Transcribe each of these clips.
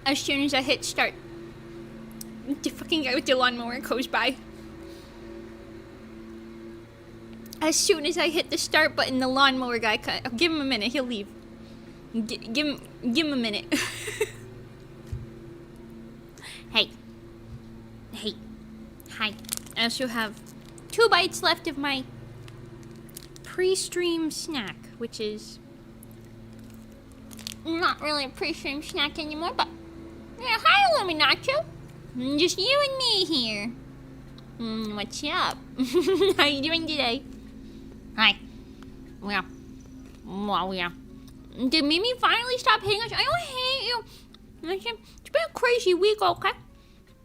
as soon as I hit start. The fucking guy with the lawnmower goes by. As soon as I hit the start button, the lawnmower guy give him a minute, he'll leave. Give him a minute. Hey. Hi. I also have 2 bites left of my pre-stream snack, which is not really a pre-stream snack anymore, but yeah, hi Illuminacho. Just you and me here. What's up? How you doing today? Hi. Yeah. Did Mimi finally stop hating us? I don't hate you. It's been a crazy week, okay?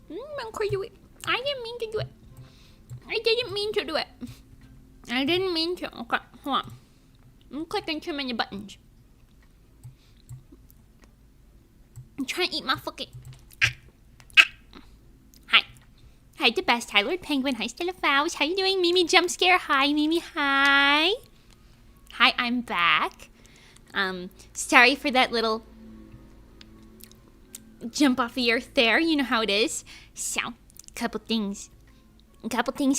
It's been a crazy week. I didn't mean to do it. I didn't mean to. Okay, hold on. I'm clicking too many buttons. I'm trying to eat my fucking... Hi, the best. Hi, Lord Penguin. Hi, Stella Fowles. How you doing? Mimi Jump Scare. Hi, Mimi. Hi. Hi, I'm back. Sorry for that little jump off the earth there. You know how it is. So, a couple things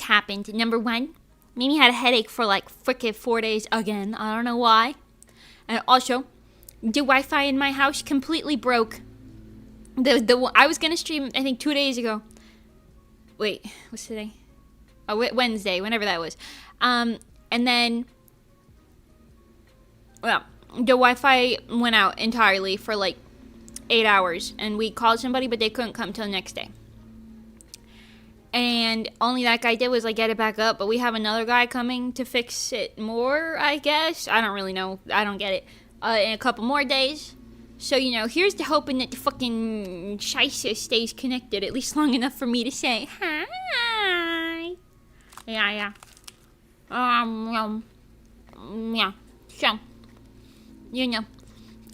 happened. Number 1, Mimi had a headache for like frickin' 4 days again. I don't know why. And also, the Wi-Fi in my house completely broke. I was gonna stream, I think 2 days ago. Wait, what's today? Oh, Wednesday, whenever that was. And then, well, the Wi-Fi went out entirely for like 8 hours. And we called somebody, but they couldn't come till the next day. And only that guy did was like get it back up. But we have another guy coming to fix it more, I guess. I don't really know. I don't get it. In a couple more days. So, you know, here's to hoping that the fucking Shisa stays connected at least long enough for me to say hi. Yeah. Yeah. So, you know.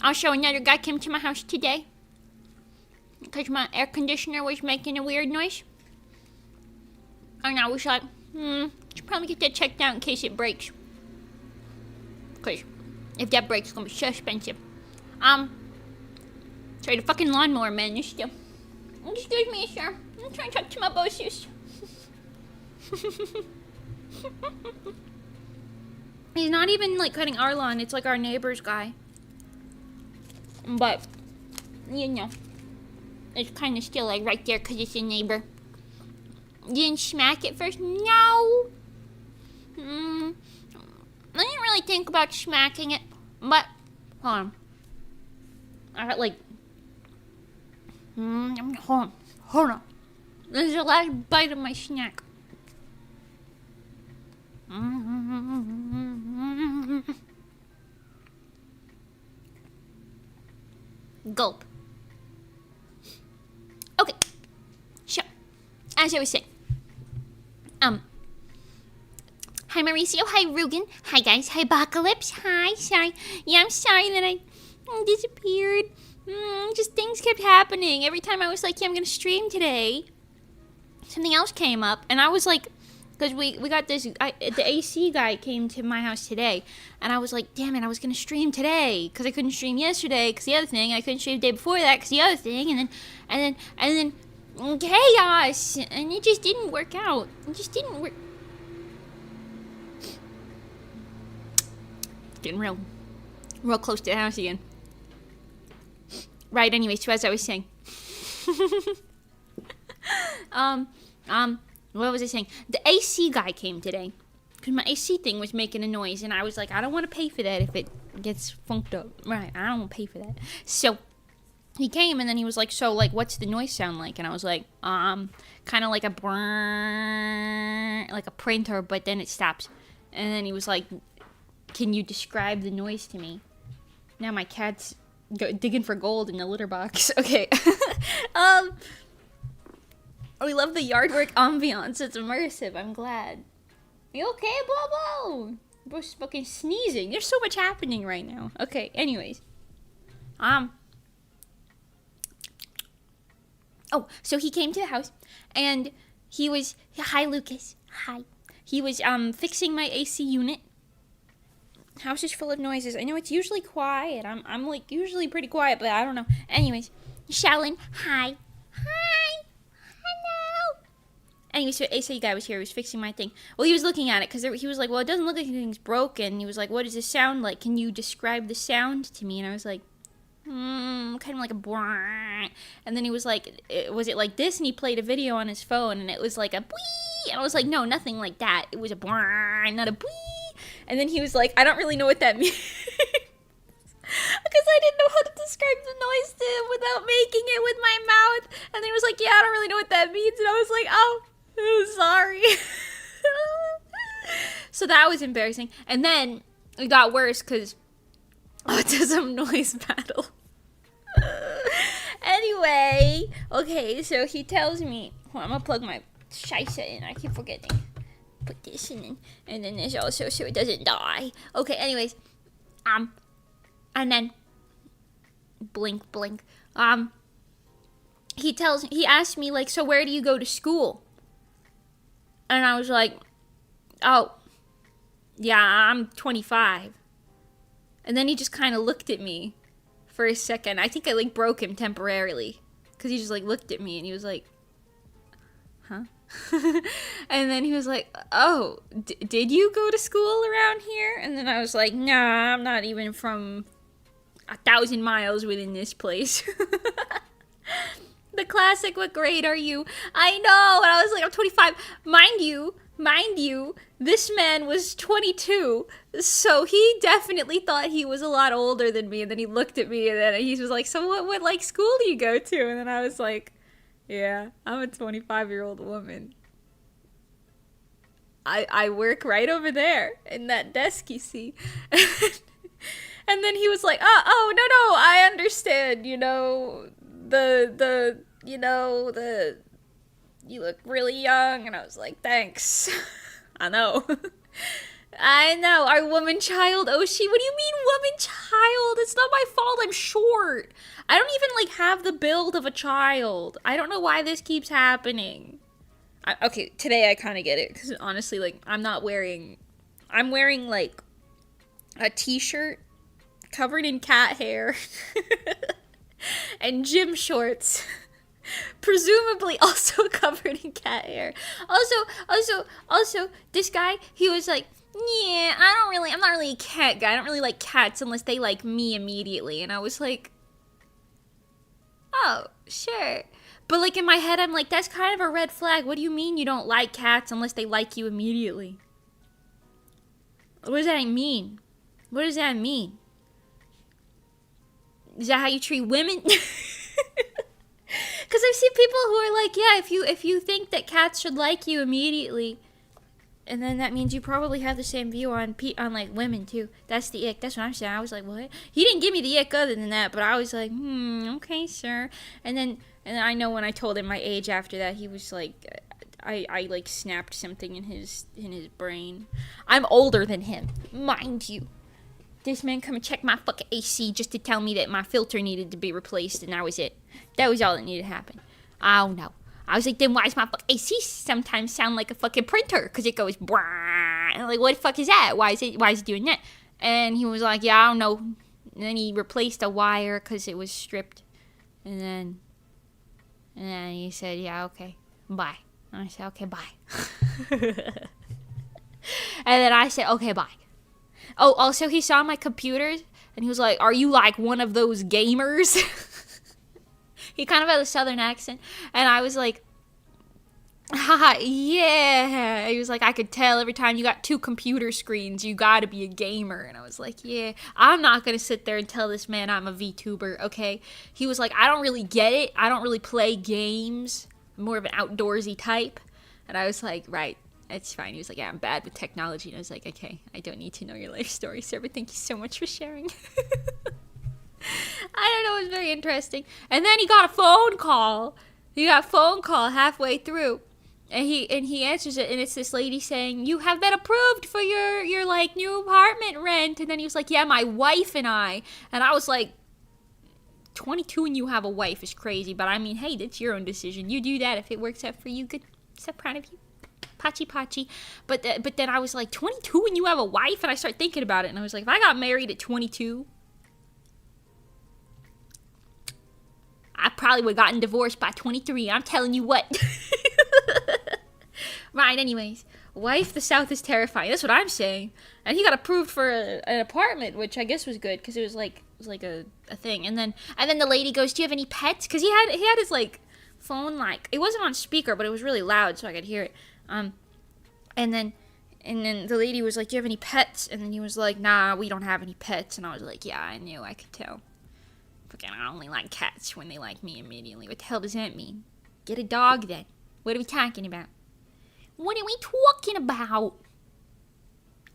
Also, another guy came to my house today. Because my air conditioner was making a weird noise. And I was like, should probably get that checked out in case it breaks. Because if that breaks, it's going to be so expensive. Sorry, the fucking lawnmower man, excuse me, sir. I'm trying to talk to my bosses. He's not even, like, cutting our lawn. It's, like, our neighbor's guy. But, you know, it's kind of still, like, right there because it's a neighbor. You didn't smack it first? No. I didn't really think about smacking it, but, hold on. I got, like, hold on. There's a last bite of my snack. Gulp. Okay. So, as I was saying, hi Mauricio, hi Rugen, hi guys, hi Apocalypse, hi, sorry. Yeah, I'm sorry that I disappeared. Just things kept happening. Every time I was like, yeah, I'm gonna stream today, something else came up, and I was like, because we got this, the AC guy came to my house today, and I was like, damn it, I was gonna stream today, because I couldn't stream yesterday, because the other thing, I couldn't stream the day before that, because the other thing, and then chaos, and it just didn't work out. It just didn't work. Getting real close to the house again. Right, anyway, so as I was saying. What was I saying? The AC guy came today. Because my AC thing was making a noise, and I was like, I don't want to pay for that if it gets funked up. Right, I don't want to pay for that. So, he came, and then he was like, so, like, what's the noise sound like? And I was like, kind of like a brrrr, like a printer, but then it stops. And then he was like, can you describe the noise to me? Now my cat's digging for gold in the litter box. Okay. We love the yard work ambiance. It's immersive. I'm glad. You okay, Bobo? Bro's fucking sneezing. There's so much happening right now. Okay, anyways. Oh, so he came to the house, and he was... Hi, Lucas. Hi. He was, fixing my AC unit. House is full of noises. I know it's usually quiet. I'm like, usually pretty quiet, but I don't know. Anyways, Shallon, hi. Hi. Hello. Anyway, so ASA guy was here. He was fixing my thing. Well, he was looking at it because he was like, well, it doesn't look like anything's broken. He was like, what does this sound like? Can you describe the sound to me? And I was like, kind of like a brrrr. And then he was like, was it like this? And he played a video on his phone, and it was like a bwee. And I was like, no, nothing like that. It was a brrrr, not a bwee. And then he was like, I don't really know what that means. Because I didn't know how to describe the noise to him without making it with my mouth. And then he was like, yeah, I don't really know what that means. And I was like, oh, sorry. So that was embarrassing. And then it got worse because autism noise battle. Anyway, okay, so he tells me, well, I'm gonna plug my Shisa in. I keep forgetting. Put this in, and then there's also so it doesn't die. Okay, anyways, and then blink. He asked me like, so where do you go to school? And I was like, oh, yeah, I'm 25. And then he just kind of looked at me for a second. I think I like broke him temporarily because he just like looked at me and he was like, huh? And then he was like, oh, did you go to school around here? And then I was like, nah, I'm not even from 1,000 miles within this place. The classic, what grade are you? I know, and I was like, I'm 25. Mind you, this man was 22, so he definitely thought he was a lot older than me, and then he looked at me, and then he was like, so what like, school do you go to? And then I was like, yeah, I'm a 25-year-old woman. I work right over there, in that desk you see. And then he was like, oh, no, I understand, you look really young. And I was like, thanks. I know. Our woman child, Oshi. What do you mean woman child? It's not my fault. I'm short. I don't even like have the build of a child. I don't know why this keeps happening. Okay, today I kind of get it. Because honestly, like, I'm wearing like a t-shirt covered in cat hair and gym shorts. Presumably also covered in cat hair. Also, this guy, he was like, yeah, I'm not really a cat guy. I don't really like cats unless they like me immediately. And I was like, oh, sure. But like in my head, I'm like, that's kind of a red flag. What do you mean you don't like cats unless they like you immediately? What does that mean? What does that mean? Is that how you treat women? Because I've seen people who are like, yeah, if you think that cats should like you immediately, and then that means you probably have the same view on like women too. That's the ick. That's what I'm saying. I was like, what? He didn't give me the ick other than that, but I was like, okay, sir. And then I know when I told him my age after that, he was like, I like snapped something in his brain. I'm older than him, mind you. This man come and check my fucking AC just to tell me that my filter needed to be replaced, and that was it. That was all that needed to happen. I don't know. I was like, then why does my fucking AC sometimes sound like a fucking printer? Because it goes brrrr. And I'm like, what the fuck is that? Why is it doing that? And he was like, yeah, I don't know. And then he replaced a wire because it was stripped. And then he said, yeah, okay, bye. And I said, okay, bye. And then I said, okay, bye. Oh, also he saw my computers and he was like, are you like one of those gamers? He kind of had a southern accent. And I was like, haha, yeah. He was like, I could tell every time you got 2 computer screens, you gotta be a gamer. And I was like, yeah, I'm not gonna sit there and tell this man I'm a VTuber, okay? He was like, I don't really get it. I don't really play games. I'm more of an outdoorsy type. And I was like, right. It's fine. He was like, yeah, I'm bad with technology. And I was like, okay, I don't need to know your life story, sir, but thank you so much for sharing. I don't know, it was very interesting. And then he got a phone call. He got a phone call halfway through. And he answers it, and it's this lady saying, you have been approved for your like new apartment rent. And then he was like, yeah, my wife and I. And I was like, 22 and you have a wife is crazy. But I mean, hey, that's your own decision. You do that if it works out for you. Good. So proud of you. Pachi. But then I was like, 22 and you have a wife? And I started thinking about it, and I was like, if I got married at 22, I probably would have gotten divorced by 23. I'm telling you what. Right, anyways. Wife, the South is terrifying. That's what I'm saying. And he got approved for an apartment, which I guess was good because it was like a thing. And then the lady goes, "Do you have any pets?" Because he had his like phone, like it wasn't on speaker, but it was really loud, so I could hear it. And then the lady was like, "Do you have any pets?" And then he was like, "Nah, we don't have any pets." And I was like, "Yeah, I knew. I could tell. Fucking, I only like cats when they like me immediately. What the hell does that mean? Get a dog then. What are we talking about? What are we talking about?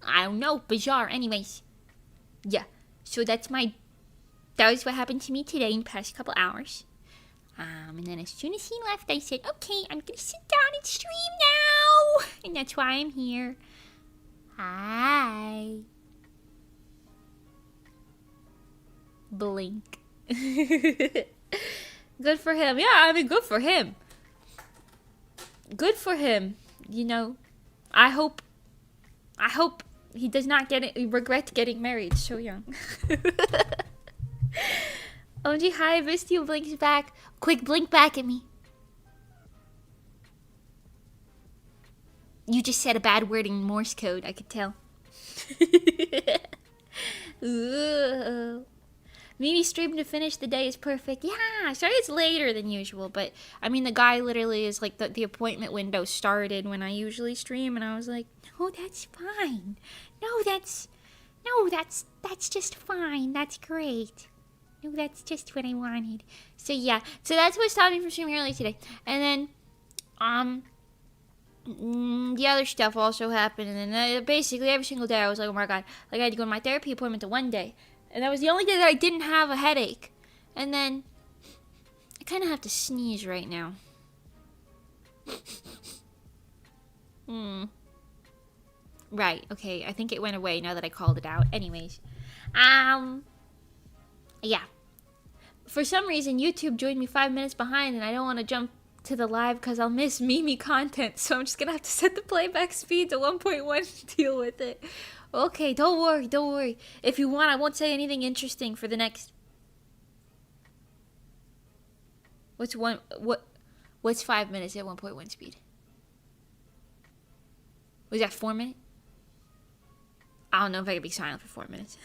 I don't know. Bizarre. Anyways. Yeah. So that was what happened to me today in the past couple hours. And then as soon as he left, I said, "Okay, I'm gonna sit down and stream now." And that's why I'm here. Hi. Blink. Good for him. Yeah, I mean, good for him. Good for him. You know, I hope he does not regret getting married so young. OG, hi, Vistio blinks back. Quick, blink back at me. You just said a bad word in Morse code, I could tell. Ooh. Mimi stream to finish the day is perfect. Yeah, sorry it's later than usual, but I mean the guy literally is like the appointment window started when I usually stream, and I was like, "No, that's fine. No, that's just fine. That's great. No, that's just what I wanted." So yeah, so that's what stopped me from streaming early today. And then the other stuff also happened, and then basically every single day I was like, "Oh my god!" Like I had to go to my therapy appointment to one day. And that was the only day that I didn't have a headache. And then I kind of have to sneeze right now. Right, okay. I think it went away now that I called it out. Anyways. Yeah. For some reason, YouTube joined me 5 minutes behind, and I don't want to jump to the live because I'll miss Mimi content. So I'm just going to have to set the playback speed to 1.1 to deal with it. Okay, don't worry. If you want, I won't say anything interesting for the next... What's 5 minutes at 1.1 speed? Was that 4 minutes? I don't know if I could be silent for 4 minutes.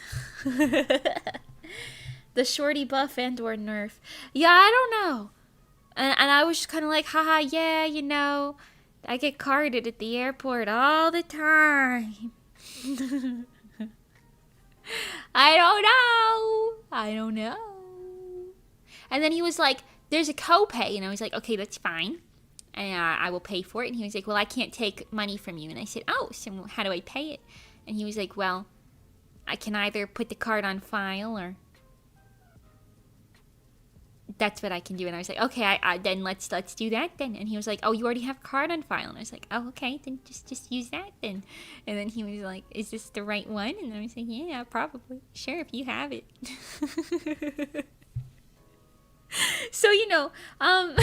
The shorty buff and or nerf. Yeah, I don't know. And I was just kind of like, haha, yeah, you know, I get carded at the airport all the time. I don't know. And then he was like, "There's a copay," and I was like, "Okay, that's fine, and I will pay for it." And he was like, "Well, I can't take money from you." And I said, "Oh, so how do I pay it?" And he was like, "Well, I can either put the card on file or that's what I can do." And I was like, "Okay, then let's do that then." And he was like, "Oh, you already have a card on file." And I was like, "Oh, okay, then just use that then." And then he was like, "Is this the right one?" And I was like, "Yeah, probably. Sure, if you have it." So, you know, I'm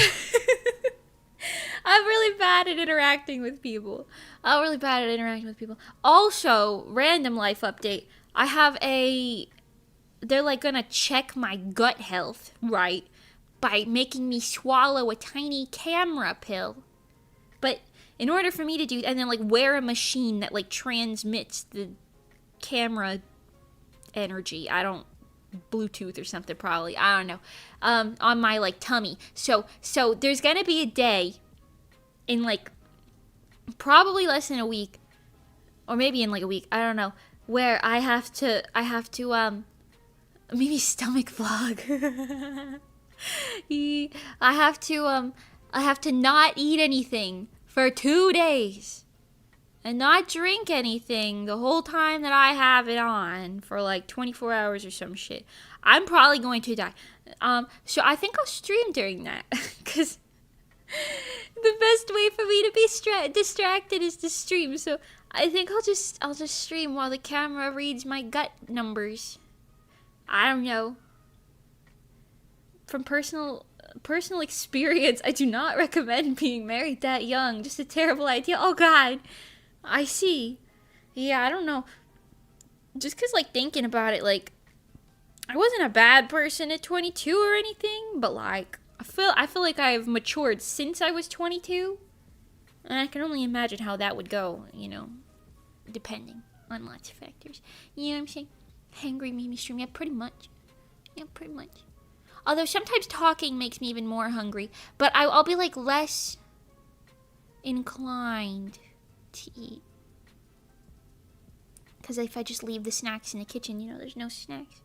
really bad at interacting with people. Also, random life update. They're like gonna check my gut health, right? By making me swallow a tiny camera pill. But in order for me to do, and then like wear a machine that like transmits the camera energy. Bluetooth or something probably. I don't know. On my like tummy. So there's gonna be a day in like probably less than a week, or maybe in like a week, I don't know, where I have to maybe stomach vlog. I have to not eat anything for 2 days and not drink anything the whole time that I have it on for like 24 hours or some shit. I'm probably going to die. So I think I'll stream during that because the best way for me to be distracted is to stream. So I think I'll just stream while the camera reads my gut numbers. I don't know. From personal experience, I do not recommend being married that young. Just a terrible idea. Oh God, I see. Yeah, I don't know. Just cause like thinking about it, like I wasn't a bad person at 22 or anything, but like I feel like I've matured since I was 22. And I can only imagine how that would go, you know, depending on lots of factors. You know what I'm saying? Hangry made me stream. Yeah, pretty much. Yeah, pretty much. Although sometimes talking makes me even more hungry. But I'll be like less inclined to eat. Because if I just leave the snacks in the kitchen, you know, there's no snacks.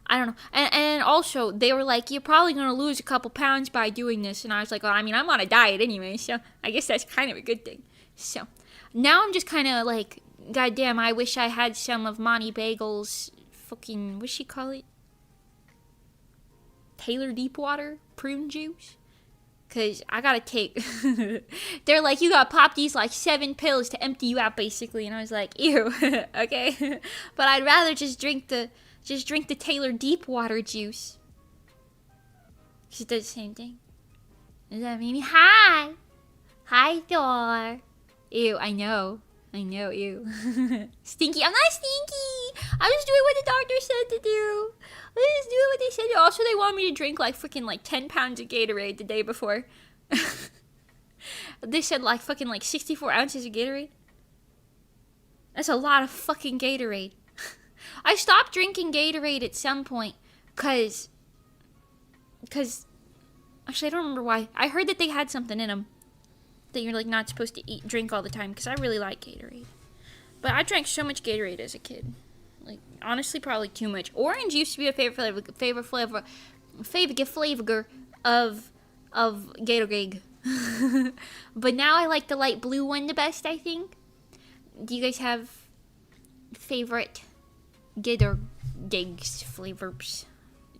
I don't know. And also, they were like, you're probably going to lose a couple pounds by doing this. And I was like, well, I mean, I'm on a diet anyway, so I guess that's kind of a good thing. So, now I'm just kind of like, goddamn, I wish I had some of Monty Bagel's fucking, what's she call it? Taylor Deepwater prune juice? Because I gotta take, they're like, you gotta pop these like 7 pills to empty you out, basically. And I was like, ew, okay. But I'd rather just drink the Taylor Deepwater juice. She does the same thing. Does that mean hi? Hi, Thor. Ew, I know, ew. Stinky, I'm not stinky. I'm just doing what the doctor said to do. I'm just doing what they said to do. Also, they want me to drink like freaking like 10 pounds of Gatorade the day before. They said like fucking like 64 ounces of Gatorade. That's a lot of fucking Gatorade. I stopped drinking Gatorade at some point because actually I don't remember why. I heard that they had something in them that you're like not supposed to drink all the time because I really like Gatorade. But I drank so much Gatorade as a kid. Like honestly probably too much. Orange used to be a favorite flavor of Gatorade. But now I like the light blue one the best, I think. Do you guys have favorite Gatorade flavors?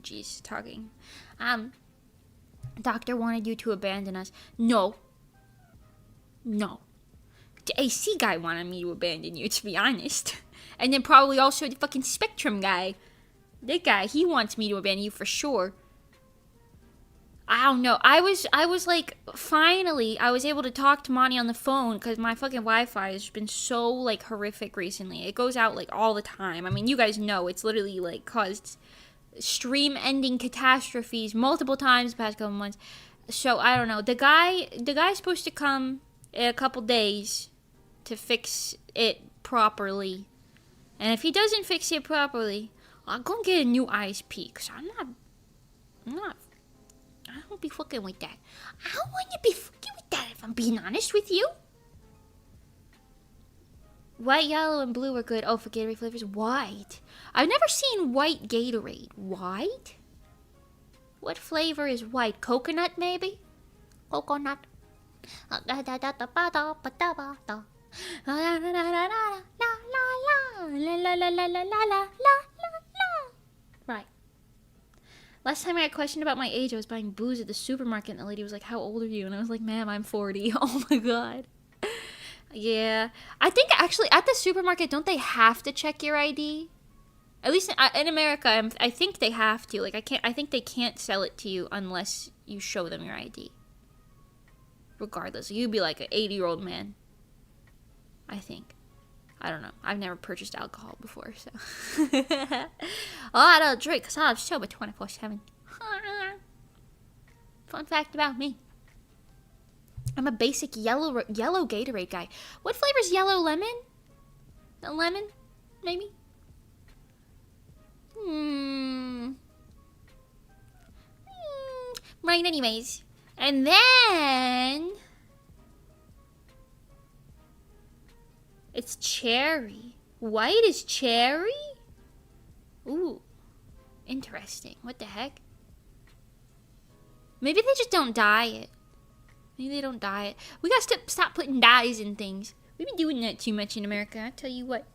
Jeez, talking. Doctor wanted you to abandon us. No. The AC guy wanted me to abandon you, to be honest. And then probably also the fucking Spectrum guy. That guy, he wants me to abandon you for sure. I don't know. I was like, finally, I was able to talk to Monty on the phone because my fucking Wi-Fi has been so, like, horrific recently. It goes out, like, all the time. I mean, you guys know it's literally, like, caused stream-ending catastrophes multiple times the past couple months. So, I don't know. The guy's supposed to come in a couple days to fix it properly. And if he doesn't fix it properly, I'll go get a new ISP because I don't be fucking with that. I don't want to be fucking with that if I'm being honest with you. White, yellow, and blue are good. Oh, for Gatorade flavors. White. I've never seen white Gatorade. White? What flavor is white? Coconut, maybe? Coconut. Right. Last time I got questioned about my age, I was buying booze at the supermarket, and the lady was like, how old are you? And I was like, ma'am, I'm 40. Oh my god. Yeah. I think, actually, at the supermarket, don't they have to check your ID? At least in America, I think they have to. Like, I think they can't sell it to you unless you show them your ID. Regardless. You'd be like an 80-year-old man. I think. I don't know. I've never purchased alcohol before, so. Oh, I don't drink because I'm sober 24/7. Fun fact about me. I'm a basic yellow Gatorade guy. What flavor is yellow? Lemon? The lemon? Maybe? Right, anyways. And then it's cherry. White is cherry? Ooh. Interesting. What the heck? Maybe they just don't dye it. Maybe they don't dye it. We gotta stop putting dyes in things. We've been doing that too much in America, I tell you what.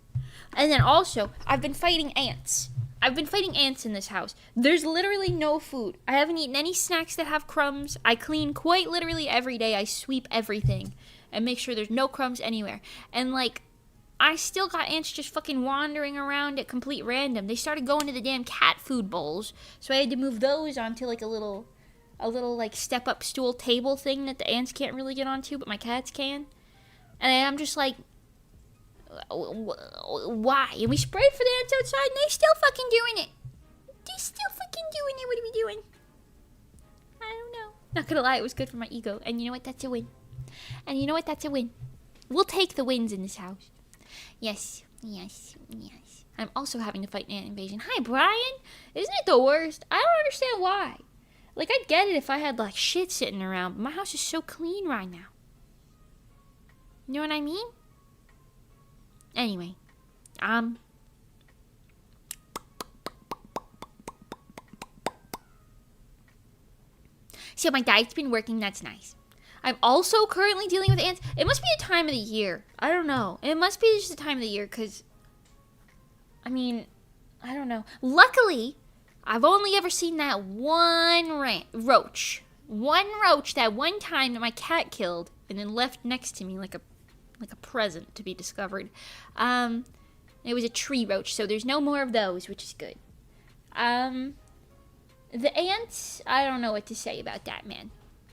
And then also, I've been fighting ants. I've been fighting ants in this house. There's literally no food. I haven't eaten any snacks that have crumbs. I clean quite literally every day. I sweep everything and make sure there's no crumbs anywhere. And like, I still got ants just fucking wandering around at complete random. They started going to the damn cat food bowls. So I had to move those onto like a little like step up stool table thing that the ants can't really get onto, but my cats can. And I'm just like, why? And we sprayed for the ants outside and they still fucking doing it. They still fucking doing it. What are we doing? I don't know. Not gonna lie, it was good for my ego. And you know what? That's a win. And you know what? That's a win. We'll take the wins in this house. Yes. I'm also having to fight an ant invasion. Hi, Brian. Isn't it the worst? I don't understand why. Like, I'd get it if I had, like, shit sitting around. But my house is so clean right now. You know what I mean? Anyway. So my diet's been working. That's nice. I'm also currently dealing with ants. It must be a time of the year. I don't know. It must be just a time of the year because, I mean, I don't know. Luckily, I've only ever seen that one roach. One roach that one time that my cat killed and then left next to me like a present to be discovered. It was a tree roach, so there's no more of those, which is good. The ants, I don't know what to say about that, man.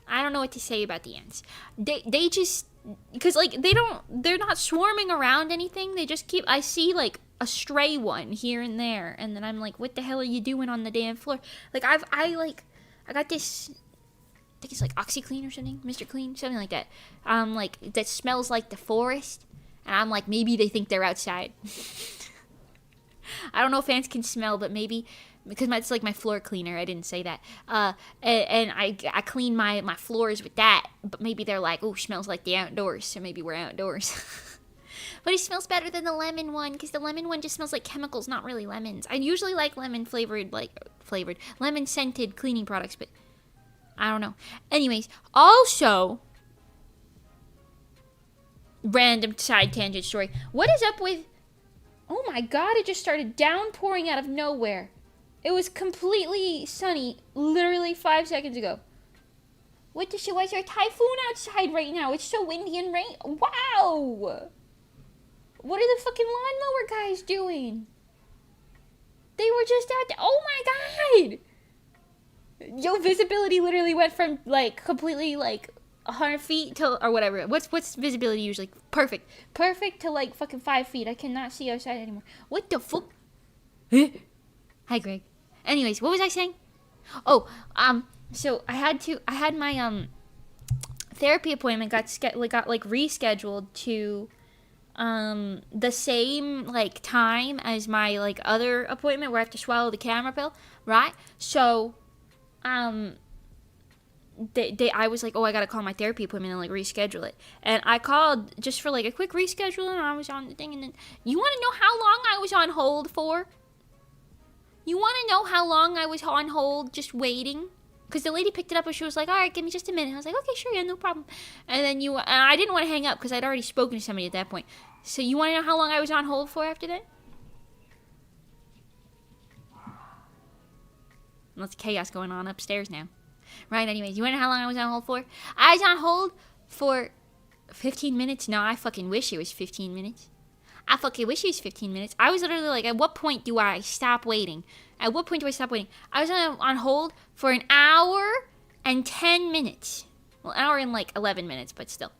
I don't know what to say about the ants. They just, because, like, they're not swarming around anything. They just keep, I see, like, a stray one here and there. And then I'm like, what the hell are you doing on the damn floor? Like, I got this, I think it's like OxyClean or something, Mr. Clean, something like that. Like, that smells like the forest. And I'm like, maybe they think they're outside. I don't know if ants can smell, but maybe, because it's like my floor cleaner. I didn't say that. And I clean my floors with that. But maybe they're like, oh, smells like the outdoors. So maybe we're outdoors. But it smells better than the lemon one, because the lemon one just smells like chemicals, not really lemons. I usually like lemon lemon scented cleaning products, but I don't know. Anyways, also, random side tangent story. What is up with, oh my god, it just started downpouring out of nowhere. It was completely sunny literally 5 seconds ago. What the shit? Why is there a typhoon outside right now? It's so windy and rain. Wow! What are the fucking lawnmower guys doing? They were just out there. Oh my god! Yo, visibility literally went from, like, completely, like, 100 feet to, or whatever. What's visibility usually? Perfect to, like, fucking 5 feet. I cannot see outside anymore. What the fuck? Hi, Greg. Anyways, what was I saying? Oh, so I had my therapy appointment got rescheduled to the same, like, time as my, like, other appointment where I have to swallow the camera pill, right? So I was like, oh, I gotta call my therapy appointment and, like, reschedule it. And I called just for, like, a quick reschedule, and I was on the thing, and then, you want to know how long I was on hold for? You want to know how long I was on hold just waiting? Because the lady picked it up and she was like, all right, give me just a minute. I was like, okay, sure, yeah, no problem. And then I didn't want to hang up because I'd already spoken to somebody at that point. So you want to know how long I was on hold for after that? Lots of chaos going on upstairs now. Right, anyways, you want to know how long I was on hold for? I was on hold for 15 minutes. No, I fucking wish it was 15 minutes. I fucking wish it was 15 minutes. I was literally like, at what point do I stop waiting? At what point do I stop waiting? I was on hold for an hour and 10 minutes. Well, an hour and, like, 11 minutes, but still.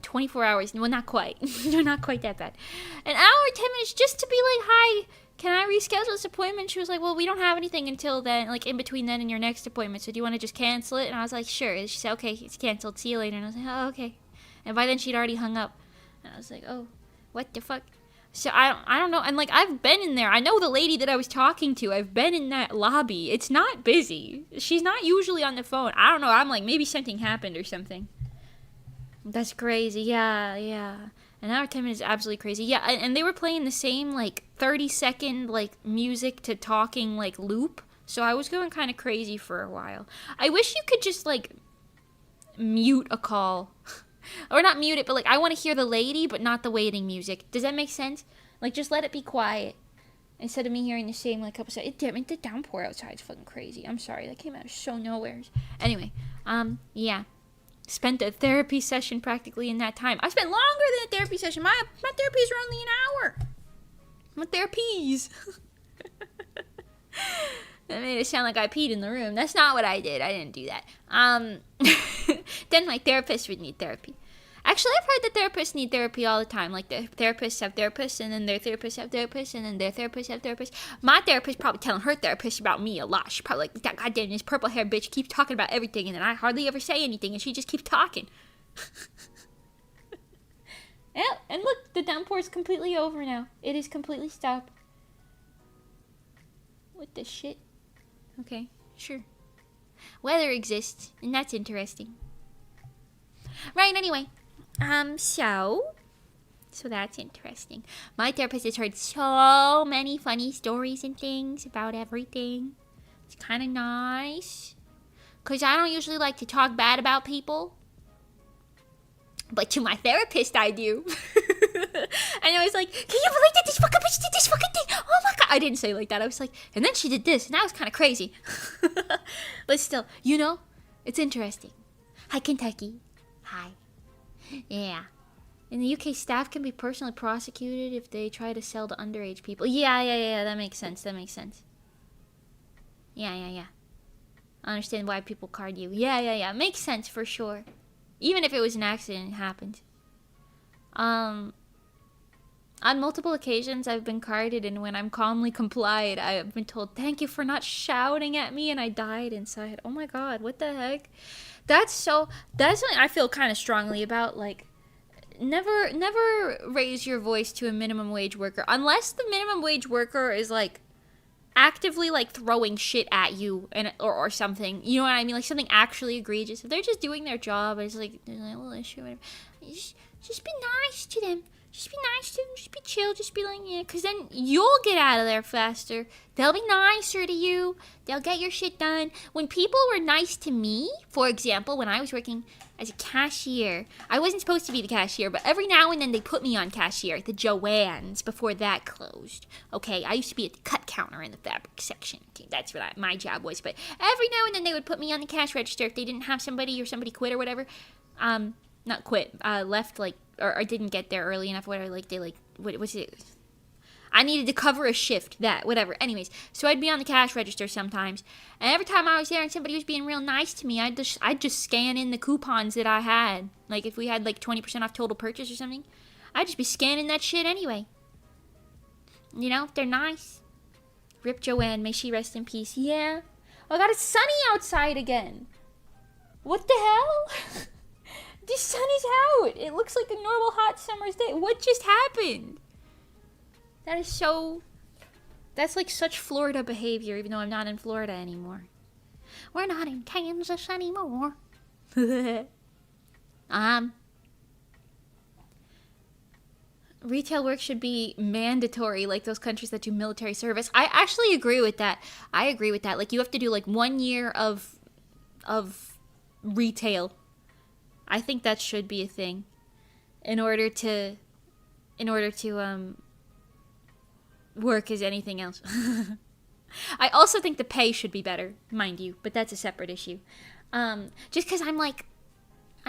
24 hours. Well, not quite. No, not quite that bad. An hour and 10 minutes just to be like, hi, can I reschedule this appointment? She was like, well, we don't have anything until then, like, in between then and your next appointment, so do you want to just cancel it? And I was like, sure. And she said, okay, it's canceled. See you later. And I was like, oh, okay. And by then, she'd already hung up. And I was like, oh, what the fuck? So I don't know. And, like, I've been in there. I know the lady that I was talking to. I've been in that lobby. It's not busy. She's not usually on the phone. I don't know. I'm like, maybe something happened or something. That's crazy. Yeah. An hour, 10 minutes is absolutely crazy. Yeah, and they were playing the same, like, 30-second, like, music to talking, like, loop. So I was going kind of crazy for a while. I wish you could just, like, mute a call. Or not mute it, but, like, I want to hear the lady, but not the waiting music. Does that make sense? Like, just let it be quiet. Instead of me hearing the same, like, couple seconds. The downpour outside is fucking crazy. I'm sorry. That came out of so nowhere. Anyway, yeah. Spent a therapy session practically in that time. I spent longer than a therapy session. My therapies are only an hour. My therapies. That made it sound like I peed in the room. That's not what I did. I didn't do that. Then my therapist would need therapy. Actually, I've heard that therapists need therapy all the time. Like, the therapists have therapists, and then their therapists have therapists, and then their therapists have therapists. My therapist probably telling her therapist about me a lot. She's probably like, that goddamn this purple hair bitch keeps talking about everything, and then I hardly ever say anything, and she just keeps talking. Yeah, and look, the downpour is completely over now. It is completely stopped. What the shit? Okay, sure. Weather exists, and that's interesting. Right, anyway. So that's interesting. My therapist has heard so many funny stories and things about everything. It's kind of nice. Because I don't usually like to talk bad about people. But to my therapist, I do. And I was like, can you believe that this fucking bitch did this fucking thing? Oh my god. I didn't say it like that. I was like, and then she did this. And that was kind of crazy. But still, you know, it's interesting. Hi, Kentucky. Hi. Yeah. In the UK, staff can be personally prosecuted if they try to sell to underage people. Yeah. That makes sense. Yeah. I understand why people card you. Yeah. Makes sense for sure. Even if it was an accident, it happened. On multiple occasions, I've been carded, and when I'm calmly complied, I've been told, thank you for not shouting at me, and I died inside. Oh my god, what the heck? That's something I feel kind of strongly about. Like, never raise your voice to a minimum wage worker unless the minimum wage worker is like actively like throwing shit at you or something. You know what I mean? Like something actually egregious. If they're just doing their job, it's like there's a little issue. Whatever. Just be nice to them. Just be nice to them. Just be chill. Just be like, yeah. Because then you'll get out of there faster. They'll be nicer to you. They'll get your shit done. When people were nice to me, for example, when I was working as a cashier, I wasn't supposed to be the cashier, but every now and then they put me on cashier at the Joann's before that closed. Okay, I used to be at the cut counter in the fabric section. Okay, that's what my job was. But every now and then they would put me on the cash register if they didn't have somebody or somebody quit or whatever. Not quit, left, like, or didn't get there early enough, whatever, like, they, like, what was it? I needed to cover a shift, whatever. Anyways, so I'd be on the cash register sometimes, and every time I was there and somebody was being real nice to me, I'd just scan in the coupons that I had. Like, if we had, like, 20% off total purchase or something, I'd just be scanning that shit anyway. You know, if they're nice. Rip Joanne, may she rest in peace. Yeah. Oh my god, it's sunny outside again. What the hell? The sun is out. It looks like a normal hot summer's day. What just happened? That's like such Florida behavior, even though I'm not in Florida anymore. We're not in Kansas anymore. Retail work should be mandatory, like those countries that do military service. I actually agree with that. Like, you have to do like 1 year of retail. I think that should be a thing in order to work as anything else. I also think the pay should be better, mind you, but that's a separate issue. Just because I'm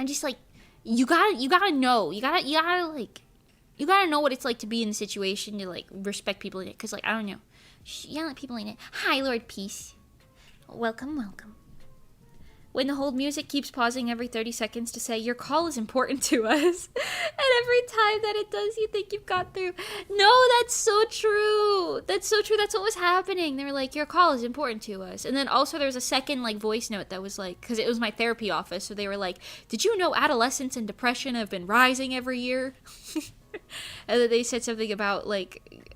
just like, you gotta know what it's like to be in the situation to like respect people in it. Because like, I don't know, yell at people in it. Hi, Lord Peace. Welcome. When the hold music keeps pausing every 30 seconds to say, your call is important to us. And every time that it does, you think you've got through. No, that's so true. That's what was happening. They were like, your call is important to us. And then also there was a second like voice note that was like, because it was my therapy office. So they were like, did you know adolescence and depression have been rising every year? And then they said something about like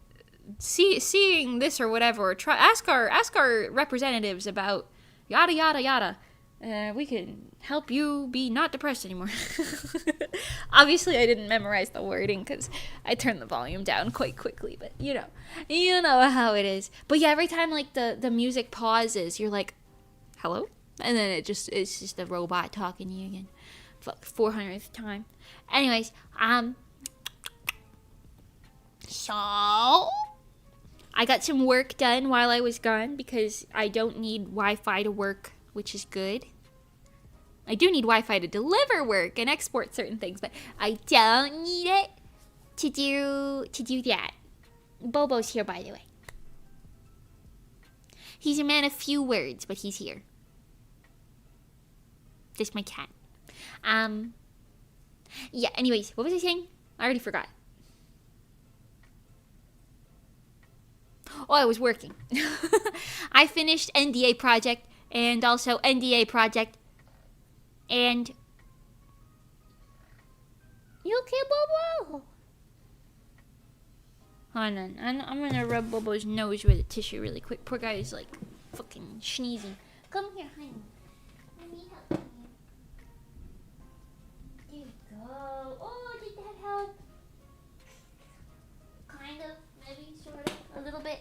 seeing this or whatever. Or ask our representatives about yada, yada, yada. We can help you be not depressed anymore. Obviously, I didn't memorize the wording because I turned the volume down quite quickly. But you know how it is. But yeah, every time like the music pauses, you're like, "Hello," and then it's just a robot talking to you again, for like 400th time. Anyways, so I got some work done while I was gone because I don't need Wi-Fi to work, which is good. I do need Wi-Fi to deliver work and export certain things, but I don't need it to do that. Bobo's here, by the way. He's a man of few words, but he's here. This my cat. Yeah, anyways, what was I saying? I already forgot. Oh, I was working. I finished NDA project and also NDA project. And you okay, Bobo? Hold on, I'm gonna rub Bobo's nose with a tissue really quick. Poor guy is like fucking sneezy. Come here, honey. Let me help you. There you go. Oh, did that help? Kind of, maybe, sort of, a little bit.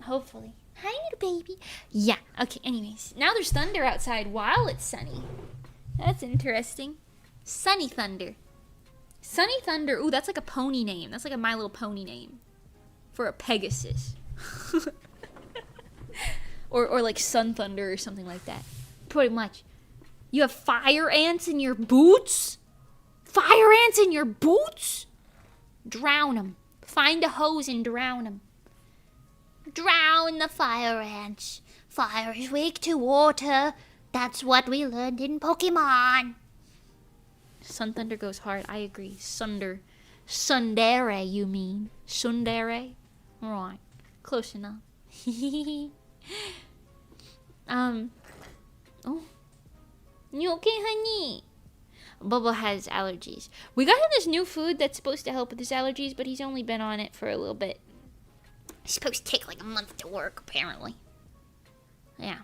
Hopefully. Hi, little baby. Yeah, okay, anyways. Now there's thunder outside while it's sunny. That's interesting. Sunny Thunder. Sunny Thunder. Ooh, that's like a pony name. That's like a My Little Pony name. For a Pegasus. or like Sun Thunder or something like that. Pretty much. You have fire ants in your boots? Fire ants in your boots? Drown them. Find a hose and drown them. Drown the fire ants. Fire is weak to water. That's what we learned in Pokemon. Sun Thunder goes hard. I agree. Sunder. Sundere, you mean? Sundere? Right. Close enough. Oh. You okay, honey? Bubba has allergies. We got him this new food that's supposed to help with his allergies, but he's only been on it for a little bit. It's supposed to take like a month to work, apparently. Yeah.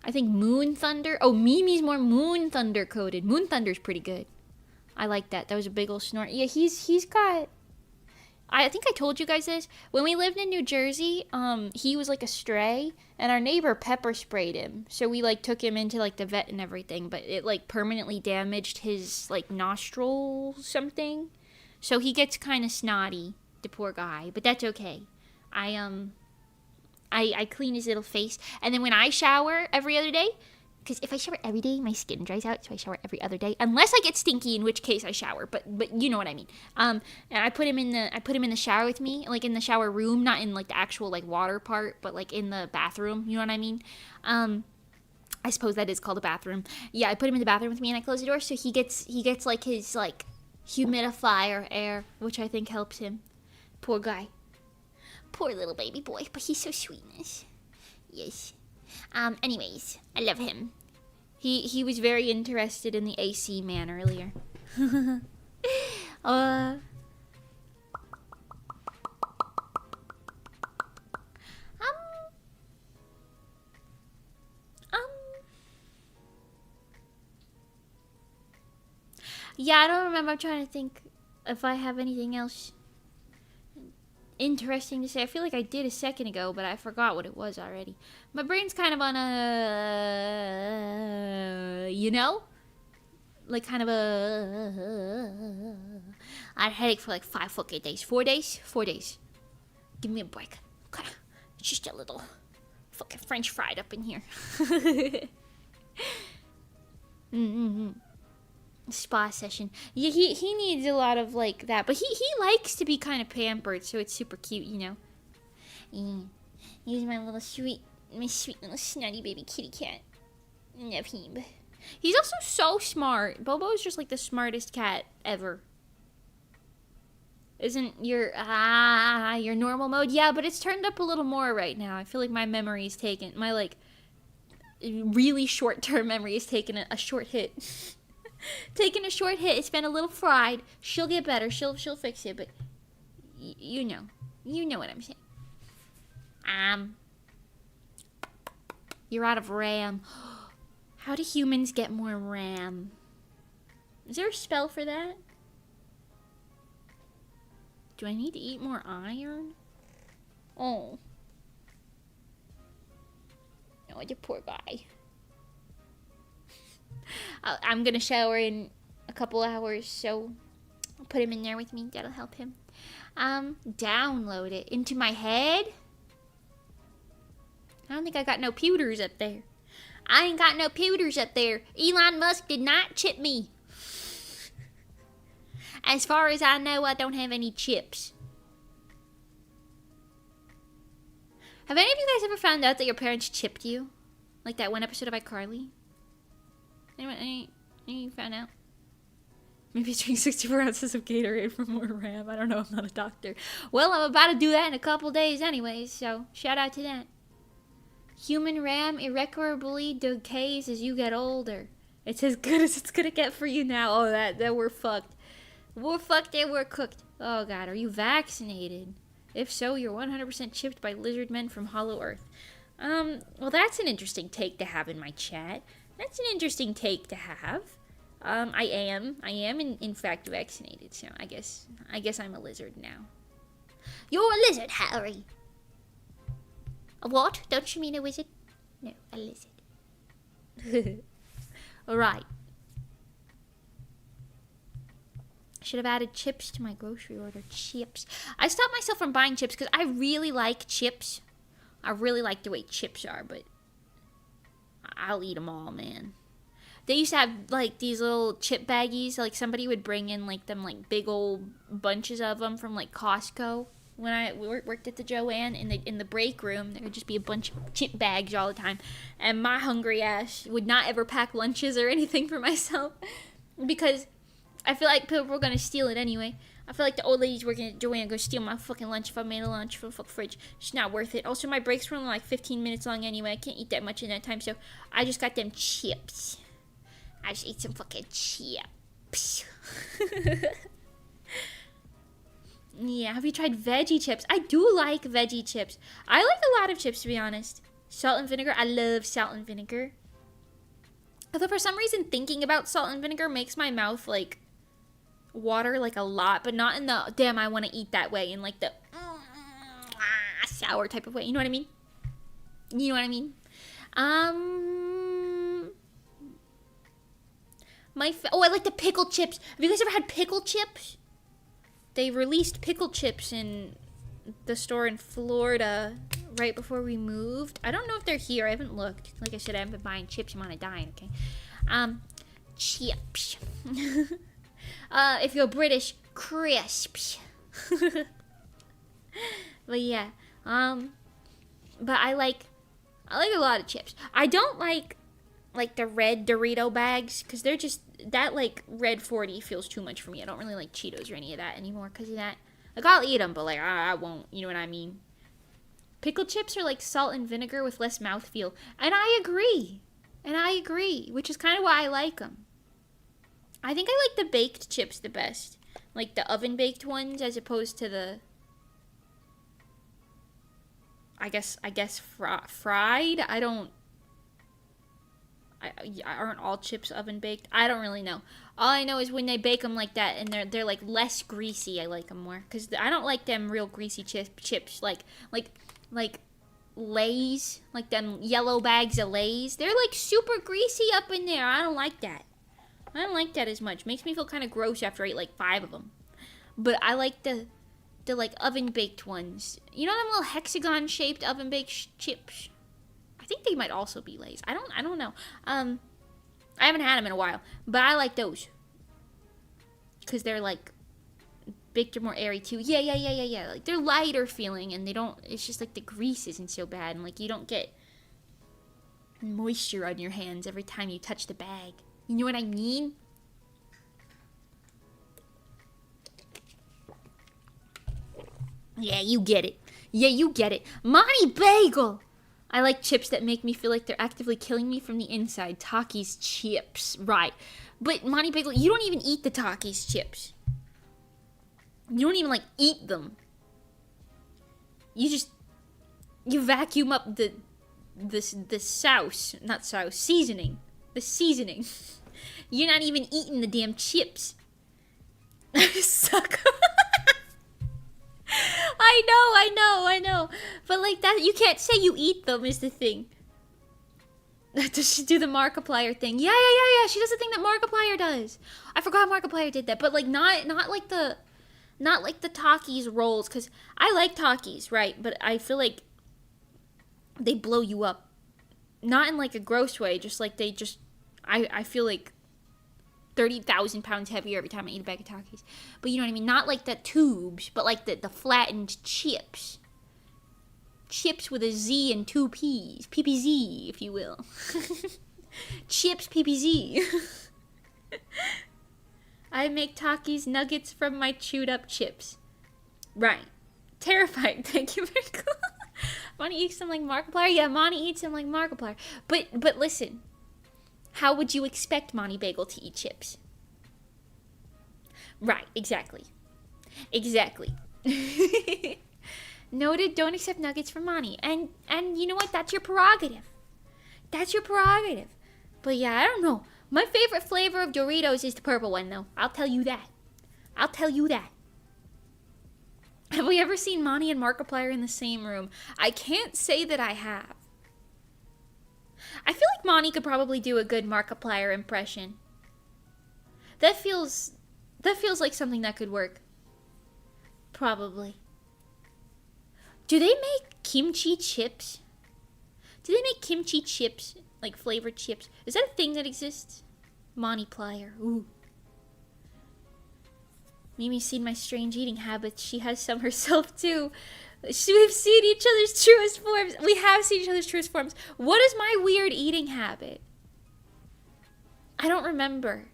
I think Moon Thunder. Oh, Mimi's more Moon Thunder coated. Moon Thunder's pretty good. I like that. That was a big old snort. Yeah, he's got... I think I told you guys this. When we lived in New Jersey, he was like a stray, and our neighbor pepper sprayed him. So we like took him into like the vet and everything, but it like permanently damaged his like nostril something. So he gets kind of snotty, the poor guy, but that's okay. I clean his little face, and then when I shower every other day, because if I shower every day, my skin dries out, so I shower every other day, unless I get stinky, in which case I shower. But you know what I mean. And I put him in the shower with me, like in the shower room, not in like the actual like water part, but like in the bathroom. You know what I mean? I suppose that is called a bathroom. Yeah, I put him in the bathroom with me, and I close the door, so he gets like his like humidifier air, which I think helps him. Poor guy. Poor little baby boy, but he's so sweetness. Yes. Anyways, I love him. He was very interested in the AC man earlier. Yeah, I don't remember. I'm trying to think if I have anything else interesting to say. I feel like I did a second ago, but I forgot what it was already. My brain's kind of on a, you know, like kind of a. I had a headache for like 5 fucking days. 4 days. 4 days. Give me a break. Okay. It's just a little fucking French fried up in here. Spa session. Yeah, he needs a lot of like that, but he likes to be kind of pampered, so it's super cute, you know. Yeah. He's my sweet little snotty baby kitty cat. Love him. He's also so smart. Bobo is just like the smartest cat ever. Isn't your normal mode? Yeah, but it's turned up a little more right now. I feel like my memory is taken. My like really short-term memory is taking a short hit. Taking a short hit. It's been a little fried. She'll get better. She'll fix it. But you know what I'm saying. You're out of RAM. How do humans get more RAM? Is there a spell for that? Do I need to eat more iron? Oh. No, the poor guy. I'm gonna shower in a couple hours, so I'll put him in there with me. That'll help him. Download it into my head. I don't think I got no pewters up there. I ain't got no pewters up there. Elon Musk did not chip me. As far as I know, I don't have any chips. Have any of you guys ever found out that your parents chipped you? Like that one episode of iCarly? Anyone found out? Maybe drink 64 ounces of Gatorade for more RAM. I don't know. I'm not a doctor. Well, I'm about to do that in a couple days anyways, so shout out to that. Human RAM irreparably decays as you get older. It's as good as it's gonna get for you now. Oh, that we're fucked. We're fucked and we're cooked. Oh god, are you vaccinated? If so, you're 100% chipped by lizard men from Hollow Earth. Well, that's an interesting take to have in my chat. That's an interesting take to have. I am in fact vaccinated, so I guess I'm a lizard now. You're a lizard, Harry. A what? Don't you mean a wizard? No, a lizard. Alright. Should have added chips to my grocery order. Chips. I stopped myself from buying chips because I really like chips. I really like the way chips are, but I'll eat them all, man. They used to have, like, these little chip baggies. Like, somebody would bring in, like, them, like, big old bunches of them from, like, Costco. When I worked at the Joanne, in the break room, there would just be a bunch of chip bags all the time. And my hungry ass would not ever pack lunches or anything for myself. Because I feel like people were going to steal it anyway. I feel like the old ladies working at Joanne go steal my fucking lunch if I made a lunch from the fucking fridge. It's not worth it. Also, my breaks were only, like, 15 minutes long anyway. I can't eat that much in that time, so I just got them chips. I just ate some fucking chips. Yeah, have you tried veggie chips? I do like veggie chips. I like a lot of chips, to be honest. Salt and vinegar. I love salt and vinegar. Although for some reason thinking about salt and vinegar makes my mouth, like, water, like, a lot. But not in the, damn, I want to eat that way. In, like, the sour type of way. You know what I mean? You know what I mean? I like the pickle chips. Have you guys ever had pickle chips? They released pickle chips in the store in Florida right before we moved. I don't know if they're here. I haven't looked. Like I said, I haven't been buying chips. I'm on a diet, okay? Chips. If you're British, crisps. But yeah. But I like a lot of chips. I don't like the red Dorito bags, because they're just, that, like, red 40 feels too much for me. I don't really like Cheetos or any of that anymore because of that. Like, I'll eat them, but, like, I won't. You know what I mean? Pickle chips are like salt and vinegar with less mouthfeel. And I agree. Which is kind of why I like them. I think I like the baked chips the best. Like, the oven-baked ones as opposed to the, I guess fried? Aren't all chips oven baked? I don't really know. All I know is when they bake them like that and they're like less greasy, I like them more. Because I don't like them real greasy chips like Lay's, like them yellow bags of Lay's. They're like super greasy up in there. I don't like that. I don't like that as much. Makes me feel kind of gross after I ate like 5 of them. But I like the like oven baked ones. You know them little hexagon shaped oven baked chips? I think they might also be Lay's. I don't know. I haven't had them in a while, but I like those because they're like baked or more airy too. Yeah. Like they're lighter feeling, and they don't. It's just like the grease isn't so bad, and like you don't get moisture on your hands every time you touch the bag. You know what I mean? Yeah, you get it. Monty Bagel. I like chips that make me feel like they're actively killing me from the inside. Takis chips. Right. But, Monty Bagel, you don't even eat the Takis chips. You don't even, like, eat them. You vacuum up the seasoning. The seasoning. You're not even eating the damn chips. I suck. I know. But like that, you can't say you eat them is the thing. Does she do the Markiplier thing? Yeah. She does the thing that Markiplier does. I forgot Markiplier did that. But like not like the Takis rolls, because I like Takis, right? But I feel like they blow you up. Not in like a gross way, just like I feel like 30,000 pounds heavier every time I eat a bag of Takis. But you know what I mean? Not like the tubes, but like the flattened chips. Chips with a Z and 2 P's. PPZ, if you will. Chips PPZ. I make Takis nuggets from my chewed up chips. Right. Terrifying. Thank you very much. Monty eats them like Markiplier? Yeah, Monty eats them like Markiplier. But listen. How would you expect Monty Bagel to eat chips? Right, exactly. Exactly. Noted, don't accept nuggets from Monty. And you know what? That's your prerogative. That's your prerogative. But yeah, I don't know. My favorite flavor of Doritos is the purple one, though. I'll tell you that. I'll tell you that. Have we ever seen Monty and Markiplier in the same room? I can't say that I have. I feel like Monty could probably do a good Markiplier impression. That feels like something that could work. Probably. Do they make kimchi chips? Do they make kimchi chips? Like flavored chips? Is that a thing that exists? Monty-plier. Ooh. Mimi's seen my strange eating habits. She has some herself too. We've seen each other's truest forms. We have seen each other's truest forms. What is my weird eating habit? I don't remember.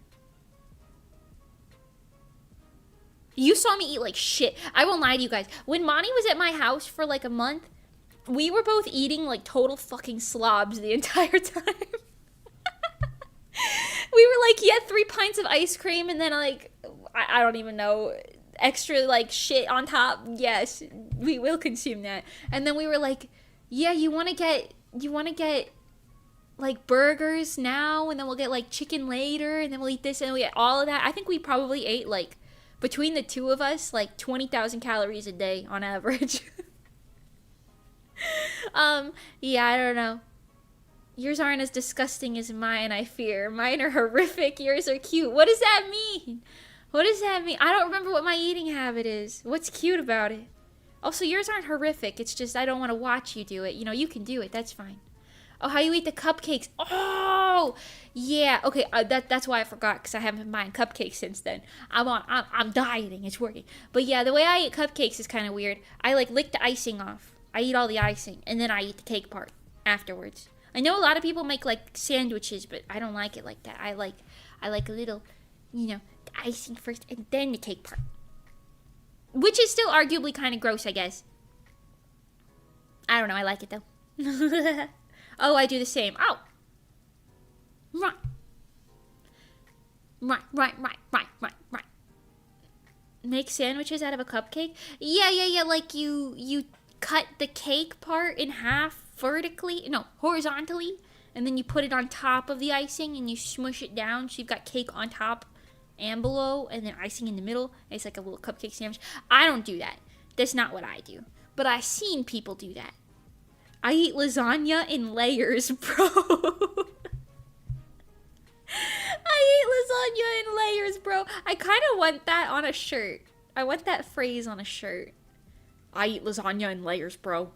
You saw me eat like shit. I won't lie to you guys. When Monty was at my house for like a month, we were both eating like total fucking slobs the entire time. We were like, yeah, 3 pints of ice cream and then like, I don't even know, extra like shit on top. Yes, we will consume that. And then we were like, yeah, you want to get like burgers now, and then we'll get like chicken later, and then we'll eat this, and we'll get all of that. I think we probably ate like, between the two of us, like 20,000 calories a day on average. Yeah, I don't know. Yours aren't as disgusting as mine, I fear. Mine are horrific. Yours are cute. What does that mean? What does that mean? I don't remember what my eating habit is. What's cute about it? Also, yours aren't horrific. It's just I don't want to watch you do it. You know, you can do it. That's fine. Oh, how you eat the cupcakes. Oh, yeah. Okay, that's why I forgot, because I haven't been buying cupcakes since then. I'm dieting. It's working. But yeah, the way I eat cupcakes is kind of weird. I like lick the icing off. I eat all the icing, and then I eat the cake part afterwards. I know a lot of people make like sandwiches, but I don't like it like that. I like a little, you know, the icing first and then the cake part. Which is still arguably kind of gross, I guess. I don't know, I like it though. Oh, I do the same. Oh. Right. Make sandwiches out of a cupcake? Yeah, like you cut the cake part in half horizontally, and then you put it on top of the icing and you smush it down so you've got cake on top and below and then icing in the middle. It's like a little cupcake sandwich. I don't do that. That's not what I do. But I've seen people do that. I eat lasagna in layers, bro. I eat lasagna in layers, bro. I kind of want that on a shirt. I want that phrase on a shirt. I eat lasagna in layers, bro.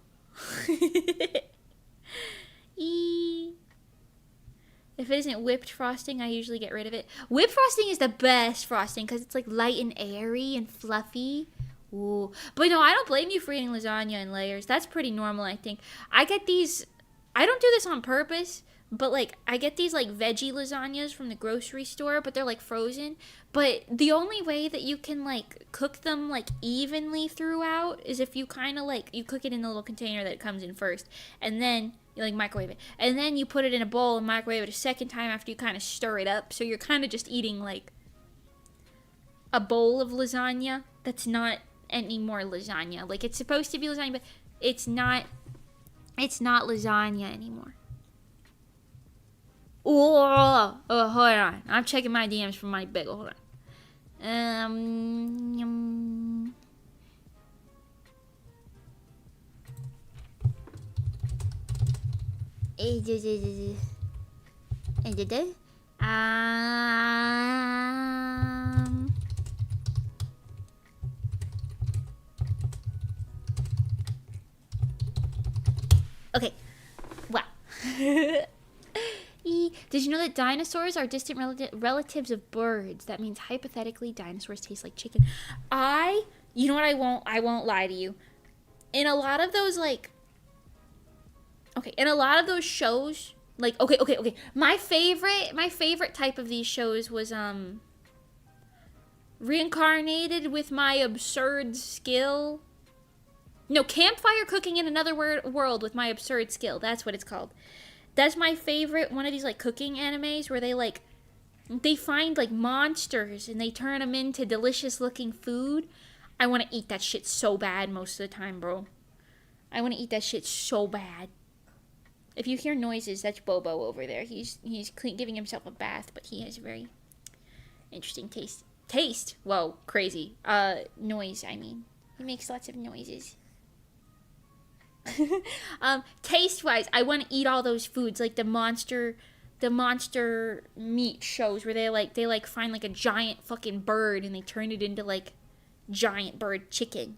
If it isn't whipped frosting, I usually get rid of it. Whipped frosting is the best frosting because it's like light and airy and fluffy. Ooh. But no, I don't blame you for eating lasagna in layers. That's pretty normal, I think. I get these, I don't do this on purpose, but like I get these like veggie lasagnas from the grocery store, but they're like frozen. But the only way that you can like cook them like evenly throughout is if you kind of like, you cook it in the little container that it comes in first, and then you like microwave it, and then you put it in a bowl and microwave it a second time after you kind of stir it up. So you're kind of just eating like a bowl of lasagna that's not any more lasagna. Like it's supposed to be lasagna, but it's not lasagna anymore. Oh, hold on. I'm checking my DMs for my bagel. Hold on. Okay. Wow. Did you know that dinosaurs are distant relatives of birds? That means hypothetically dinosaurs taste like chicken. You know what, I won't lie to you. In a lot of those shows, like okay. My favorite type of these shows was Reincarnated with my absurd skill. No, campfire cooking in another world with my absurd skill. That's what it's called. That's my favorite one of these like cooking animes where they find like monsters and they turn them into delicious looking food. I want to eat that shit so bad most of the time, bro. I want to eat that shit so bad. If you hear noises, that's Bobo over there. He's giving himself a bath, but he has very interesting taste. Taste? Whoa, crazy. Noise, I mean. He makes lots of noises. Taste-wise, I want to eat all those foods, like the monster meat shows where they find like a giant fucking bird and they turn it into like giant bird chicken.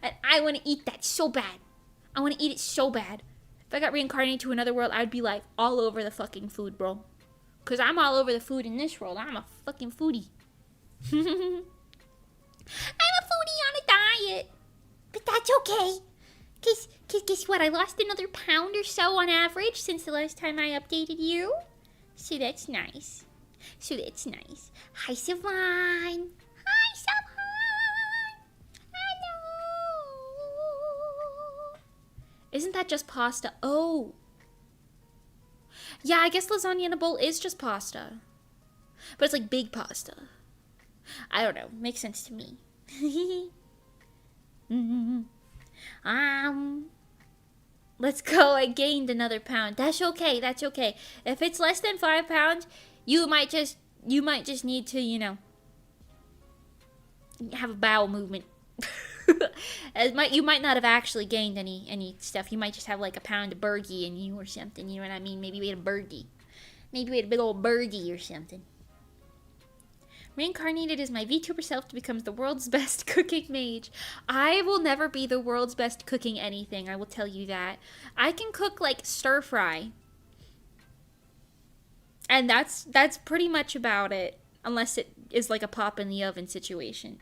And I want to eat that so bad. I want to eat it so bad. If I got reincarnated to another world, I'd be like all over the fucking food, bro. Cause I'm all over the food in this world. I'm a fucking foodie. I'm a foodie on a diet. But that's okay. Cause guess what? I lost another pound or so on average since the last time I updated you. So that's nice. Hi, SIvan. Hi, SIvan. Hello. Isn't that just pasta? Oh. Yeah, I guess lasagna in a bowl is just pasta. But it's like big pasta. I don't know. Makes sense to me. Let's go. I gained another pound. That's okay. If it's less than 5 pounds, you might just need to, have a bowel movement. You might not have actually gained any stuff. You might just have like a pound of burgie in you or something. You know what I mean? Maybe we had a burgie. Maybe we had a big old burgie or something. Reincarnated as my VTuber self to become the world's best cooking mage. I will never be the world's best cooking anything, I will tell you that. I can cook like stir fry. And that's pretty much about it. Unless it is like a pop in the oven situation.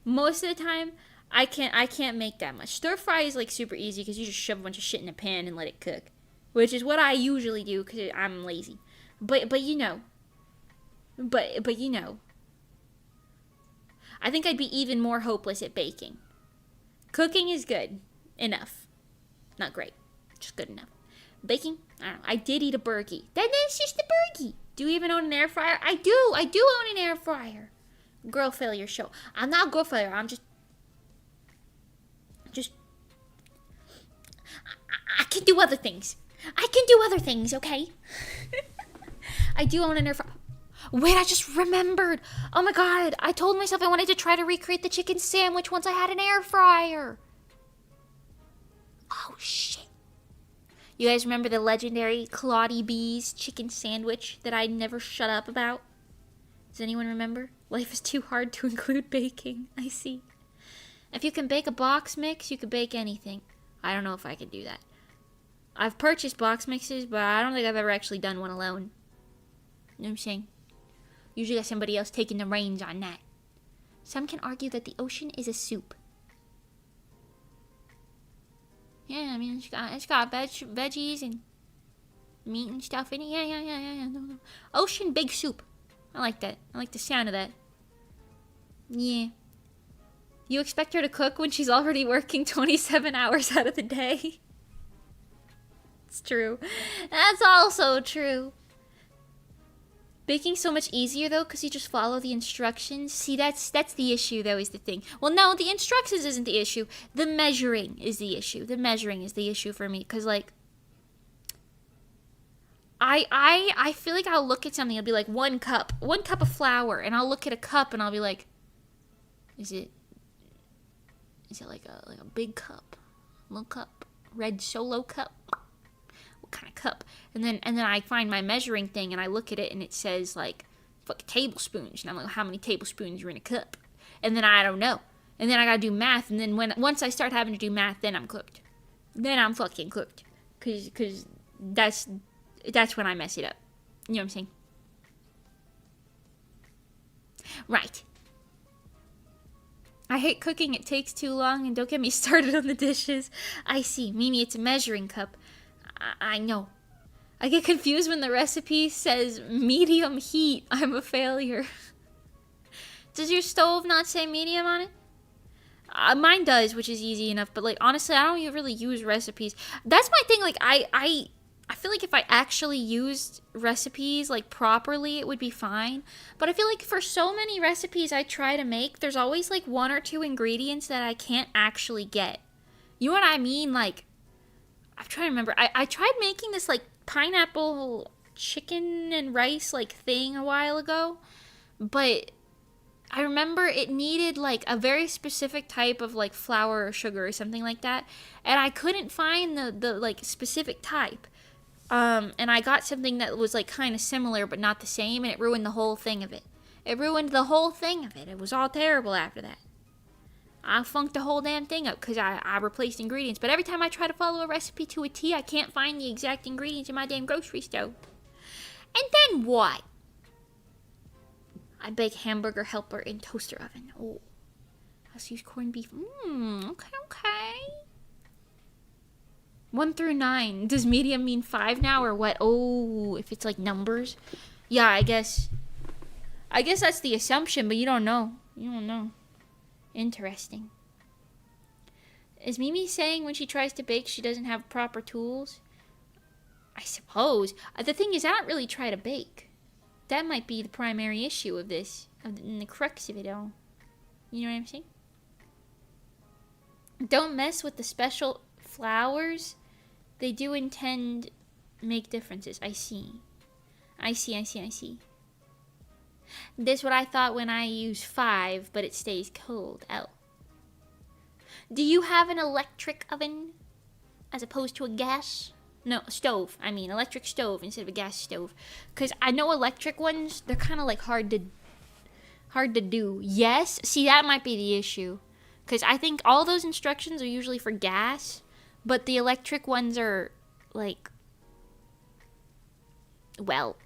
Most of the time, I can't make that much. Stir fry is like super easy because you just shove a bunch of shit in a pan and let it cook. Which is what I usually do because I'm lazy. But you know. But you know. I think I'd be even more hopeless at baking. Cooking is good enough. Not great. Just good enough. Baking? I don't know. I did eat a burgie. That's just a burgie. Do you even own an air fryer? I do own an air fryer. Girl failure show. I'm not a girl failure. I'm just I can do other things. Okay? I do own an air fryer. Wait, I just remembered. Oh my god, I told myself I wanted to try to recreate the chicken sandwich once I had an air fryer. Oh shit. You guys remember the legendary Claudie B's chicken sandwich that I never shut up about? Does anyone remember? Life is too hard to include baking. I see. If you can bake a box mix, you can bake anything. I don't know if I could do that. I've purchased box mixes, but I don't think I've ever actually done one alone. You know what I'm saying? Usually got somebody else taking the reins on that. Some can argue that the ocean is a soup. Yeah, I mean, it's got veggies and meat and stuff in it. Yeah. No. Ocean big soup. I like that. I like the sound of that. Yeah. You expect her to cook when she's already working 27 hours out of the day? It's true. That's also true. Baking's so much easier, though, because you just follow the instructions. See, that's the issue, though, is the thing. Well, no, the instructions isn't the issue. The measuring is the issue. The measuring is the issue for me, because, like, I feel like I'll look at something, it'll be like 1 cup of flour, and I'll look at a cup, and I'll be like, is it like a big cup, little cup, red solo cup? Kind of cup, and then I find my measuring thing and I look at it and it says like fuck tablespoons, and I'm like, how many tablespoons are in a cup? And then I don't know, and then I gotta do math, and then once I start having to do math, then I'm cooked. Then I'm fucking cooked, cause that's when I mess it up. You know what I'm saying? Right. I hate cooking. It takes too long, and don't get me started on the dishes. I see. Mimi, it's a measuring cup. I know. I get confused when the recipe says medium heat. I'm a failure. Does your stove not say medium on it? Mine does, which is easy enough. But like honestly, I don't even really use recipes. That's my thing. Like I feel like if I actually used recipes like properly, it would be fine. But I feel like for so many recipes I try to make, there's always like 1 or 2 ingredients that I can't actually get. You know what I mean? Like, I'm trying to remember. I tried making this like pineapple chicken and rice like thing a while ago, but I remember it needed like a very specific type of like flour or sugar or something like that, and I couldn't find the like specific type. And I got something that was like kind of similar but not the same, and it ruined the whole thing of it. It ruined the whole thing of it. It was all terrible after that. I funked the whole damn thing up because I replaced ingredients. But every time I try to follow a recipe to a T, I can't find the exact ingredients in my damn grocery store. And then what? I bake hamburger helper in toaster oven. Oh, let's use corned beef. Okay. 1 through 9. Does medium mean 5 now or what? Oh, if it's like numbers. Yeah, I guess that's the assumption, but you don't know. You don't know. Interesting. Is Mimi saying when she tries to bake she doesn't have proper tools? I suppose. The thing is, I don't really try to bake. That might be the primary issue of this, and the crux of it all. You know what I'm saying? Don't mess with the special flowers. They do intend make differences. I see. This is what I thought when I use 5, but it stays cold. Oh. Do you have an electric oven as opposed to a gas? No, stove. I mean, electric stove instead of a gas stove. Because I know electric ones, they're kind of like hard to do. Yes? See, that might be the issue. Because I think all those instructions are usually for gas, but the electric ones are like, well,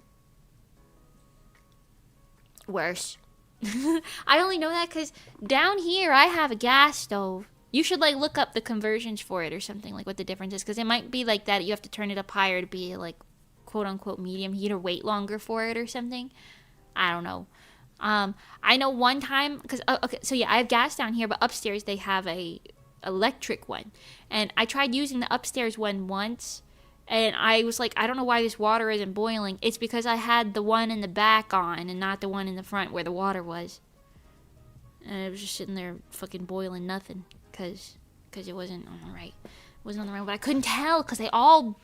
worse. I only know that because down here I have a gas stove. You should like look up the conversions for it or something, like what the difference is, because it might be like that. You have to turn it up higher to be like quote unquote medium heat or wait longer for it or something. I don't know. I know one time because okay, so yeah, I have gas down here, but upstairs they have a electric one, and I tried using the upstairs one once. And I was like, I don't know why this water isn't boiling. It's because I had the one in the back on and not the one in the front where the water was. And it was just sitting there fucking boiling nothing. Because it wasn't on the right. It wasn't on the right. But I couldn't tell because they all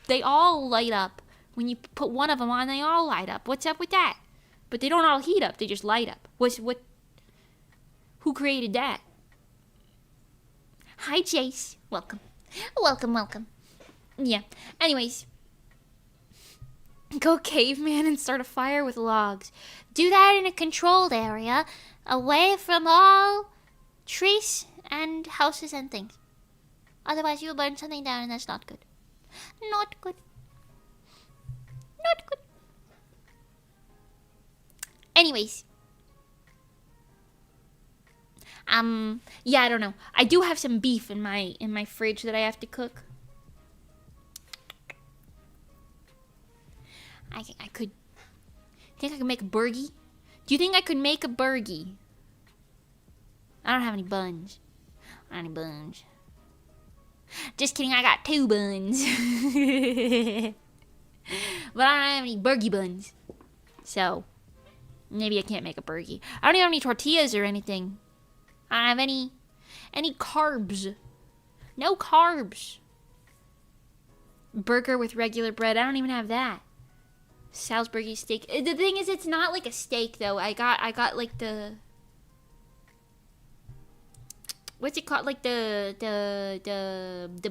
light up. When you put one of them on, they all light up. What's up with that? But they don't all heat up. They just light up. Who created that? Hi, Jace. Welcome. Welcome. Yeah. Anyways. Go caveman and start a fire with logs. Do that in a controlled area, away from all trees and houses and things. Otherwise you'll burn something down and that's not good. Not good. Anyways. Yeah, I don't know. I do have some beef in my fridge that I have to cook. I could think I could make a burgie. Do you think I could make a burgie? I don't have any buns. I don't have any buns. Just kidding, I got 2 buns. But I don't have any burgie buns. So, maybe I can't make a burgie. I don't even have any tortillas or anything. I don't have any carbs. No carbs. Burger with regular bread. I don't even have that. Salisbury steak. The thing is, it's not like a steak though. I got like the, what's it called? Like the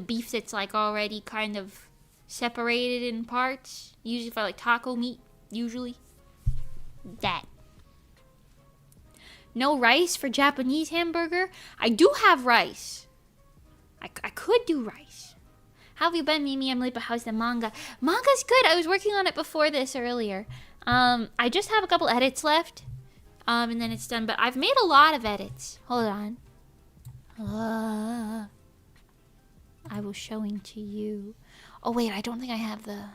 beef that's like already kind of separated in parts. Usually for like taco meat. Usually. That. No rice for Japanese hamburger? I do have rice. I could do rice. How have you been, Mimi? I'm late, but how's the manga? Manga's good. I was working on it before this earlier. I just have a couple edits left. And then it's done. But I've made a lot of edits. Hold on. I was showing to you. Oh, wait. I don't think I have the...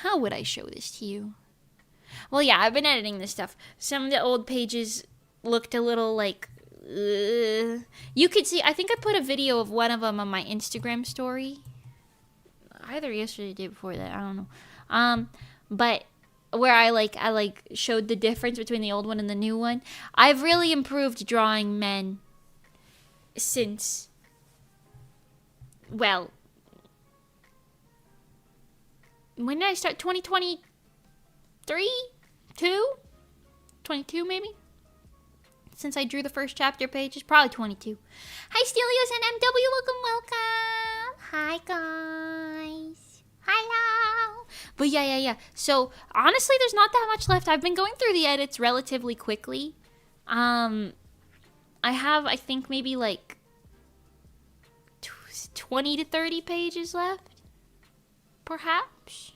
How would I show this to you? Well, yeah, I've been editing this stuff. Some of the old pages looked a little like... You could see, I think I put a video of one of them on my Instagram story. Either yesterday or the day before that, I don't know. But where I showed the difference between the old one and the new one. I've really improved drawing men since, well, when did I start? 2023? 22 maybe? Since I drew the first chapter pages, probably 22. Hi, Stelios and MW, welcome. Hi, guys. Hello. But yeah. So, honestly, there's not that much left. I've been going through the edits relatively quickly. I have, I think, maybe like 20 to 30 pages left. Perhaps.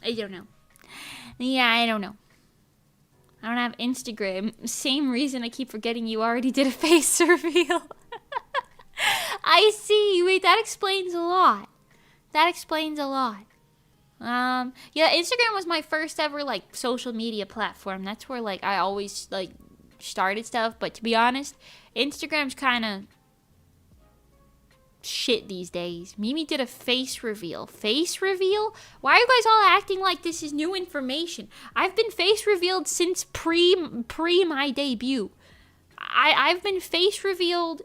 I don't know. Yeah, I don't know. I don't have Instagram. Same reason I keep forgetting you already did a face reveal. I see. Wait, that explains a lot. Yeah, Instagram was my first ever, like, social media platform. That's where, like, I always, like, started stuff. But to be honest, Instagram's kind of shit these days. Mimi did a face reveal. Face reveal? Why are you guys all acting like this is new information? I've been face revealed since pre my debut. I've been face revealed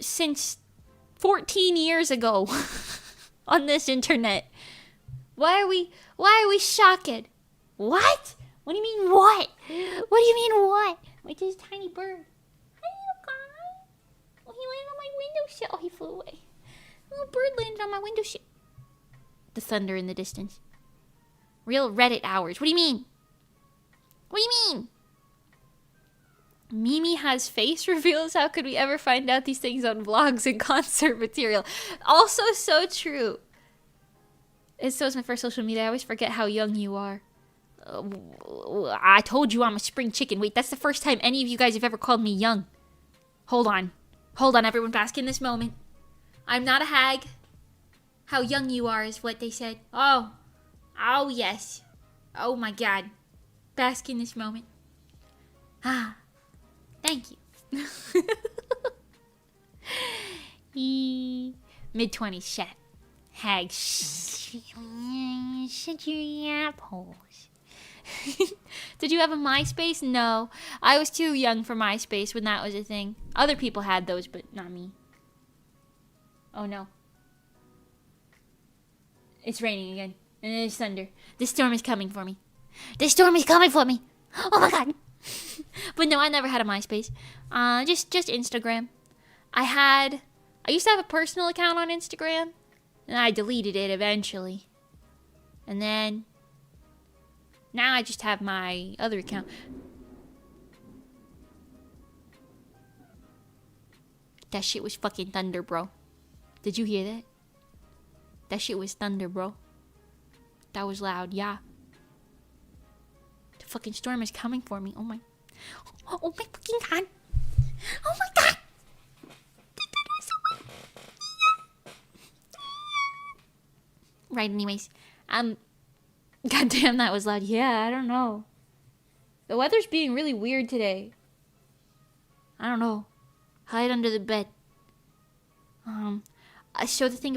since 14 years ago on this internet. Why are we shocked? What? What do you mean what? What do you mean what? Wait, this tiny bird. He landed on my windowsill. Oh, he flew away. A little bird landed on my windowsill. The thunder in the distance. Real Reddit hours. What do you mean? Mimi has face reveals. How could we ever find out these things on vlogs and concert material? Also so true. So is my first social media. I always forget how young you are. I told you I'm a spring chicken. Wait, that's the first time any of you guys have ever called me young. Hold on, everyone, bask in this moment. I'm not a hag. How young you are is what they said. Oh, yes. Oh my God. Bask in this moment. Ah, thank you. Mid-20s, shit. Hag. Shut your apples. Did you have a MySpace? No. I was too young for MySpace when that was a thing. Other people had those, but not me. Oh no. It's raining again. And there's thunder. This storm is coming for me. Oh my God. But no, I never had a MySpace. Just Instagram. I used to have a personal account on Instagram. And I deleted it eventually. And then now I just have my other account. That shit was fucking thunder, bro. Did you hear that? That shit was thunder, bro. That was loud, yeah. The fucking storm is coming for me. Oh my fucking God. Oh my God. Right, anyways. Goddamn, that was loud. Yeah, I don't know. The weather's being really weird today. I don't know. Hide under the bed. So the thing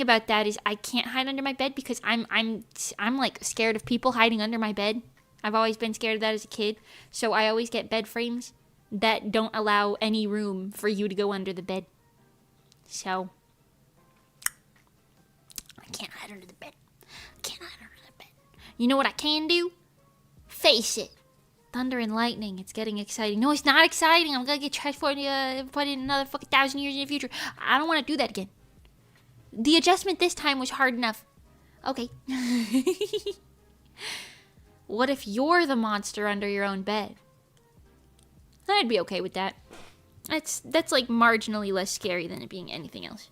about that is I can't hide under my bed because I'm like scared of people hiding under my bed. I've always been scared of that as a kid. So I always get bed frames that don't allow any room for you to go under the bed. So I can't hide under the bed. You know what I can do? Face it. Thunder and lightning. It's getting exciting. No, it's not exciting. I'm gonna get transformed put in another fucking 1,000 years in the future. I don't want to do that again. The adjustment this time was hard enough. Okay. What if you're the monster under your own bed? I'd be okay with that. That's like marginally less scary than it being anything else.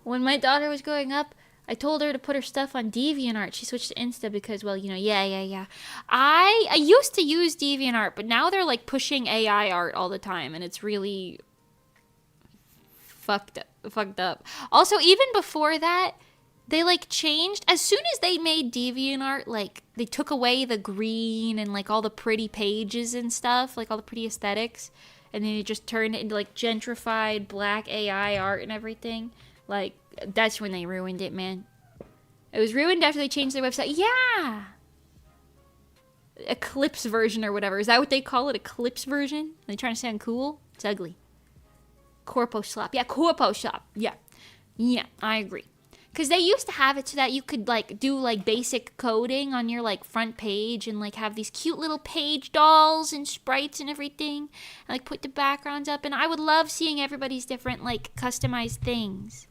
When my daughter was growing up, I told her to put her stuff on DeviantArt. She switched to Insta because, well, you know, yeah. I used to use DeviantArt, but now they're like pushing AI art all the time, and it's really fucked up. Also, even before that, they like changed as soon as they made DeviantArt. Like they took away the green and like all the pretty pages and stuff, like all the pretty aesthetics, and then they just turned it into like gentrified black AI art and everything. Like, that's when they ruined it, man. It was ruined after they changed their website. Yeah! Eclipse version or whatever. Is that what they call it? Eclipse version? Are they trying to sound cool? It's ugly. Corpo slop. Yeah, corpo shop. Yeah. Yeah, I agree. Because they used to have it so that you could, like, do, like, basic coding on your, like, front page and, like, have these cute little page dolls and sprites and everything. And, like, put the backgrounds up. And I would love seeing everybody's different, like, customized things.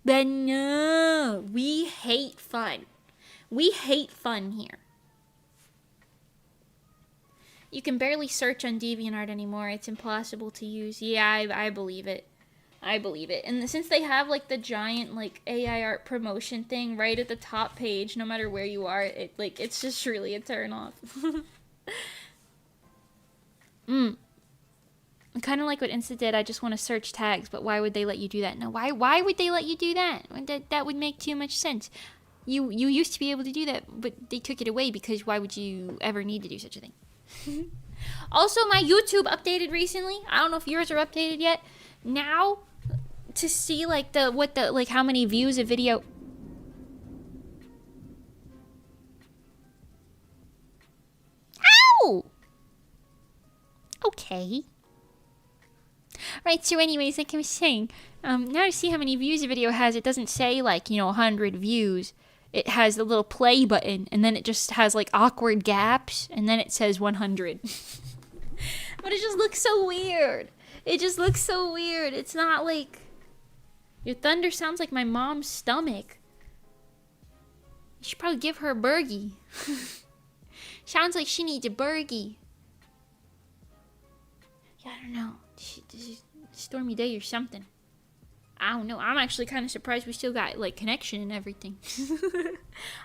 But no, we hate fun. We hate fun here. You can barely search on DeviantArt anymore. It's impossible to use. Yeah, I believe it. I believe it. And since they have like the giant like AI art promotion thing right at the top page, no matter where you are, it's just really a turn off. Kind of like what Insta did. I just want to search tags, but why would they let you do that? No, why would they let you do that? That would make too much sense. You used to be able to do that, but they took it away because why would you ever need to do such a thing? Also, my YouTube updated recently. I don't know if yours are updated yet. Now, to see like how many views a video. Ow! Okay. Right, so anyways, like I was saying, now to see how many views a video has, it doesn't say, like, 100 views. It has the little play button, and then it just has, like, awkward gaps, and then it says 100. But it just looks so weird. It just looks so weird. It's not, like... Your thunder sounds like my mom's stomach. You should probably give her a burgie. Sounds like she needs a burgie. Yeah, I don't know. This is stormy day or something. I don't know. I'm actually kind of surprised we still got like connection and everything.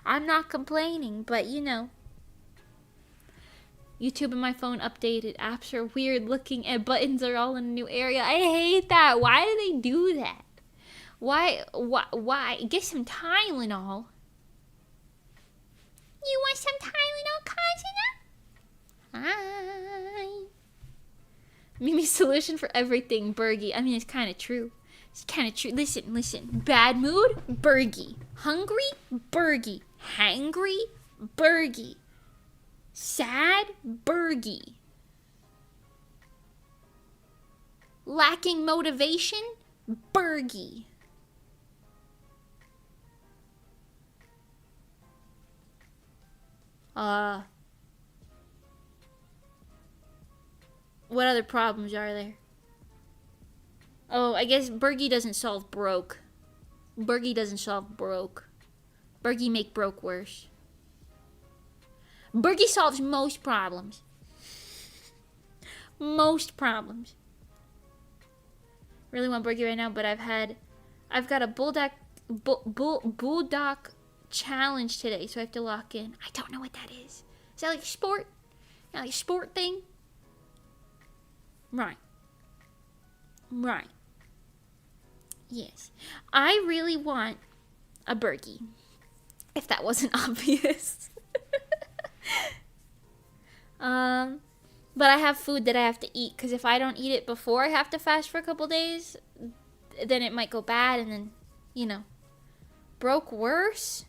I'm not complaining, but YouTube and my phone updated. Apps are weird looking and buttons are all in a new area. I hate that. Why do they do that? Why? Get some Tylenol. You want some Tylenol, cousin? Hi. Mimi's solution for everything, Bergie. I mean, it's kind of true. It's kind of true. Listen. Bad mood? Bergie. Hungry? Bergie. Hangry? Bergie. Sad? Bergie. Lacking motivation? Bergie. What other problems are there? Oh, I guess Bergie doesn't solve broke. Bergie doesn't solve broke. Bergie make broke worse. Bergie solves most problems. Most problems. Really want Bergie right now, but I've got a bulldog challenge today, so I have to lock in. I don't know what that is. Is that like a sport? Like a sport thing? Right. Yes. I really want a Bergie. If that wasn't obvious. But I have food that I have to eat, because if I don't eat it before I have to fast for a couple days, then it might go bad, and then, broke worse?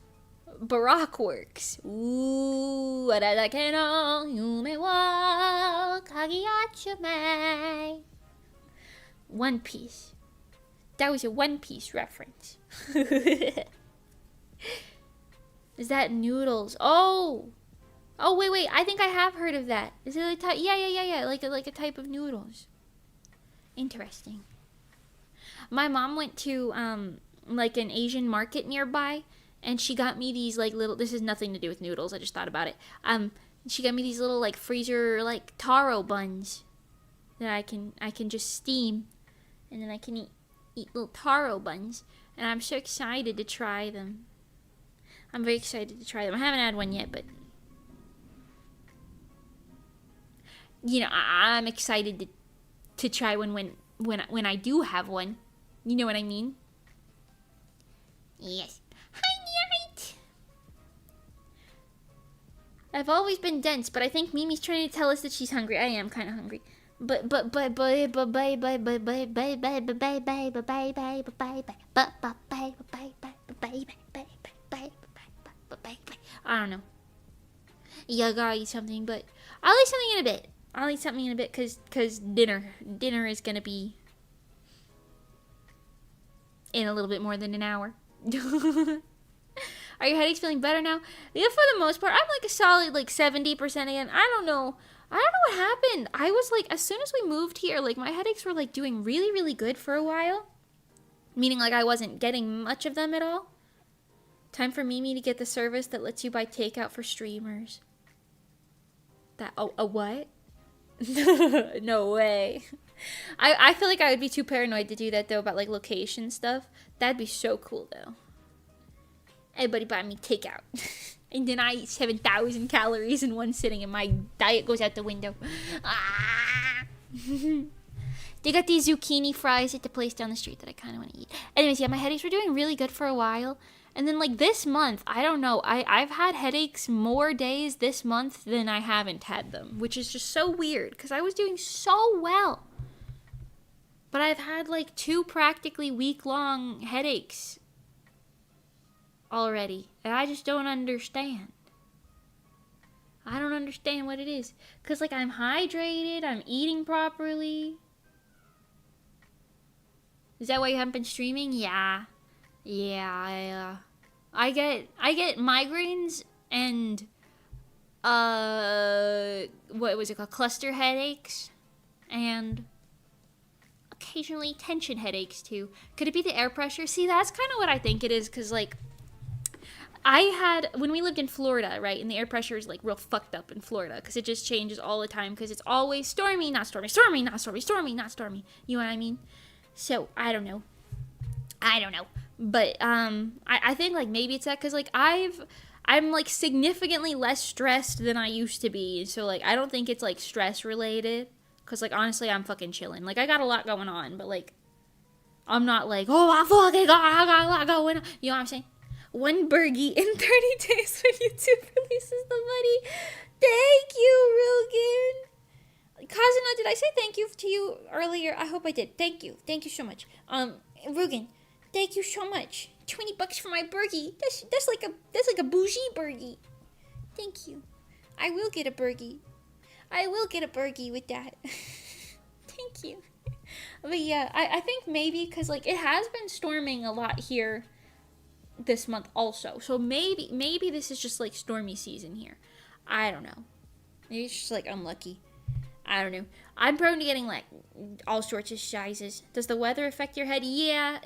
Barack works. Ooh, yume wa kagiyachume. One Piece. That was a One Piece reference. Is that noodles? Oh, wait. I think I have heard of that. Is it a type? Yeah. Like a type of noodles. Interesting. My mom went to like an Asian market nearby, and she got me these like little. This has nothing to do with noodles. I just thought about it. She got me these little like freezer like taro buns that I can just steam, and then I can eat little taro buns. And I'm so excited to try them. I'm very excited to try them. I haven't had one yet, but you know, I'm excited to try one when I do have one. You know what I mean? Yes. Hi, Night. I've always been dense, but I think Mimi's trying to tell us that she's hungry. I am kind of hungry. But I don't know. Yeah, I gotta eat something, but I'll eat something in a bit. I'll eat something in a bit cause dinner is gonna be in a little bit more than an hour. Are your headaches feeling better now? Yeah, for the most part. I'm like a solid like 70% again. I don't know what happened. I was like, as soon as we moved here, like my headaches were like doing really, really good for a while. Meaning like I wasn't getting much of them at all. Time for Mimi to get the service that lets you buy takeout for streamers. That, a what? No way. I feel like I would be too paranoid to do that though, about like location stuff. That'd be so cool though. Everybody buy me takeout. And then I eat 7,000 calories in one sitting and my diet goes out the window. Ah! They got these zucchini fries at the place down the street that I kind of want to eat. Anyways, yeah, my headaches were doing really good for a while. And then like this month, I don't know, I've had headaches more days this month than I haven't had them. Which is just so weird because I was doing so well. But I've had like 2 practically week-long headaches already. And I just don't understand. I don't understand what it is. Because like I'm hydrated, I'm eating properly. Is that why you haven't been streaming? Yeah. Yeah, I get migraines and what was it called? Cluster headaches and occasionally tension headaches too. Could it be the air pressure? See, that's kind of what I think it is, cuz like I had when we lived in Florida, right? And the air pressure is like real fucked up in Florida cuz it just changes all the time cuz it's always stormy, not stormy, stormy, not stormy, stormy, not stormy. You know what I mean? So, I don't know. But I think like maybe it's that because like I'm like significantly less stressed than I used to be, so like I don't think it's like stress related because like honestly I'm fucking chilling. Like I got a lot going on, but like I'm not like I got a lot going on. You know what I'm saying? 1 burgie in 30 days when YouTube releases the money. Thank you, Rugen. Kazuna, did I say thank you to you earlier? I hope I did. Thank you so much. Rugen. Thank you so much. $20 for my burgie. That's like a bougie burgie. Thank you. I will get a burgie. I will get a burgie with that. Thank you. But yeah, I think maybe because like it has been storming a lot here this month also. So maybe this is just like stormy season here. I don't know. Maybe it's just like unlucky. I don't know. I'm prone to getting like all sorts of sizes. Does the weather affect your head? Yeah,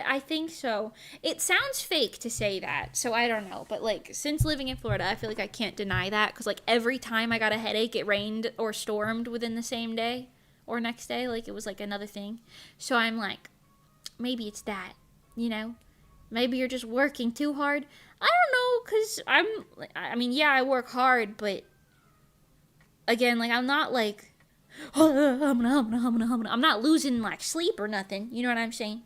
I think so. It sounds fake to say that, so I don't know. But like since living in Florida, I feel like I can't deny that because like every time I got a headache, it rained or stormed within the same day or next day. Like it was like another thing. So I'm like, maybe it's that, you know? Maybe you're just working too hard. I don't know, because I mean, yeah, I work hard, but again, like, I'm not like, I'm not losing like sleep or nothing. You know what I'm saying?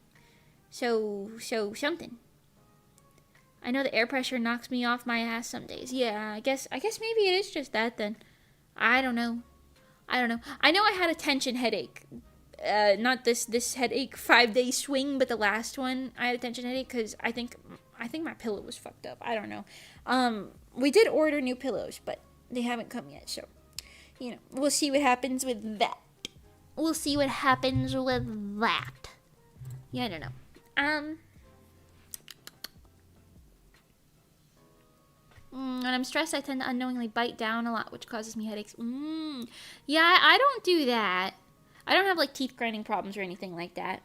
So something. I know the air pressure knocks me off my ass some days. Yeah, I guess maybe it is just that then. I don't know. I know I had a tension headache. Not this headache 5-day swing, but the last one I had a tension headache because I think my pillow was fucked up. I don't know. We did order new pillows, but they haven't come yet, so you know, we'll see what happens with that. Yeah, I don't know. When I'm stressed, I tend to unknowingly bite down a lot, which causes me headaches. Yeah, I don't do that. I don't have like teeth grinding problems or anything like that.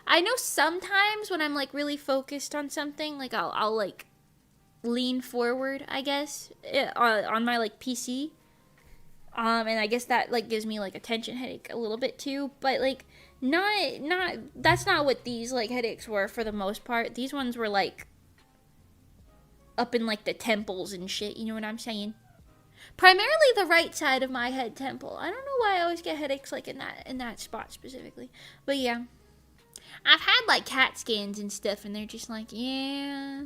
I know sometimes when I'm like really focused on something, like I'll like lean forward, I guess, on my like PC. And I guess that like gives me like a tension headache a little bit too, but like That's not what these like headaches were for the most part. These ones were like up in like the temples and shit, you know what I'm saying? Primarily the right side of my head temple. I don't know why I always get headaches like in that spot specifically. But yeah. I've had like CAT scans and stuff and they're just like, yeah,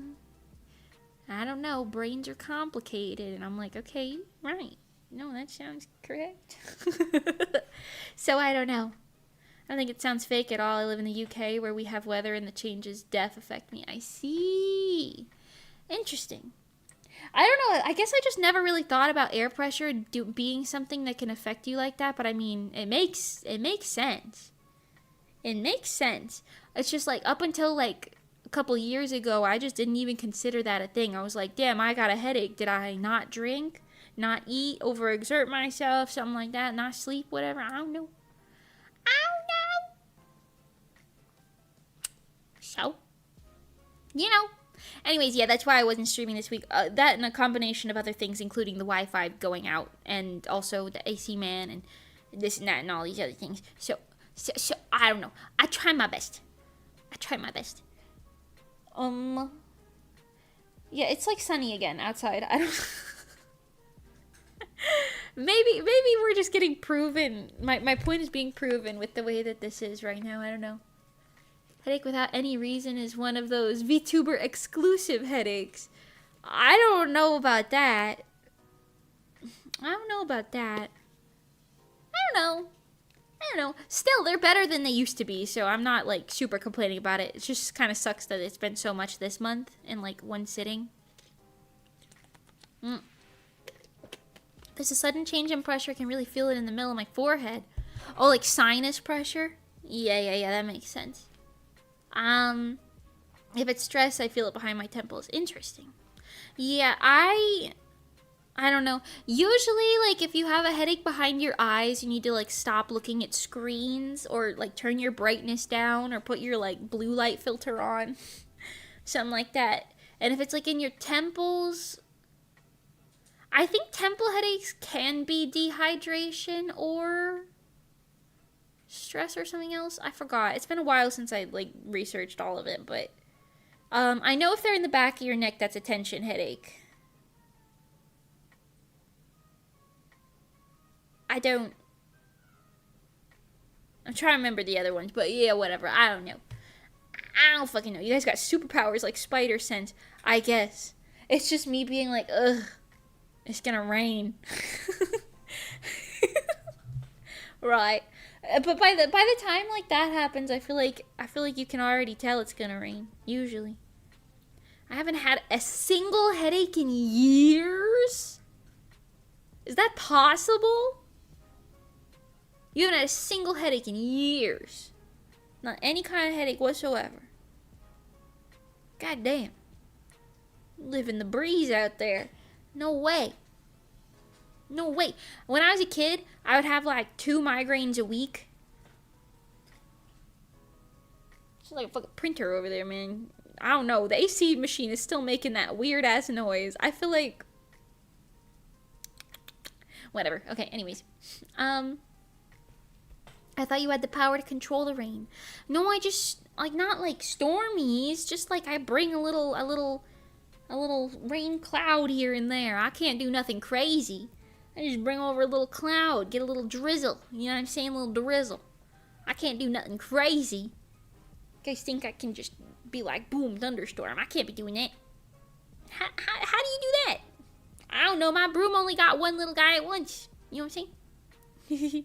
I don't know, brains are complicated. And I'm like, okay, right. No, that sounds correct. So I don't know. I don't think it sounds fake at all. I live in the UK where we have weather and the changes death affect me. I see. Interesting. I don't know. I guess I just never really thought about air pressure being something that can affect you like that. But I mean, it makes sense. It makes sense. It's just like up until like a couple years ago, I just didn't even consider that a thing. I was like, damn, I got a headache. Did I not drink, not eat, overexert myself, something like that, not sleep, whatever? I don't know. So, you know. Anyways, yeah, that's why I wasn't streaming this week. That and a combination of other things, including the Wi-Fi going out, and also the AC man, and this and that, and all these other things. So I don't know. I try my best. Yeah, it's like sunny again outside. I don't. maybe we're just getting proven. My point is being proven with the way that this is right now. I don't know. Headache without any reason is one of those VTuber exclusive headaches. I don't know about that. I don't know. Still, they're better than they used to be, so I'm not, like, super complaining about it. It just kind of sucks that it's been so much this month in, like, one sitting. There's a sudden change in pressure. I can really feel it in the middle of my forehead. Oh, like sinus pressure? Yeah, that makes sense. If it's stress, I feel it behind my temples. Interesting. Yeah, I don't know. Usually, like, if you have a headache behind your eyes, you need to, like, stop looking at screens or, like, turn your brightness down or put your, like, blue light filter on. Something like that. And if it's, like, in your temples, I think temple headaches can be dehydration or stress or something else. I forgot. It's been a while since I, like, researched all of it, but I know if they're in the back of your neck, that's a tension headache. I'm trying to remember the other ones, but yeah, whatever. I don't know. I don't fucking know. You guys got superpowers like spider sense, I guess. It's just me being like, ugh, it's gonna rain. Right. But by the time like that happens, I feel like you can already tell it's gonna rain. Usually, I haven't had a single headache in years. Is that possible? You haven't had a single headache in years. Not any kind of headache whatsoever. God damn. Living the breeze out there. No way. When I was a kid, I would have like 2 migraines a week. It's like a fucking printer over there, man. I don't know. The AC machine is still making that weird ass noise. I feel like... Whatever. Okay, anyways. I thought you had the power to control the rain. No, I just... Like, not like Stormies. Just like I bring a little rain cloud here and there. I can't do nothing crazy. I just bring over a little cloud, get a little drizzle. You know what I'm saying? A little drizzle. I can't do nothing crazy. You guys think I can just be like, boom, thunderstorm. I can't be doing that. How do you do that? I don't know. My broom only got one little guy at once. You know what I'm saying?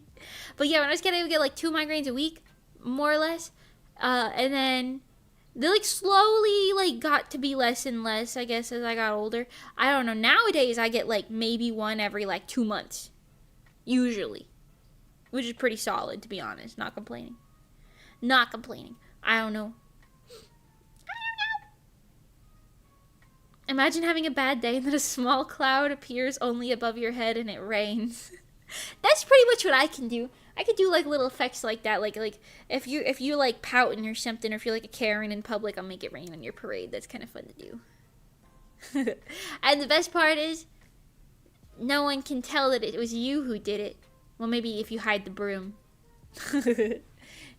But yeah, when I was kid, I would get like 2 migraines a week, more or less. And then they like slowly like got to be less and less, I guess, as I got older. I don't know. Nowadays I get like maybe one every like 2 months. Usually. Which is pretty solid, to be honest. Not complaining. I don't know. Imagine having a bad day and then a small cloud appears only above your head and it rains. That's pretty much what I can do. I could do like little effects like that, like if you like pouting or something, or if you're like a Karen in public, I'll make it rain on your parade. That's kind of fun to do. And the best part is, no one can tell that it was you who did it. Well, maybe if you hide the broom.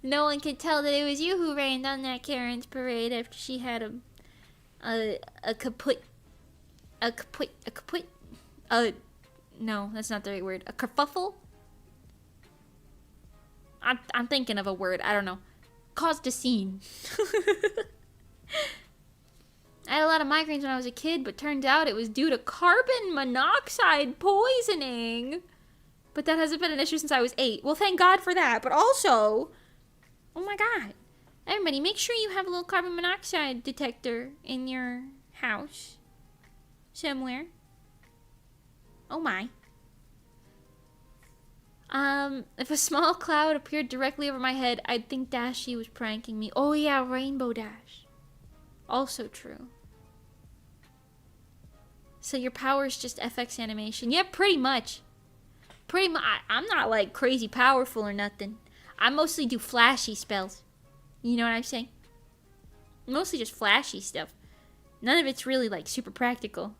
No one could tell that it was you who rained on that Karen's parade after she had a kaput. No, that's not the right word. A kerfuffle? I'm thinking of a word. I don't know. Caused a scene. I had a lot of migraines when I was a kid, but turned out it was due to carbon monoxide poisoning. But that hasn't been an issue since I was 8. Well, thank God for that. But also, oh my God. Everybody, make sure you have a little carbon monoxide detector in your house. Somewhere. Oh my. If a small cloud appeared directly over my head, I'd think Dashy was pranking me. Oh yeah, Rainbow Dash. Also true. So your power is just FX animation. Yeah, pretty much. I'm not like crazy powerful or nothing. I mostly do flashy spells. You know what I'm saying? Mostly just flashy stuff. None of it's really like super practical.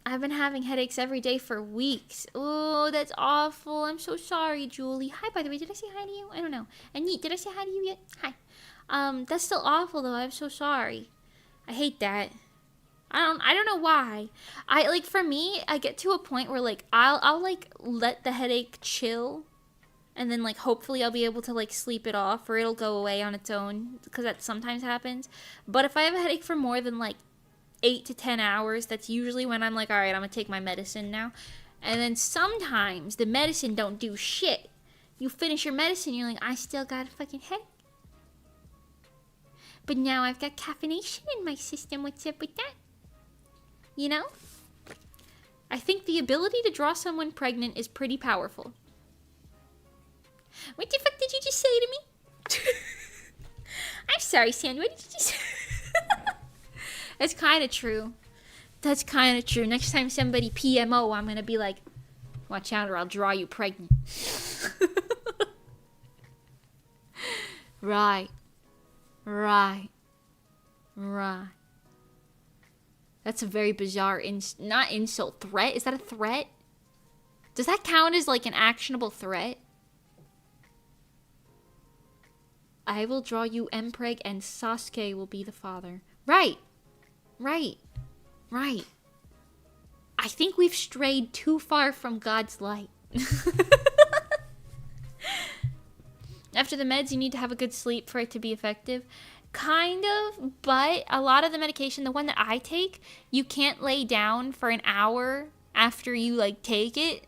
I've been having headaches every day for weeks. Oh, that's awful. I'm so sorry, Julie. Hi, by the way. Did I say hi to you? I don't know. And Yeet, did I say hi to you yet? Hi. That's still awful though. I'm so sorry. I hate that. I don't know why. For me, I get to a point where like I'll like let the headache chill, and then like hopefully I'll be able to like sleep it off, or it'll go away on its own, because that sometimes happens. But if I have a headache for more than like 8 to 10 hours, that's usually when I'm like, all right, I'm gonna take my medicine now. And then sometimes the medicine don't do shit. You finish your medicine, you're like, I still got a fucking headache. But now I've got caffeination in my system. What's up with that? You know? I think the ability to draw someone pregnant is pretty powerful. What the fuck did you just say to me? I'm sorry, Sand. What did you just say? That's kind of true. That's kind of true. Next time somebody PMO, I'm going to be like, watch out or I'll draw you pregnant. Right. That's a very bizarre, not insult, threat. Is that a threat? Does that count as like an actionable threat? I will draw you Mpreg and Sasuke will be the father. Right. I think we've strayed too far from God's light. After the meds, you need to have a good sleep for it to be effective. Kind of, but a lot of the medication, the one that I take, you can't lay down for an hour after you like take it.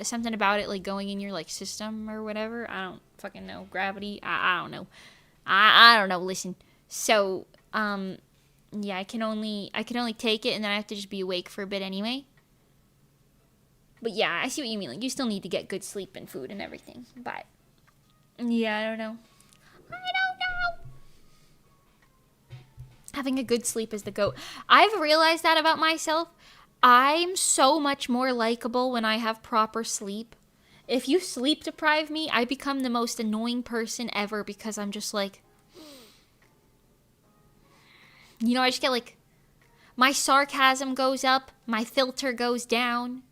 Something about it like going in your like system or whatever. I don't fucking know. Gravity. I don't know. I don't know. Listen. So, yeah, I can only take it and then I have to just be awake for a bit anyway. But yeah, I see what you mean. Like, you still need to get good sleep and food and everything. But yeah, I don't know. Having a good sleep is the GOAT. I've realized that about myself. I'm so much more likable when I have proper sleep. If you sleep deprive me, I become the most annoying person ever because I'm just like, you know, I just get like, my sarcasm goes up, my filter goes down,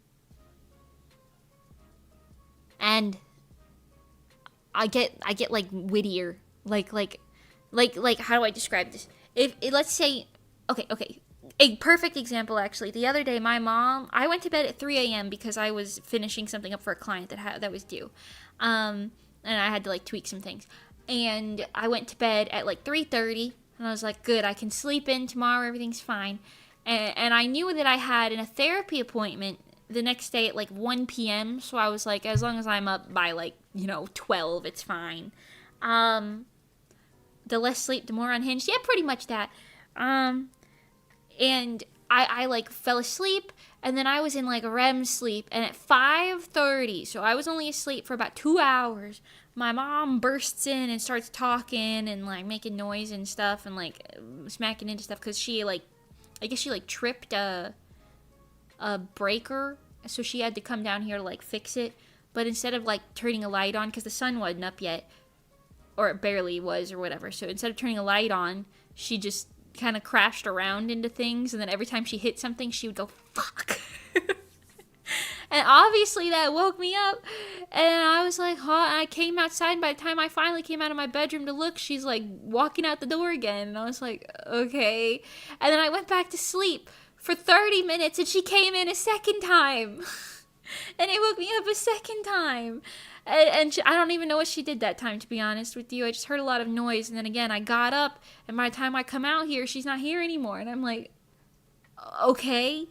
and I get like wittier, like how do I describe this? If let's say, okay, a perfect example actually. The other day, my mom, I went to bed at 3 a.m. because I was finishing something up for a client that was due, and I had to like tweak some things, and I went to bed at like 3:30, and I was like, good, I can sleep in tomorrow, everything's fine, and I knew that I had a therapy appointment the next day at like 1 p.m. So I was like, as long as I'm up by like 12, it's fine. The less sleep, the more unhinged. Yeah, pretty much that. And I like fell asleep, and then I was in like a REM sleep, and at 5:30, so I was only asleep for about 2 hours, my mom bursts in and starts talking and like making noise and stuff and like smacking into stuff because she like, I guess she like tripped a breaker, so she had to come down here to like fix it. But instead of like turning a light on, because the sun wasn't up yet, or it barely was or whatever, so instead of turning a light on, she just kind of crashed around into things, and then every time she hit something, she would go, fuck. And obviously that woke me up. And I was like, huh? And I came outside. And by the time I finally came out of my bedroom to look, she's like walking out the door again. And I was like, okay. And then I went back to sleep for 30 minutes and she came in a second time. And it woke me up a second time. And I don't even know what she did that time, to be honest with you. I just heard a lot of noise. And then again, I got up. And by the time I come out here, she's not here anymore. And I'm like, okay.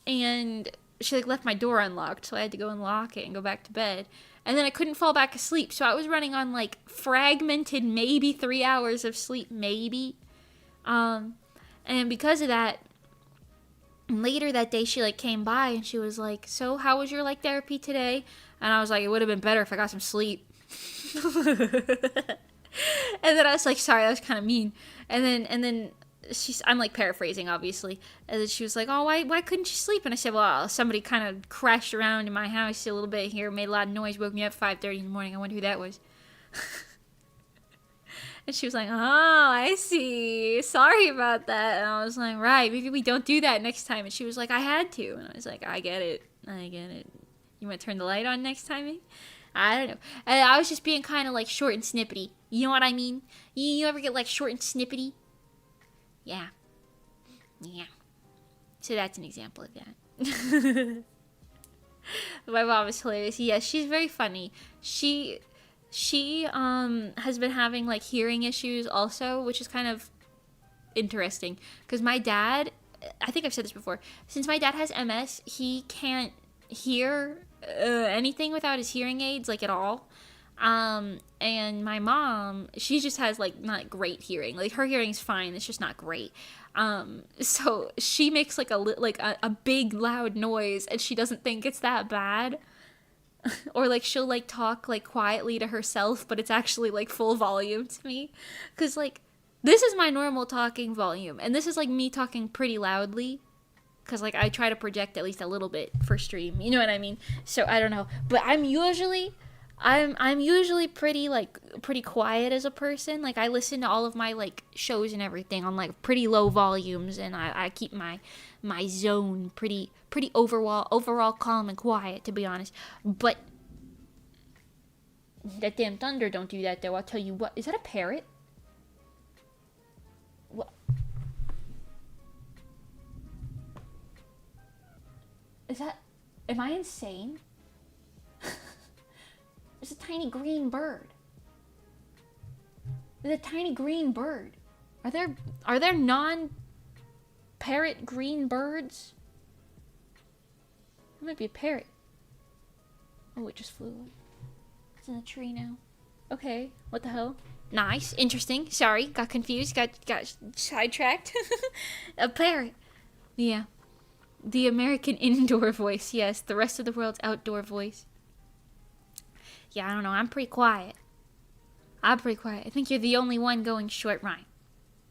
And she like left my door unlocked, so I had to go unlock it and go back to bed. And then I couldn't fall back asleep, so I was running on like fragmented maybe 3 hours of sleep, maybe. And because of that, later that day she like came by and she was like, so how was your like therapy today? And I was like, it would have been better if I got some sleep. And then I was like, sorry, that was kind of mean. And then I'm like paraphrasing, obviously. And then she was like, oh, why couldn't you sleep? And I said, well, somebody kind of crashed around in my house a little bit here, made a lot of noise, woke me up at 5:30 in the morning. I wonder who that was. And she was like, oh, I see. Sorry about that. And I was like, right, maybe we don't do that next time. And she was like, I had to. And I was like, I get it. You want to turn the light on next time? I don't know. And I was just being kind of like short and snippety. You know what I mean? You ever get like short and snippety? Yeah. So that's an example of that. My mom is hilarious. Yeah, she's very funny. She has been having like hearing issues also, which is kind of interesting because my dad, I think I've said this before, since my dad has MS, he can't hear anything without his hearing aids, like at all. And my mom, she just has like not great hearing. Like her hearing's fine, it's just not great. So she makes like a big loud noise and she doesn't think it's that bad. Or like she'll like talk like quietly to herself, but it's actually like full volume to me. Cause like this is my normal talking volume and this is like me talking pretty loudly. Cause like I try to project at least a little bit for stream, you know what I mean? So I don't know, but I'm usually pretty quiet as a person. Like I listen to all of my like shows and everything on like pretty low volumes, and I keep my zone pretty overall calm and quiet, to be honest. But that damn thunder don't do that though. I'll tell you what. Is that a parrot? What? Is that? Am I insane? There's a tiny green bird. There's a tiny green bird. Are there non-parrot green birds? It might be a parrot. Oh, it just flew. It's in a tree now. Okay, what the hell? Nice, interesting. Sorry, got confused, got sidetracked. A parrot. Yeah. The American indoor voice, yes. The rest of the world's outdoor voice. Yeah, I don't know. I'm pretty quiet. I think you're the only one going short rhyme.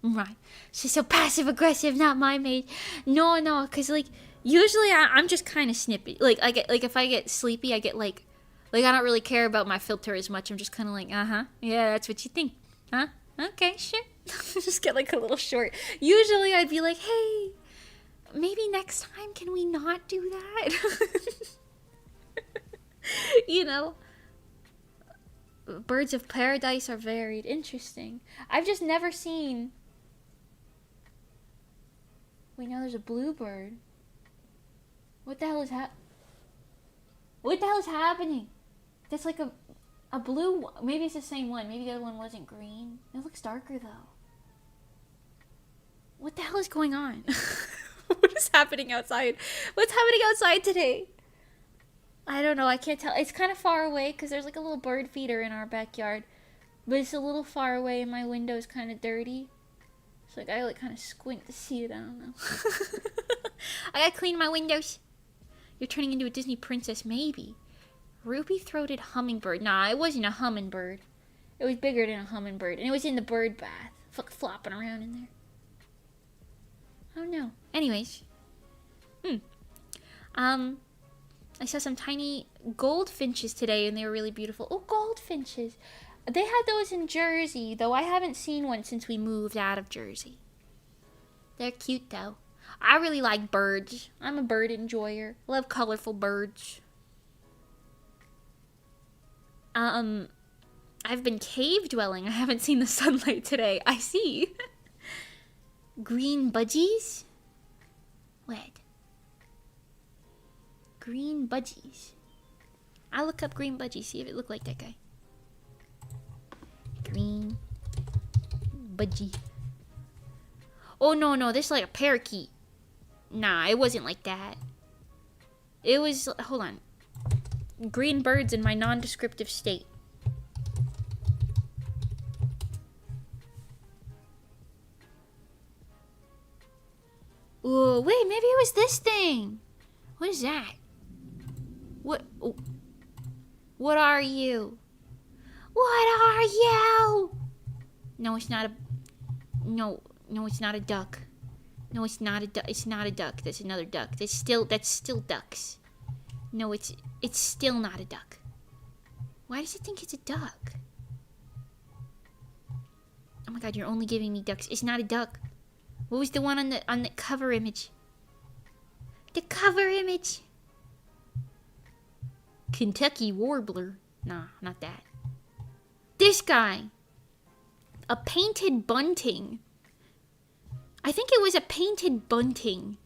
Right. She's so passive-aggressive, not my mate. No, because, like, usually I'm just kind of snippy. Like, I get, like, if I get sleepy, I get, like, I don't really care about my filter as much. I'm just kind of like, uh-huh. Yeah, that's what you think. Huh? Okay, sure. Just get, like, a little short. Usually I'd be like, hey, maybe next time can we not do that? You know? Birds of paradise are varied. Interesting. I've just never seen... Wait, now there's a bluebird. What the hell is happening? That's like a blue... Maybe it's the same one. Maybe the other one wasn't green. It looks darker, though. What the hell is going on? What is happening outside? What's happening outside today? I don't know. I can't tell. It's kind of far away because there's like a little bird feeder in our backyard. But it's a little far away and my window is kind of dirty. So like, I like kind of squint to see it. I don't know. I gotta clean my windows. You're turning into a Disney princess, maybe. Ruby-throated hummingbird. Nah, it wasn't a hummingbird. It was bigger than a hummingbird. And it was in the bird bath. Flopping around in there. I don't know. Anyways. I saw some tiny goldfinches today and they were really beautiful. Oh, goldfinches. They had those in Jersey, though I haven't seen one since we moved out of Jersey. They're cute, though. I really like birds. I'm a bird enjoyer. Love colorful birds. I've been cave dwelling. I haven't seen the sunlight today. I see. Green budgies? What? Green budgies. I'll look up green budgies, see if it looked like that guy. Green budgie. Oh, no, this is like a parakeet. Nah, it wasn't like that. It was, hold on. Green birds in my non-descriptive state. Oh, wait, maybe it was this thing. What is that? What are you? What are you? No, it's not a... No, it's not a duck. No, it's not a duck. It's not a duck. That's another duck. That's still ducks. No, it's still not a duck. Why does it think it's a duck? Oh my god, you're only giving me ducks. It's not a duck. What was the one on the cover image? The cover image. Kentucky warbler. Nah, not that. This guy. A painted bunting. I think it was a painted bunting.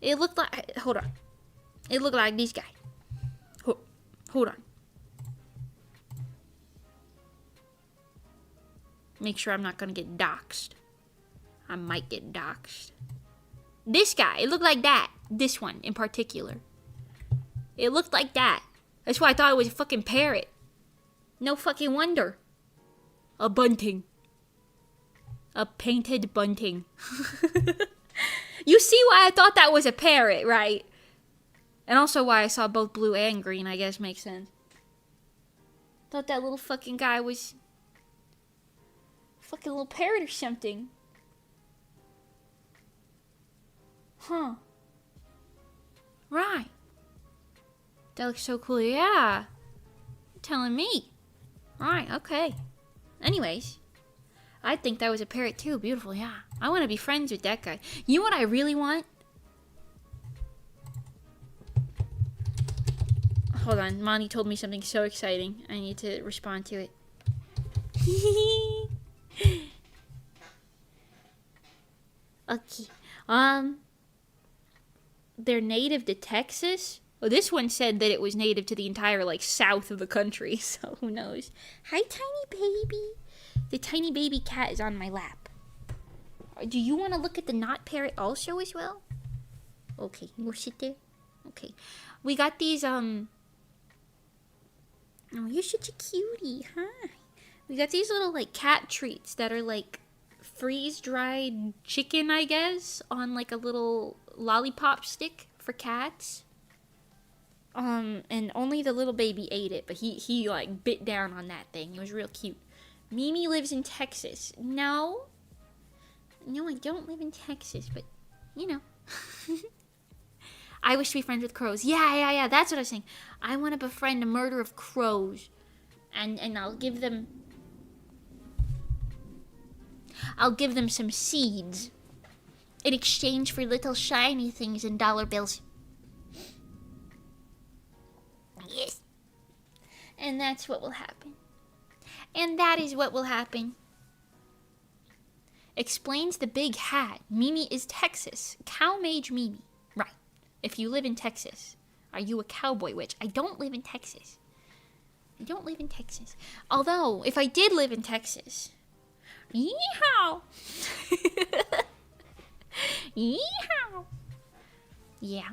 It looked like... Hold on. It looked like this guy. Hold on. Make sure I'm not gonna get doxxed. I might get doxxed. This guy. It looked like that. This one in particular. It looked like that. That's why I thought it was a fucking parrot. No fucking wonder. A bunting. A painted bunting. You see why I thought that was a parrot, right? And also why I saw both blue and green, I guess makes sense. Thought that little fucking guy was... fucking little parrot or something. Huh. Right. That looks so cool, yeah. You're telling me. Right, okay. Anyways. I think that was a parrot too. Beautiful, yeah. I want to be friends with that guy. You know what I really want? Hold on. Monty told me something so exciting. I need to respond to it. Okay. They're native to Texas? Well, this one said that it was native to the entire, like, south of the country. So, who knows? Hi, tiny baby. The tiny baby cat is on my lap. Do you want to look at the knot parrot also as well? Okay, you will sit there. Okay. We got these, Oh, you're such a cutie. Hi. We got these little, like, cat treats that are, like, freeze-dried chicken, I guess, on, like, a little lollipop stick for cats. And only the little baby ate it, but he like, bit down on that thing. It was real cute. Mimi lives in Texas. No, I don't live in Texas, but, you know. I wish to be friends with crows. Yeah, that's what I was saying. I want to befriend a murder of crows. And I'll give them some seeds in exchange for little shiny things and dollar bills. Yes. And that's what will happen. And that is what will happen. Explains the big hat. Mimi is Texas. Cow Mage Mimi. Right. If you live in Texas, are you a cowboy witch? I don't live in Texas. Although, if I did live in Texas... Yeehaw! Yeehaw! Yeah.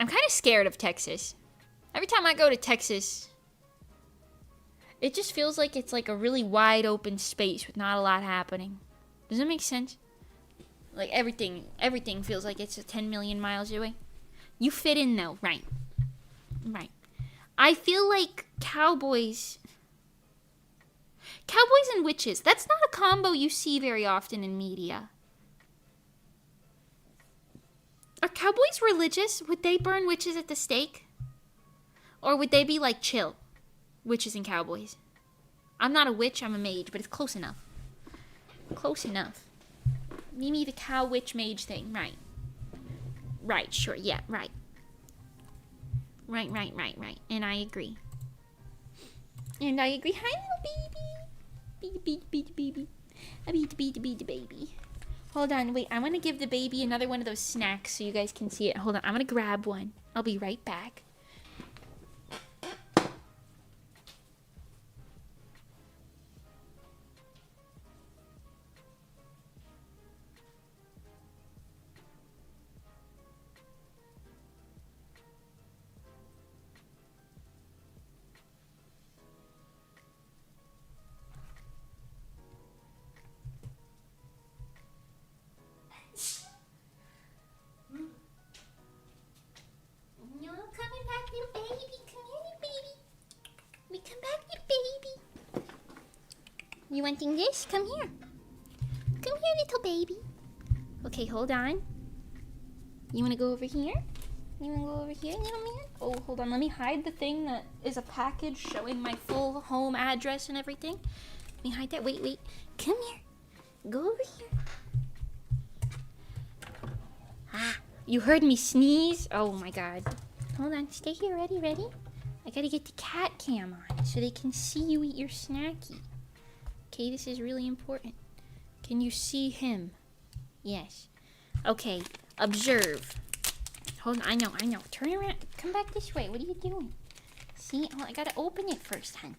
I'm kind of scared of Texas. Every time I go to Texas, it just feels like it's like a really wide open space with not a lot happening. Does that make sense? Like everything feels like it's 10 million miles away. You fit in though, right. I feel like cowboys and witches, that's not a combo you see very often in media. Are cowboys religious? Would they burn witches at the stake? Or would they be like chill? Witches and cowboys. I'm not a witch, I'm a mage, but it's close enough. Close enough. Mimi the cow witch mage thing, right. Right, sure, yeah, right. Right. And I agree. And I agree. Hi, little baby. Baby. A baby. Hold on, wait. I want to give the baby another one of those snacks so you guys can see it. Hold on, I'm going to grab one. I'll be right back. You wanting this? Come here. Come here, little baby. Okay, hold on. You want to go over here? You want to go over here, little man? Oh, hold on. Let me hide the thing that is a package showing my full home address and everything. Let me hide that. Wait. Come here. Go over here. Ah, you heard me sneeze? Oh, my God. Hold on. Stay here. Ready? I got to get the cat cam on so they can see you eat your snacky. Okay, this is really important. Can you see him? Yes. Okay, observe. Hold on, I know. Turn around. Come back this way. What are you doing? See? Oh, I gotta open it first, hon.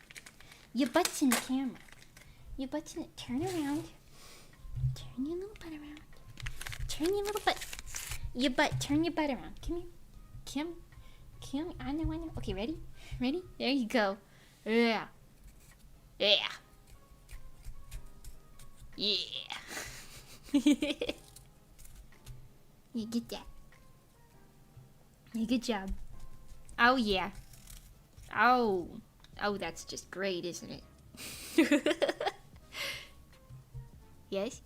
Your butt's in the camera. Your butt's in it. Turn around. Turn your little butt around. Turn your little butt. Your butt. Turn your butt around. Come here. Come. I know. Okay, ready? There you go. Yeah. You get that. Yeah, good job. Oh, yeah. Oh, that's just great, isn't it? Yes?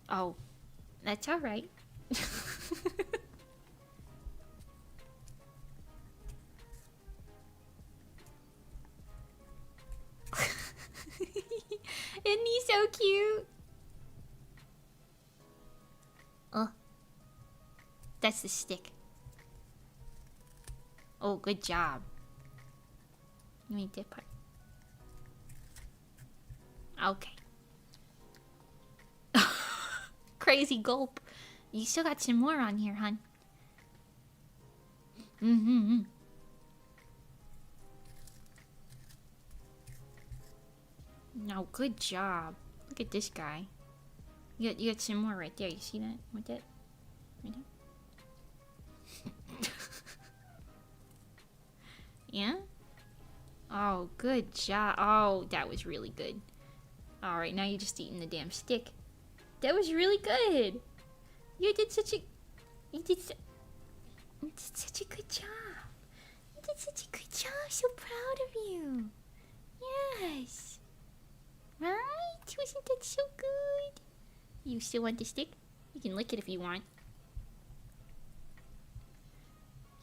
Oh, that's all right. Isn't he so cute? Oh, that's the stick. Oh, good job. Let me dip it. Okay. Crazy gulp. You still got some more on here, hon. No, good job. Look at this guy. You got some more right there. You see that? With that? Right there? Yeah? Oh, good job. Oh, that was really good. Alright, now you're just eating the damn stick. That was really good. You did such a good job. You did such a good job. I'm so proud of you. Yes. Right? Wasn't that so good? You still want the stick? You can lick it if you want.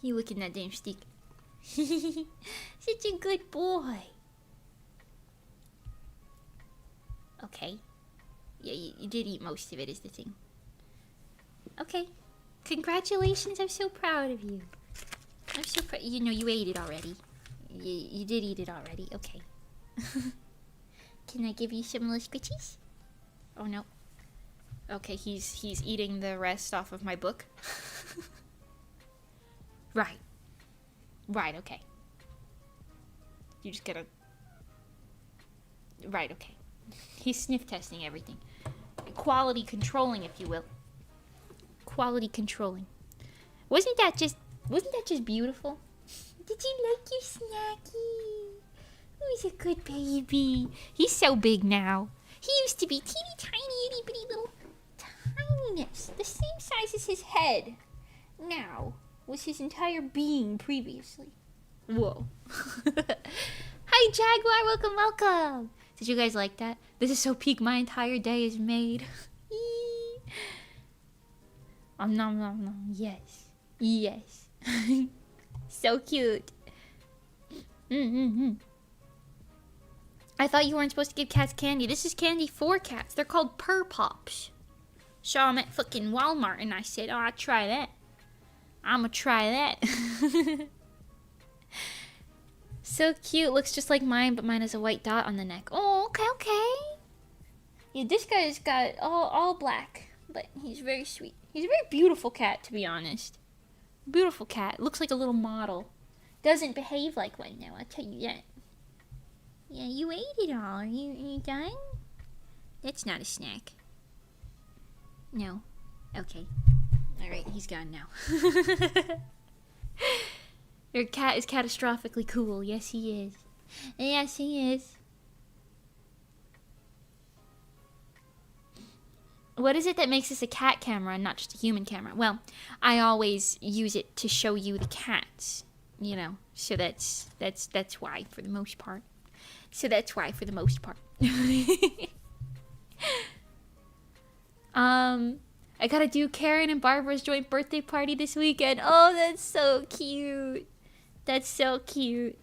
You licking that damn stick. Such a good boy. Okay. Yeah, you did eat most of it is the thing. Okay. Congratulations, I'm so proud of you. I'm so proud. You know, you ate it already. You did eat it already. Okay. Can I give you some little squishies? Oh, no. Okay, he's eating the rest off of my book. Right. Right, okay. You just gotta... Right, okay. He's sniff testing everything. Quality controlling, if you will. Quality controlling. Wasn't that just beautiful? Did you like your snacky? Who's a good baby? He's so big now. He used to be teeny tiny, itty bitty little tininess. The same size as his head. Now was his entire being previously. Whoa. Hi Jaguar, welcome. Did you guys like that? This is so peak my entire day is made. Nom nom nom. Yes. So cute. I thought you weren't supposed to give cats candy. This is candy for cats. They're called Purr Pops. Saw them at fucking Walmart and I said, oh, I'll try that. I'ma try that. So cute. Looks just like mine, but mine has a white dot on the neck. Oh, okay. Yeah, this guy's got all black, but he's very sweet. He's a very beautiful cat, to be honest. Beautiful cat. Looks like a little model. Doesn't behave like one, though, I'll tell you that. Yeah, you ate it all. Are you done? That's not a snack. No. Okay. Alright, he's gone now. Your cat is catastrophically cool. Yes, he is. Yes, he is. What is it that makes this a cat camera and not just a human camera? Well, I always use it to show you the cats, you know. So that's why for the most part. I gotta do Karen and Barbara's joint birthday party this weekend. Oh, that's so cute. That's so cute.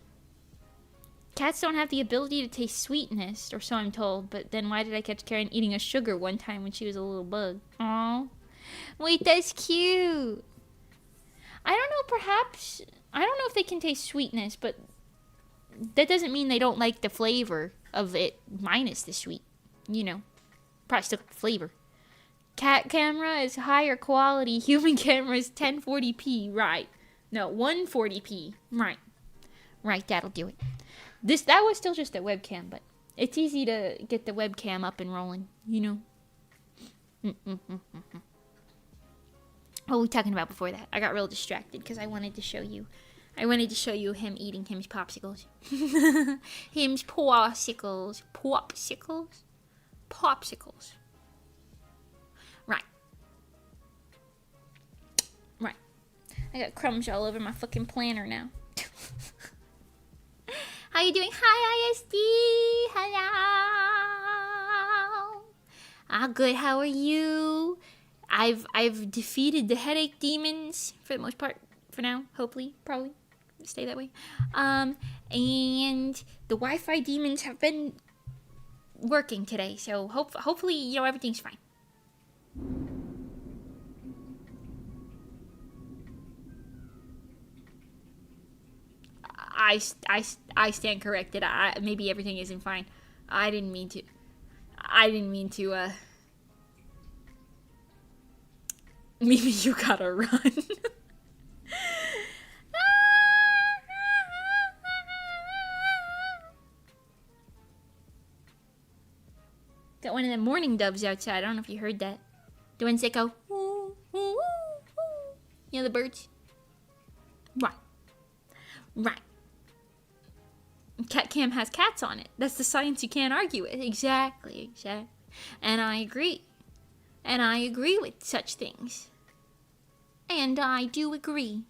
Cats don't have the ability to taste sweetness, or so I'm told, but then why did I catch Karen eating a sugar one time when she was a little bug? Aww. Wait, that's cute. I don't know, perhaps, I don't know if they can taste sweetness, but that doesn't mean they don't like the flavor of it minus the sweet, you know. Probably still got the flavor. Cat camera is higher quality, human camera is 1040p, right. No, 140p, right. Right, that'll do it. That was still just a webcam, but it's easy to get the webcam up and rolling, you know. What were we talking about before that? I got real distracted because I wanted to show you. Him eating him's popsicles. Him's popsicles. Popsicles. Right. I got crumbs all over my fucking planner now. How you doing? Hi, ISD. Hello. Good. How are you? I've defeated the headache demons for the most part. For now, hopefully, probably stay that way. And the Wi-Fi demons have been working today, so hopefully, you know, everything's fine. I stand corrected. Maybe everything isn't fine. I didn't mean to. Maybe you gotta run. Got one of the morning doves outside. I don't know if you heard that. The ones that go, woo, woo, woo, woo. You know the birds? Right. Cat cam has cats on it. That's the science you can't argue with. Exactly. And I agree. With such things. And I do agree.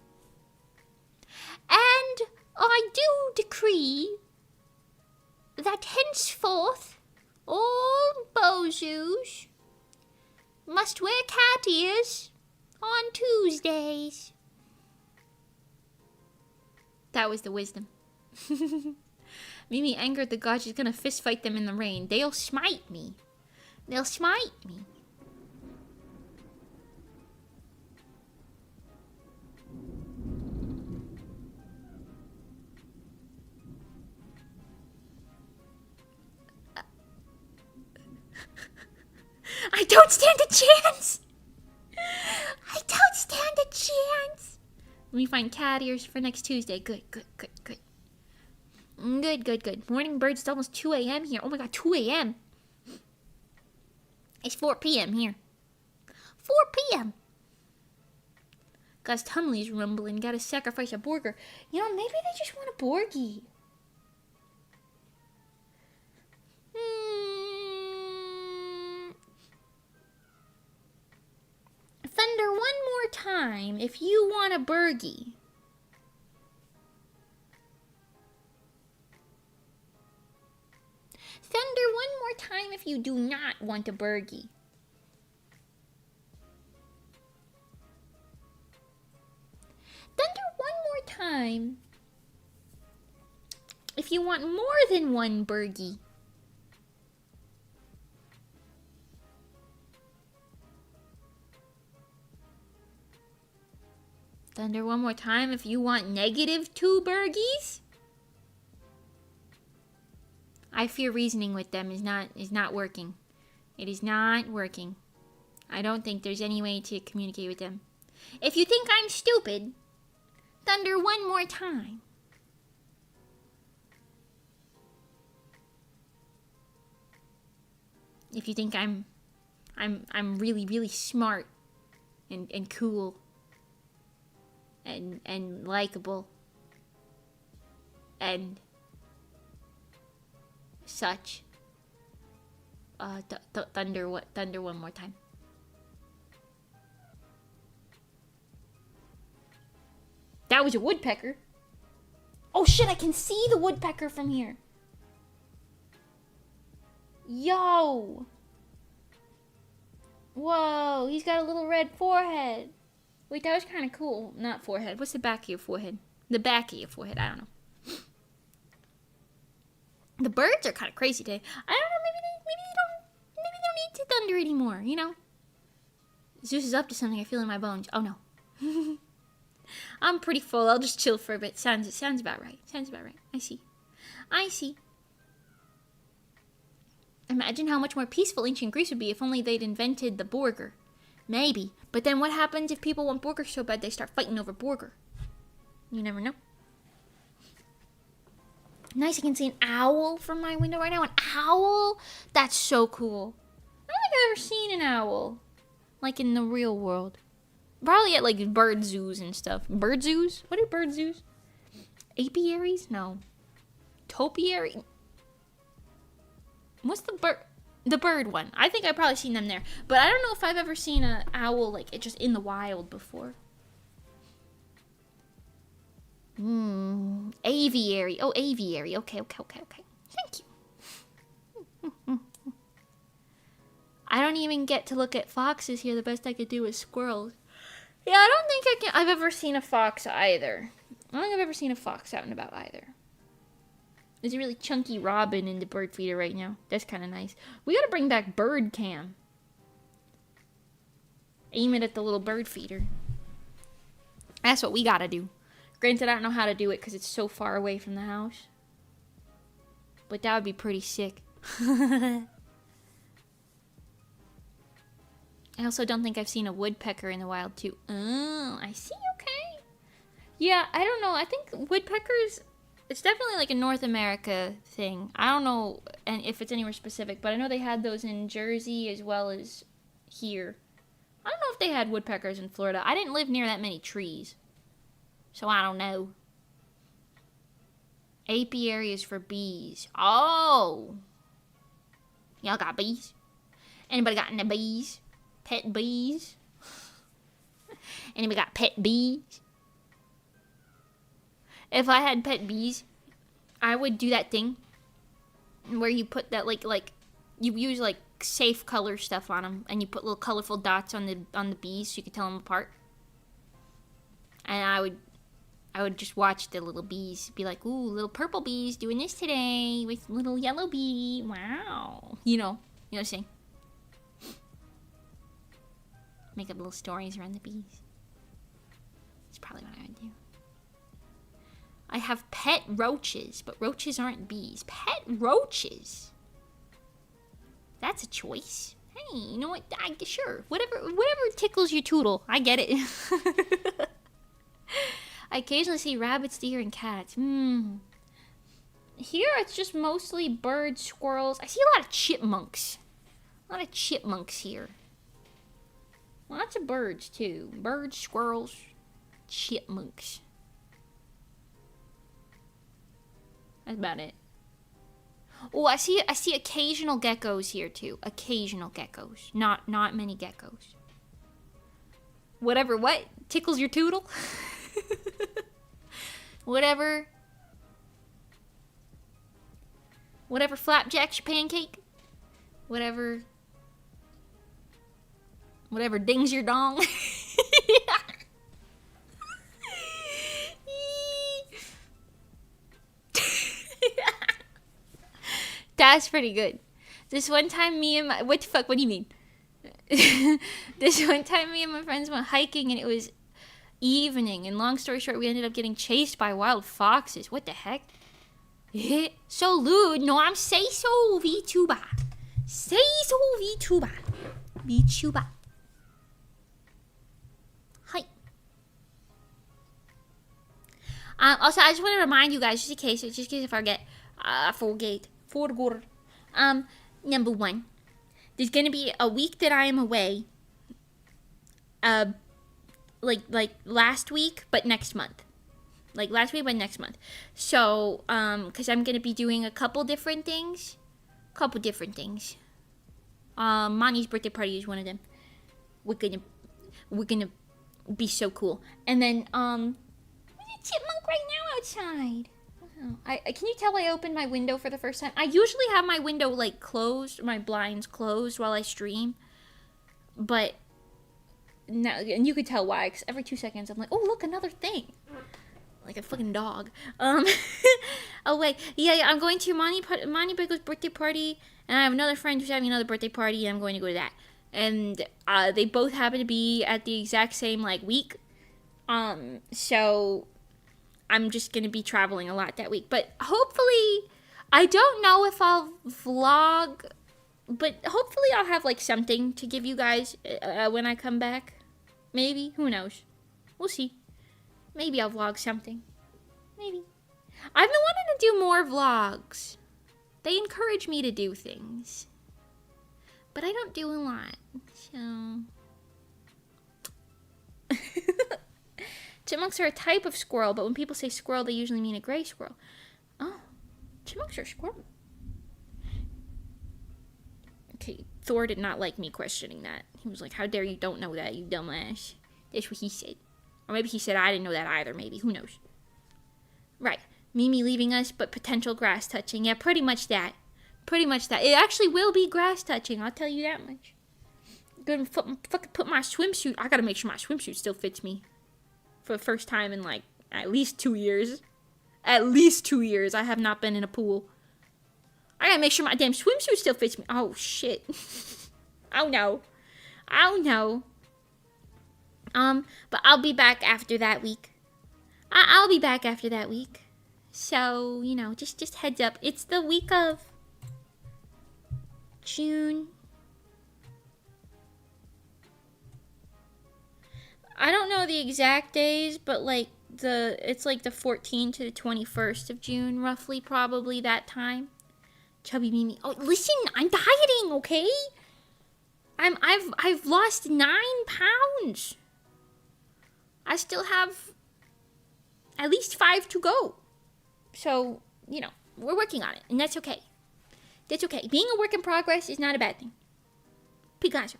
And I do decree that henceforth all bozoos must wear cat ears on Tuesdays. That was the wisdom. Mimi angered the gods. She's gonna fist fight them in the rain. They'll smite me. I don't stand a chance. Let me find cat ears for next Tuesday. Good. Morning birds, it's almost 2 a.m. here. Oh my god, 2 a.m. It's 4 p.m. here. 4 p.m. Guy's tummy's rumbling. Gotta sacrifice a burger. You know, maybe they just want a Borgie. Thunder one more time if you want a Bergie. Thunder one more time if you do not want a Bergie. Thunder one more time if you want more than one burgie. Thunder one more time if you want -2 burgies. I fear reasoning with them is not working. It is not working. I don't think there's any way to communicate with them. If you think I'm stupid, thunder one more time. If you think I'm really, really smart and cool and likable and such, thunder one more time. That was a woodpecker. Oh shit, I can see the woodpecker from here. Yo. Whoa, he's got a little red forehead. Wait, that was kind of cool. Not forehead. What's the back of your forehead? The back of your forehead, I don't know. The birds are kind of crazy today. I don't know, maybe they don't need to thunder anymore, you know? Zeus is up to something, I feel in my bones. Oh no. I'm pretty full. I'll just chill for a bit. Sounds about right. Sounds about right. I see. Imagine how much more peaceful ancient Greece would be if only they'd invented the burger. Maybe. But then what happens if people want burgers so bad they start fighting over burger? You never know. Nice, I can see an owl from my window right now. An owl? That's so cool. I don't think I've ever seen an owl. Like in the real world. Probably at like bird zoos and stuff. Bird zoos? What are bird zoos? Apiaries? No. Topiary? What's the bird? The bird one. I think I've probably seen them there. But I don't know if I've ever seen an owl like it just in the wild before. Aviary. Oh, aviary. Okay. Thank you. I don't even get to look at foxes here. The best I could do is squirrels. Yeah, I don't think I've ever seen a fox either. I don't think I've ever seen a fox out and about either. There's a really chunky robin in the bird feeder right now. That's kind of nice. We gotta bring back bird cam. Aim it at the little bird feeder. That's what we gotta do. Granted, I don't know how to do it because it's so far away from the house. But that would be pretty sick. I also don't think I've seen a woodpecker in the wild, too. Oh, I see, okay. Yeah, I don't know. I think woodpeckers, it's definitely like a North America thing. I don't know if it's anywhere specific, but I know they had those in Jersey as well as here. I don't know if they had woodpeckers in Florida. I didn't live near that many trees, so I don't know. Apiary is for bees. Oh! Y'all got bees? Anybody got any bees? Pet bees? Anybody got pet bees? If I had pet bees, I would do that thing where you put that like you use like safe color stuff on them, and you put little colorful dots on the bees so you could tell them apart. And I would just watch the little bees be like, ooh, little purple bees doing this today with little yellow bee. Wow. You know what I'm saying? Make up little stories around the bees. That's probably what I would do. I have pet roaches, but roaches aren't bees. Pet roaches? That's a choice. Hey, you know what? Sure. Whatever tickles your toodle. I get it. I occasionally see rabbits, deer, and cats. Here it's just mostly birds, squirrels. I see a lot of chipmunks. A lot of chipmunks here. Lots of birds, too. Birds, squirrels, chipmunks. That's about it. Oh, I see occasional geckos here, too. Occasional geckos. Not many geckos. Whatever, what? Tickles your toodle? Whatever flapjacks your pancake. Whatever dings your dong. That's pretty good. This one time me and my... What the fuck? What do you mean? This one time me and my friends went hiking and it was evening. And long story short, we ended up getting chased by wild foxes. What the heck? So lewd. No, I'm say so VTuber. Say so VTuber. VTuber. Hi. Also, I just want to remind you guys, just in case I forget. Number one, there's gonna be a week that I am away. Like last week, but next month. Like last week, but next month. So, cause I'm gonna be doing a couple different things. Monty's birthday party is one of them. We're gonna be so cool. And then, there's a chipmunk right now outside. Can you tell I opened my window for the first time? I usually have my window like closed, my blinds closed while I stream. But now, and you could tell why, because every 2 seconds I'm like, oh look, another thing. Like a fucking dog. Oh wait, yeah, I'm going to Monty Biggle's birthday party, and I have another friend who's having another birthday party, and I'm going to go to that. And they both happen to be at the exact same like week. So I'm just going to be traveling a lot that week. But hopefully, I don't know if I'll vlog, but hopefully I'll have like something to give you guys when I come back. Maybe. Who knows? We'll see. Maybe I'll vlog something. Maybe. I've been wanting to do more vlogs. They encourage me to do things. But I don't do a lot. So... Chipmunks are a type of squirrel, but when people say squirrel, they usually mean a gray squirrel. Oh, chipmunks are squirrel. Okay, Thor did not like me questioning that. He was like, how dare you don't know that, you dumbass. That's what he said. Or maybe he said I didn't know that either, maybe. Who knows? Right. Mimi leaving us, but potential grass touching. Yeah, pretty much that. Pretty much that. It actually will be grass touching, I'll tell you that much. Gonna fucking put my swimsuit. I gotta make sure my swimsuit still fits me. For the first time in like at least 2 years. At least 2 years I have not been in a pool. I gotta make sure my damn swimsuit still fits me. Oh shit. Oh no. Oh no. But I'll be back after that week. I'll be back after that week. So, you know, just heads up. It's the week of June. I don't know the exact days, but like it's like the 14th to the 21st of June, roughly, probably that time. Chubby Mimi. Oh, listen, I'm dieting, okay? I've lost 9 pounds. I still have at least 5 to go. So, you know, we're working on it, and that's okay. That's okay. Being a work in progress is not a bad thing. Picasso.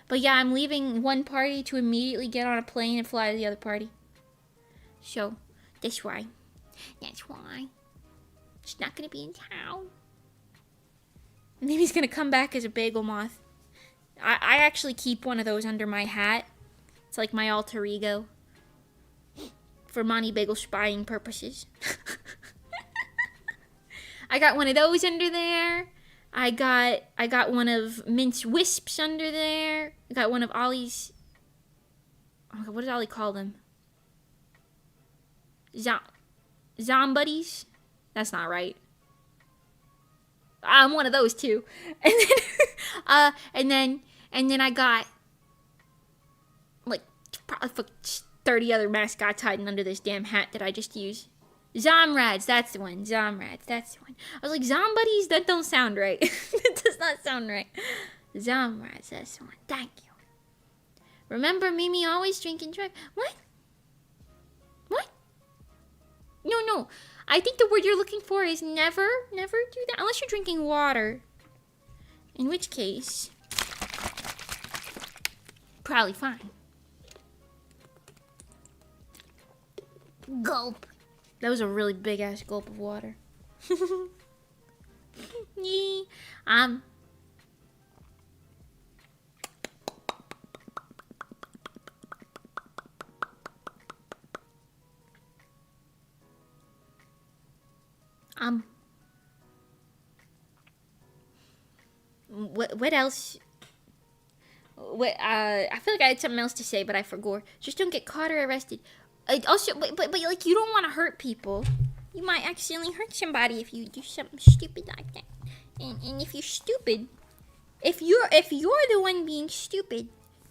But yeah, I'm leaving one party to immediately get on a plane and fly to the other party. So, that's why. That's why. She's not going to be in town. Maybe he's going to come back as a bagel moth. I actually keep one of those under my hat. It's like my alter ego. For Monty Bagel spying purposes. I got one of those under there. I got one of Mint's Wisps under there. I got one of Ollie's... Oh my God, what does Ollie call them? Zombuddies? That's not right. I'm one of those too. And then I got like probably 30 other mascots hiding under this damn hat that I just used. Zomrads, that's the one. Zomrads, that's the one. I was like, Zombuddies? That don't sound right. It does not sound right. Zomrads, that's the one. Thank you. Remember Mimi always drinking drink? What? What? No. I think the word you're looking for is never do that. Unless you're drinking water. In which case, probably fine. Gulp. That was a really big ass gulp of water. What else? I feel like I had something else to say, but I forgot. Just don't get caught or arrested. Also, but like, you don't want to hurt people. You might accidentally hurt somebody if you do something stupid like that. And if you're stupid, if you're the one being stupid,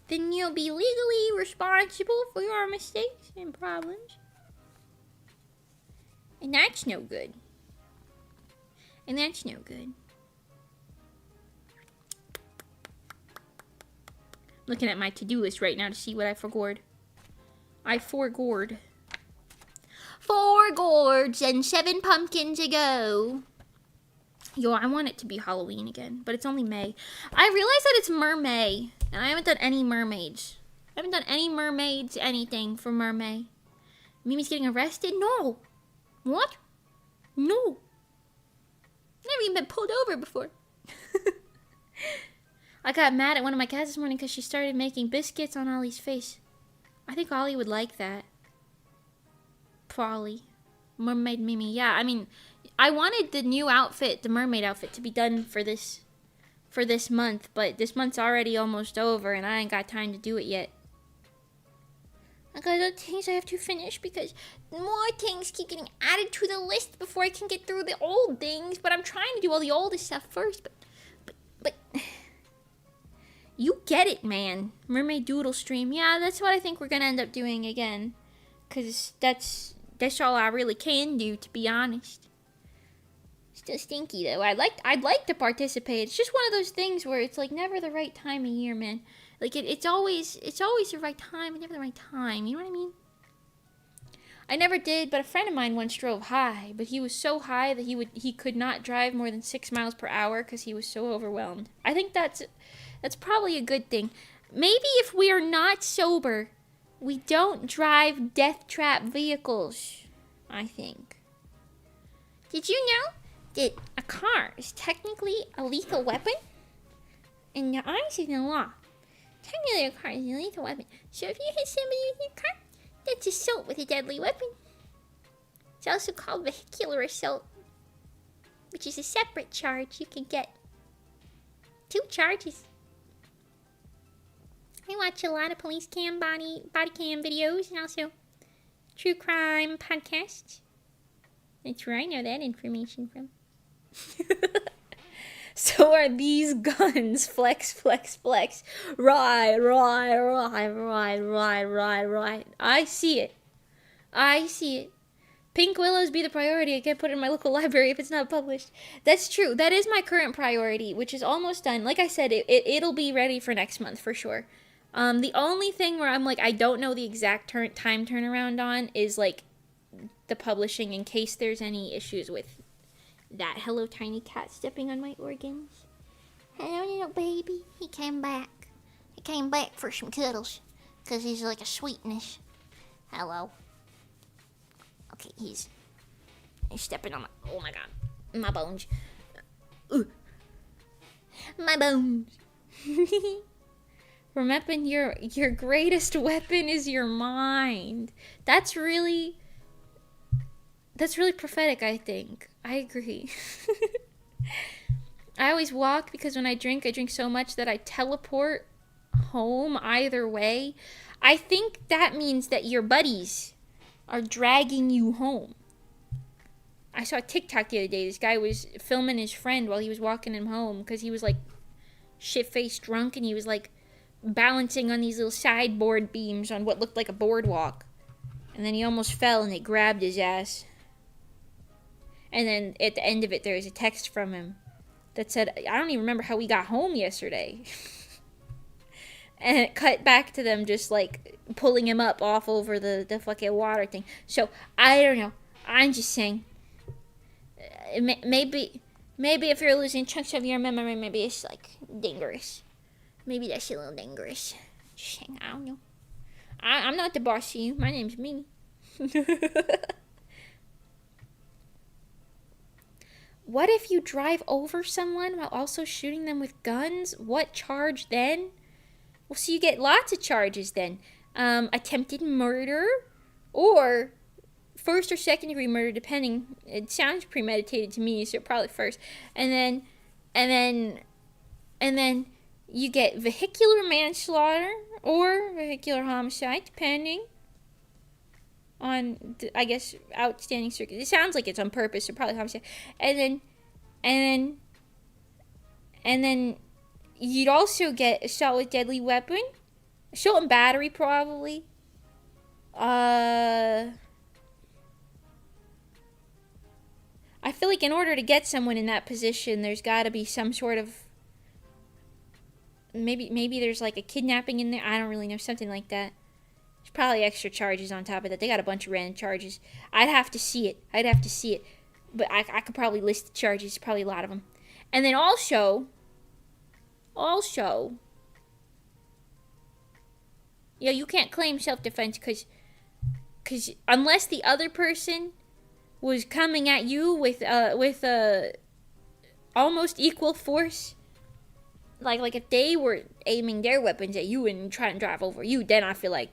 then you'll be legally responsible for your mistakes and problems. And that's no good. And that's no good. Looking at my to-do list right now to see what I forgot. I forgot. 4 gourds and 7 pumpkins ago. Yo, I want it to be Halloween again, but it's only May. I realized that it's Mermay, and I haven't done any mermaids. I haven't done any mermaids, anything for Mermay. Mimi's getting arrested? No. What? No. Never even been pulled over before. I got mad at one of my cats this morning because she started making biscuits on Ollie's face. I think Ollie would like that. Probably. Mermaid Mimi. Yeah, I mean, I wanted the new outfit, the mermaid outfit, to be done for this month, but this month's already almost over and I ain't got time to do it yet. I got other things I have to finish because more things keep getting added to the list before I can get through the old things, but I'm trying to do all the oldest stuff first, but you get it, man. Mermaid Doodle stream. Yeah, that's what I think we're gonna end up doing again. Cause that's all I really can do, to be honest. Still stinky though. I'd like to participate. It's just one of those things where it's like never the right time of year, man. Like it's always the right time and never the right time. You know what I mean? I never did, but a friend of mine once drove high, but he was so high that he could not drive more than 6 miles per hour because he was so overwhelmed. I think that's probably a good thing. Maybe if we are not sober, we don't drive death trap vehicles, I think. Did you know that a car is technically a lethal weapon? In the eyes of the law, technically a car is a lethal weapon. So if you hit somebody with your car, that's assault with a deadly weapon. It's also called vehicular assault, which is a separate charge. You can get 2 charges. I watch a lot of police cam, body cam videos, and also true crime podcasts. That's where I know that information from. So are these guns. Flex, flex, flex. Right. I see it. Pink willows be the priority. I can't put it in my local library if it's not published. That's true. That is my current priority, which is almost done. Like I said, it'll be ready for next month for sure. The only thing where I'm like, I don't know the exact time turnaround on is like the publishing in case there's any issues with that. Hello, tiny cat stepping on my organs. Hello, little baby. He came back. He came back for some cuddles because he's like a sweetness. Hello. Okay, he's stepping on oh my god, my bones. Ooh. My bones. Remember, your greatest weapon is your mind. That's really prophetic, I think. I agree. I always walk because when I drink so much that I teleport home either way. I think that means that your buddies are dragging you home. I saw a TikTok the other day. This guy was filming his friend while he was walking him home because he was like shit-faced drunk and he was like balancing on these little sideboard beams on what looked like a boardwalk. And then he almost fell and it grabbed his ass. And then at the end of it, there was a text from him that said, I don't even remember how we got home yesterday. And it cut back to them just like pulling him up off over the fucking water thing. So, I don't know. I'm just saying. Maybe if you're losing chunks of your memory, maybe it's like dangerous. Maybe that's a little dangerous. Just saying, I don't know. I'm not the boss of you. My name's Mimi. What if you drive over someone while also shooting them with guns? What charge then? Well, so you get lots of charges then. Attempted murder or first or second degree murder, depending. It sounds premeditated to me, so probably first. And then you get vehicular manslaughter or vehicular homicide, depending on, I guess, outstanding circuit. It sounds like it's on purpose, so probably homicide. And then you'd also get assault with deadly weapon, assault and battery, probably. I feel like in order to get someone in that position, there's got to be some sort of, maybe there's like a kidnapping in there. I don't really know, something like that. There's probably extra charges on top of that. They got a bunch of random charges. I'd have to see it. But I could probably list the charges. Probably a lot of them. And then also, yeah, you can't claim self-defense because unless the other person was coming at you with almost equal force, like if they were aiming their weapons at you and trying to drive over you, then I feel like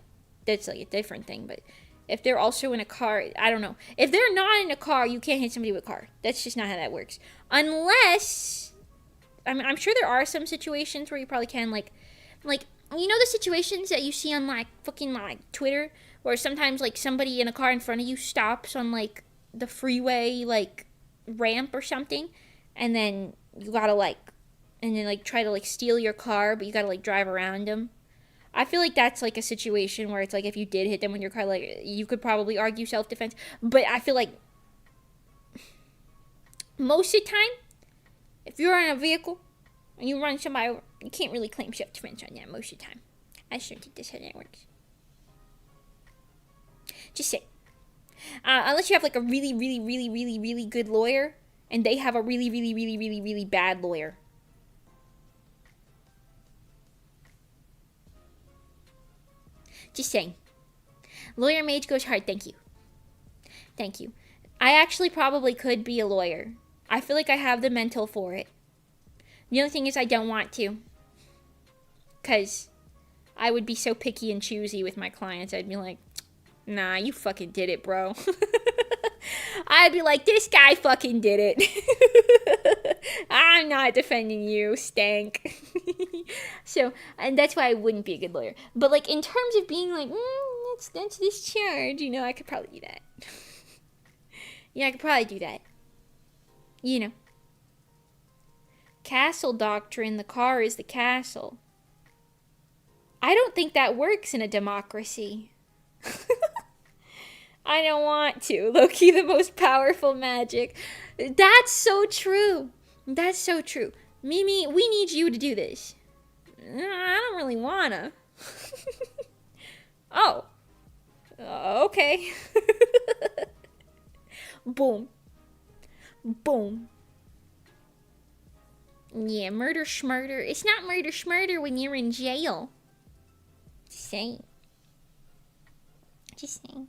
that's like a different thing. But if they're also in a car, I don't know. If they're not in a car, you can't hit somebody with a car. That's just not how that works. Unless, I mean, I'm sure there are some situations where you probably can, like you know the situations that you see on like fucking like Twitter, where sometimes like somebody in a car in front of you stops on like the freeway like ramp or something, and then you gotta like, and then like try to like steal your car, but you gotta like drive around them. I feel like that's like a situation where it's like if you did hit them in your car, like you could probably argue self-defense. But I feel like most of the time, if you're in a vehicle and you run somebody over, you can't really claim self-defense on that most of the time. I shouldn't think that's how that works. Just say. Unless you have like a really, really, really, really, really good lawyer, and they have a really, really, really, really, really bad lawyer. Just saying. Lawyer Mage goes hard. Thank you. Thank you. I actually probably could be a lawyer. I feel like I have the mental for it. The only thing is I don't want to. Because I would be so picky and choosy with my clients. I'd be like, nah, you fucking did it, bro. I'd be like, this guy fucking did it. I'm not defending you, stank. So, and that's why I wouldn't be a good lawyer. But like in terms of being like, that's this charge, you know, I could probably do that. Yeah, I could probably do that. You know. Castle doctrine, the car is the castle. I don't think that works in a democracy. I don't want to. Low-key the most powerful magic. That's so true. That's so true. Mimi, we need you to do this. I don't really wanna. Oh. Okay. Boom. Boom. Yeah, murder schmurder. It's not murder schmurder when you're in jail. Just saying. Just saying.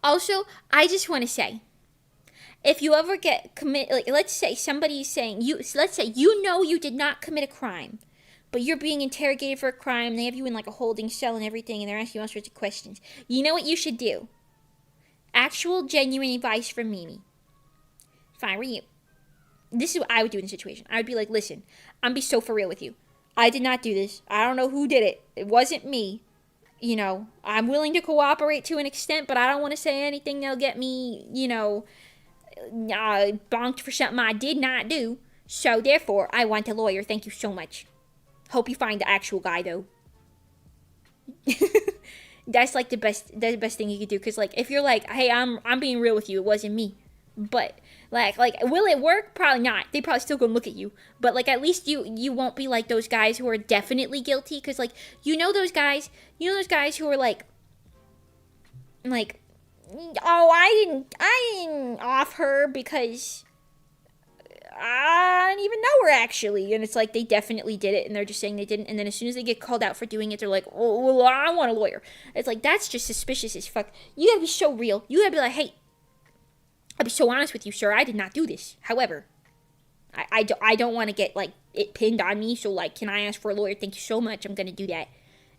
Also, I just want to say, if you ever get like, let's say somebody's saying let's say you know you did not commit a crime, but you're being interrogated for a crime. They have you in like a holding cell and everything, and they're asking you all sorts of questions. You know what you should do? Actual, genuine advice from Mimi. If I were you, this is what I would do in a situation. I would be like, listen, I'm be so for real with you. I did not do this. I don't know who did it. It wasn't me. You know, I'm willing to cooperate to an extent, but I don't want to say anything that'll get me, you know, bonked for something I did not do. So, therefore, I want a lawyer. Thank you so much. Hope you find the actual guy, though. That's, like, the best thing you could do. Because, like, if you're like, hey, I'm being real with you. It wasn't me. But, like, will it work? Probably not. They probably still gonna look at you. But, like, at least you won't be like those guys who are definitely guilty. Because, like, those guys who are like, oh, I didn't off her because I didn't even know her, actually. And it's like, they definitely did it, and they're just saying they didn't. And then as soon as they get called out for doing it, they're like, oh, well, I want a lawyer. It's like, that's just suspicious as fuck. You gotta be so real. You gotta be like, hey, I'll be so honest with you, sir. I did not do this. However, I don't want to get, like, it pinned on me. So, like, can I ask for a lawyer? Thank you so much. I'm going to do that.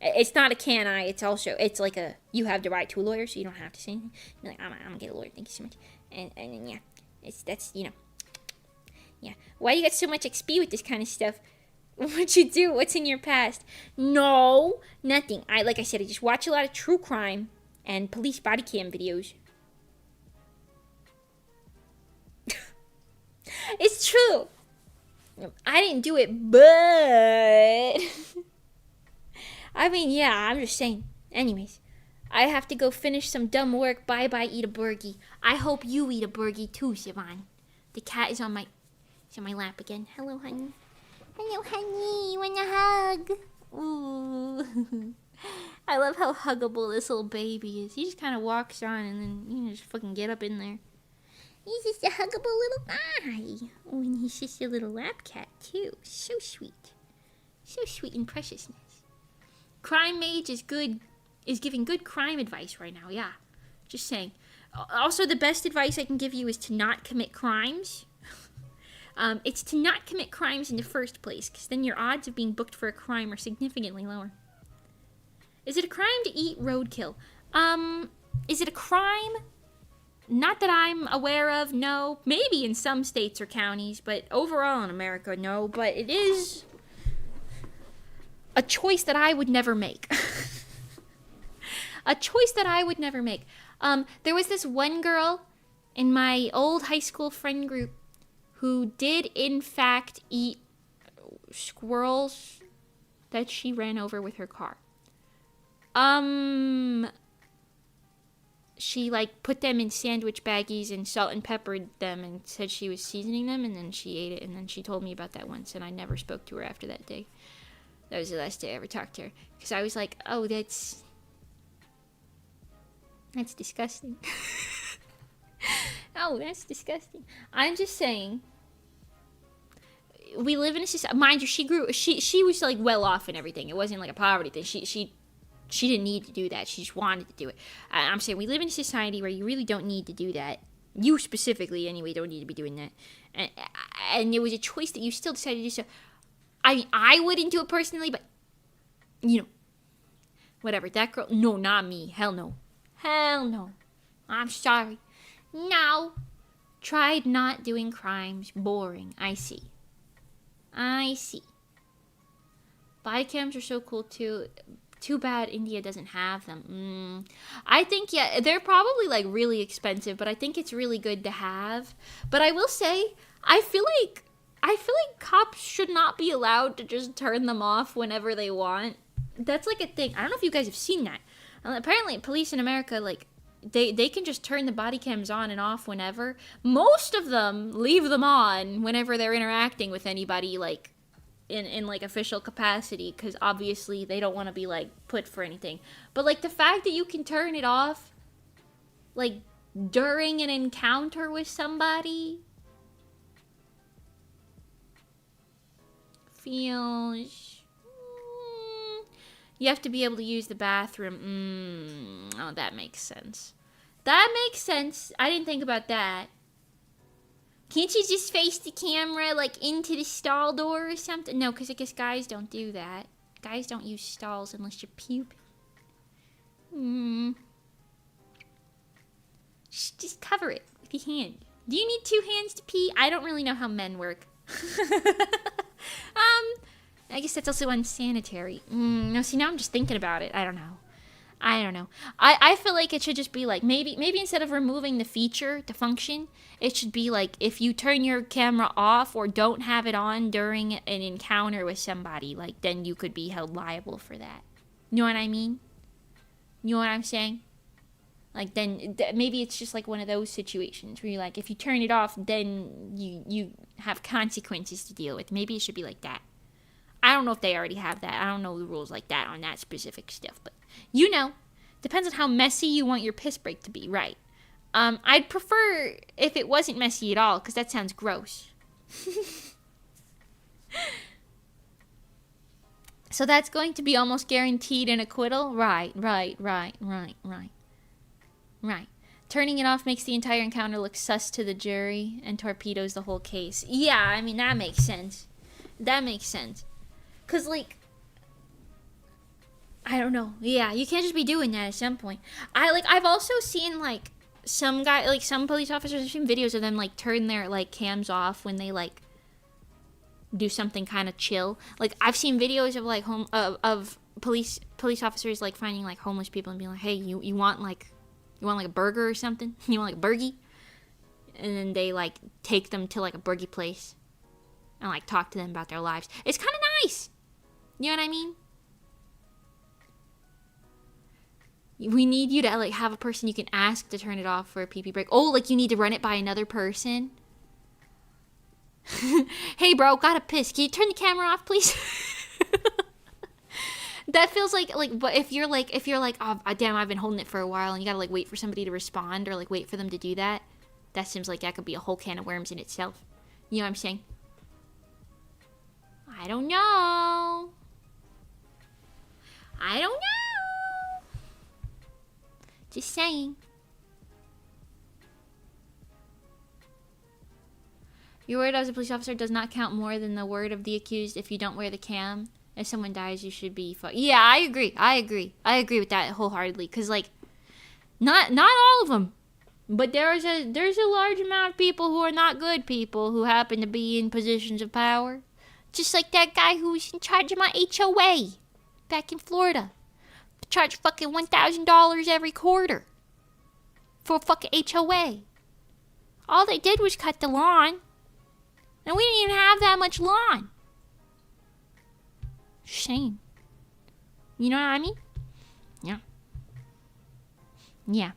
It's not a can I. It's like a, you have the right to a lawyer, so you don't have to say anything. You're like, I'm gonna get a lawyer. Thank you so much. And then, yeah, that's, yeah. Why you got so much XP with this kind of stuff? What'd you do? What's in your past? No, nothing. Like I said, I just watch a lot of true crime and police body cam videos. It's true. I didn't do it, but I mean, yeah, I'm just saying. Anyways, I have to go finish some dumb work. Bye-bye, eat a burgie. I hope you eat a burgie too, SIvan. The cat is on my lap again. Hello, honey. Hello, honey. You want a hug? Ooh. I love how huggable this little baby is. He just kind of walks on and then, just fucking get up in there. He's just a huggable little guy. Oh, and he's just a little lap cat, too. So sweet. So sweet and preciousness. Crime Mage is giving good crime advice right now, yeah. Just saying. Also, the best advice I can give you is to not commit crimes. It's to not commit crimes in the first place, because then your odds of being booked for a crime are significantly lower. Is it a crime to eat roadkill? Is it a crime? Not that I'm aware of, no. Maybe in some states or counties, but overall in America, no. But it is a choice that I would never make. A choice that I would never make. There was this one girl in my old high school friend group who did, in fact, eat squirrels that she ran over with her car. She, put them in sandwich baggies and salt and peppered them and said she was seasoning them, and then she ate it, and then she told me about that once, and I never spoke to her after that day. That was the last day I ever talked to her. Because I was like, oh, that's disgusting. Oh, that's disgusting. I'm just saying, we live in a society, mind you, she was, well off and everything. It wasn't, a poverty thing. She didn't need to do that. She just wanted to do it. I'm saying we live in a society where you really don't need to do that. You specifically, anyway, don't need to be doing that. And it was a choice that you still decided to do so. I wouldn't do it personally, but, whatever. That girl, no, not me. Hell no. Hell no. I'm sorry. No. Tried not doing crimes. Boring. I see. Body cams are so cool, too. Too bad India doesn't have them. I think, yeah, they're probably, really expensive, but I think it's really good to have. But I will say, I feel like cops should not be allowed to just turn them off whenever they want. That's, a thing. I don't know if you guys have seen that. Apparently, police in America, they can just turn the body cams on and off whenever. Most of them leave them on whenever they're interacting with anybody, in official capacity, because obviously they don't want to be put for anything. But the fact that you can turn it off during an encounter with somebody feels you have to be able to use the bathroom. Oh, that makes sense. I didn't think about that. Can't you just face the camera, into the stall door or something? No, because I guess guys don't do that. Guys don't use stalls unless you're puking. Just cover it with your hand. Do you need two hands to pee? I don't really know how men work. I guess that's also unsanitary. No, see, now I'm just thinking about it. I don't know. I feel like it should just be maybe instead of removing the feature, the function, it should be if you turn your camera off or don't have it on during an encounter with somebody, then you could be held liable for that. You know what I mean? You know what I'm saying? Then maybe it's just one of those situations where you're if you turn it off, then you have consequences to deal with. Maybe it should be like that. I don't know if they already have that. I don't know the rules like that on that specific stuff, but depends on how messy you want your piss break to be, right? I'd prefer if it wasn't messy at all, because that sounds gross. So that's going to be almost guaranteed an acquittal? Right. Turning it off makes the entire encounter look sus to the jury and torpedoes the whole case. Yeah, I mean, that makes sense. Because, I don't know. Yeah, you can't just be doing that at some point. I've also seen like some guy, like some police officers, I've seen videos of them like turn their like cams off when they like do something kind of chill. Like I've seen videos of like of police officers like finding like homeless people and being like, hey, you want like a burger or something? You want like a burgie? And then they like take them to like a burgie place and like talk to them about their lives. It's kind of nice. You know what I mean? We need you to like have a person you can ask to turn it off for a pee break. Oh, like you need to run it by another person. Hey bro, gotta piss. Can you turn the camera off, please? That feels like, but if you're like, oh damn, I've been holding it for a while, and you gotta like wait for somebody to respond or like wait for them to do that. That seems like that could be a whole can of worms in itself. You know what I'm saying? I don't know. Just saying. Your word as a police officer does not count more than the word of the accused if you don't wear the cam. If someone dies, you should be yeah, I agree with that wholeheartedly. Because, like, not all of them. But there's a large amount of people who are not good people who happen to be in positions of power. Just like that guy who was in charge of my HOA back in Florida. Charge fucking $1,000 every quarter for a fucking HOA. All they did was cut the lawn. And we didn't even have that much lawn. Shame. You know what I mean? Yeah. Yeah.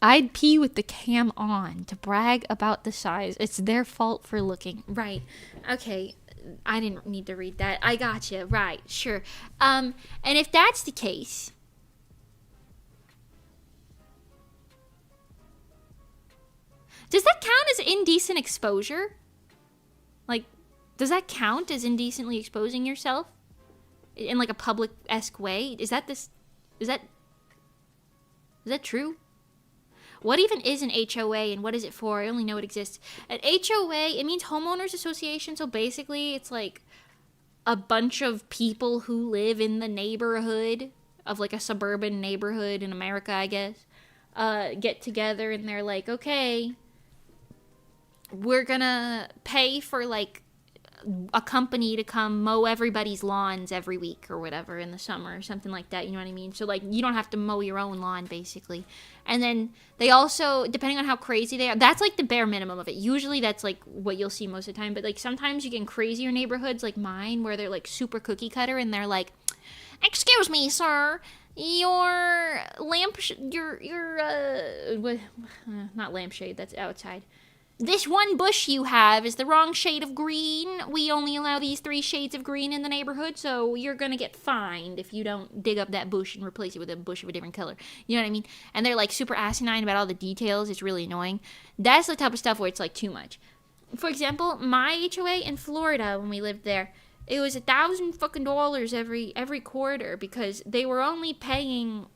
I'd pee with the cam on to brag about the size. It's their fault for looking. Right. Okay. I didn't need to read that. I gotcha. Right. Sure. And if that's the case, does that count as indecent exposure? Like, does that count as indecently exposing yourself in like a public-esque way? Is that true? What even is an HOA and what is it for? I only know it exists. An HOA, it means homeowners association. So basically it's like a bunch of people who live in the neighborhood of like a suburban neighborhood in America, I guess, get together and they're like, okay, we're gonna pay for like a company to come mow everybody's lawns every week or whatever in the summer or something like that, you know what I mean? So like you don't have to mow your own lawn basically. And then they also, depending on how crazy they are, that's like the bare minimum of it. Usually that's like what you'll see most of the time, but like sometimes you get in crazier neighborhoods like mine where they're like super cookie cutter and they're like, excuse me sir, your not lampshade, that's outside. This one bush you have is the wrong shade of green. We only allow these 3 shades of green in the neighborhood, so you're gonna get fined if you don't dig up that bush and replace it with a bush of a different color. You know what I mean? And they're like super asinine about all the details. It's really annoying. That's the type of stuff where it's like too much. For example, my HOA in Florida when we lived there, it was $1,000 fucking dollars every quarter because they were only paying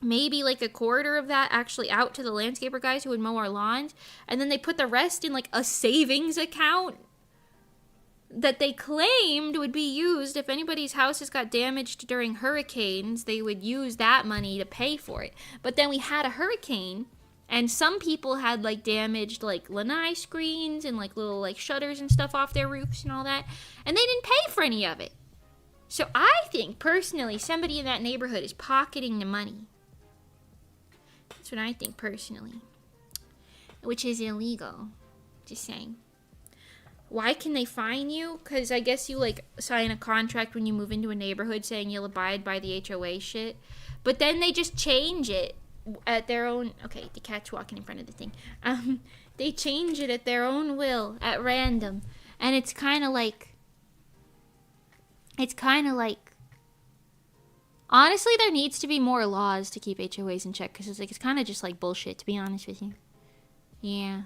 maybe like a quarter of that actually out to the landscaper guys who would mow our lawns, and then they put the rest in like a savings account that they claimed would be used if anybody's houses got damaged during hurricanes. They would use that money to pay for it. But then we had a hurricane and some people had like damaged like lanai screens and like little like shutters and stuff off their roofs and all that, and they didn't pay for any of it. So I think personally somebody in that neighborhood is pocketing the money. That's what I think personally. Which is illegal. Just saying. Why can they fine you? Because I guess you like sign a contract when you move into a neighborhood saying you'll abide by the HOA shit. But then they just change it at their own... Okay, the cat's walking in front of the thing. They change it at their own will, at random. And it's kind of like... Honestly, there needs to be more laws to keep HOAs in check, because it's kind of just like bullshit, to be honest with you. Yeah.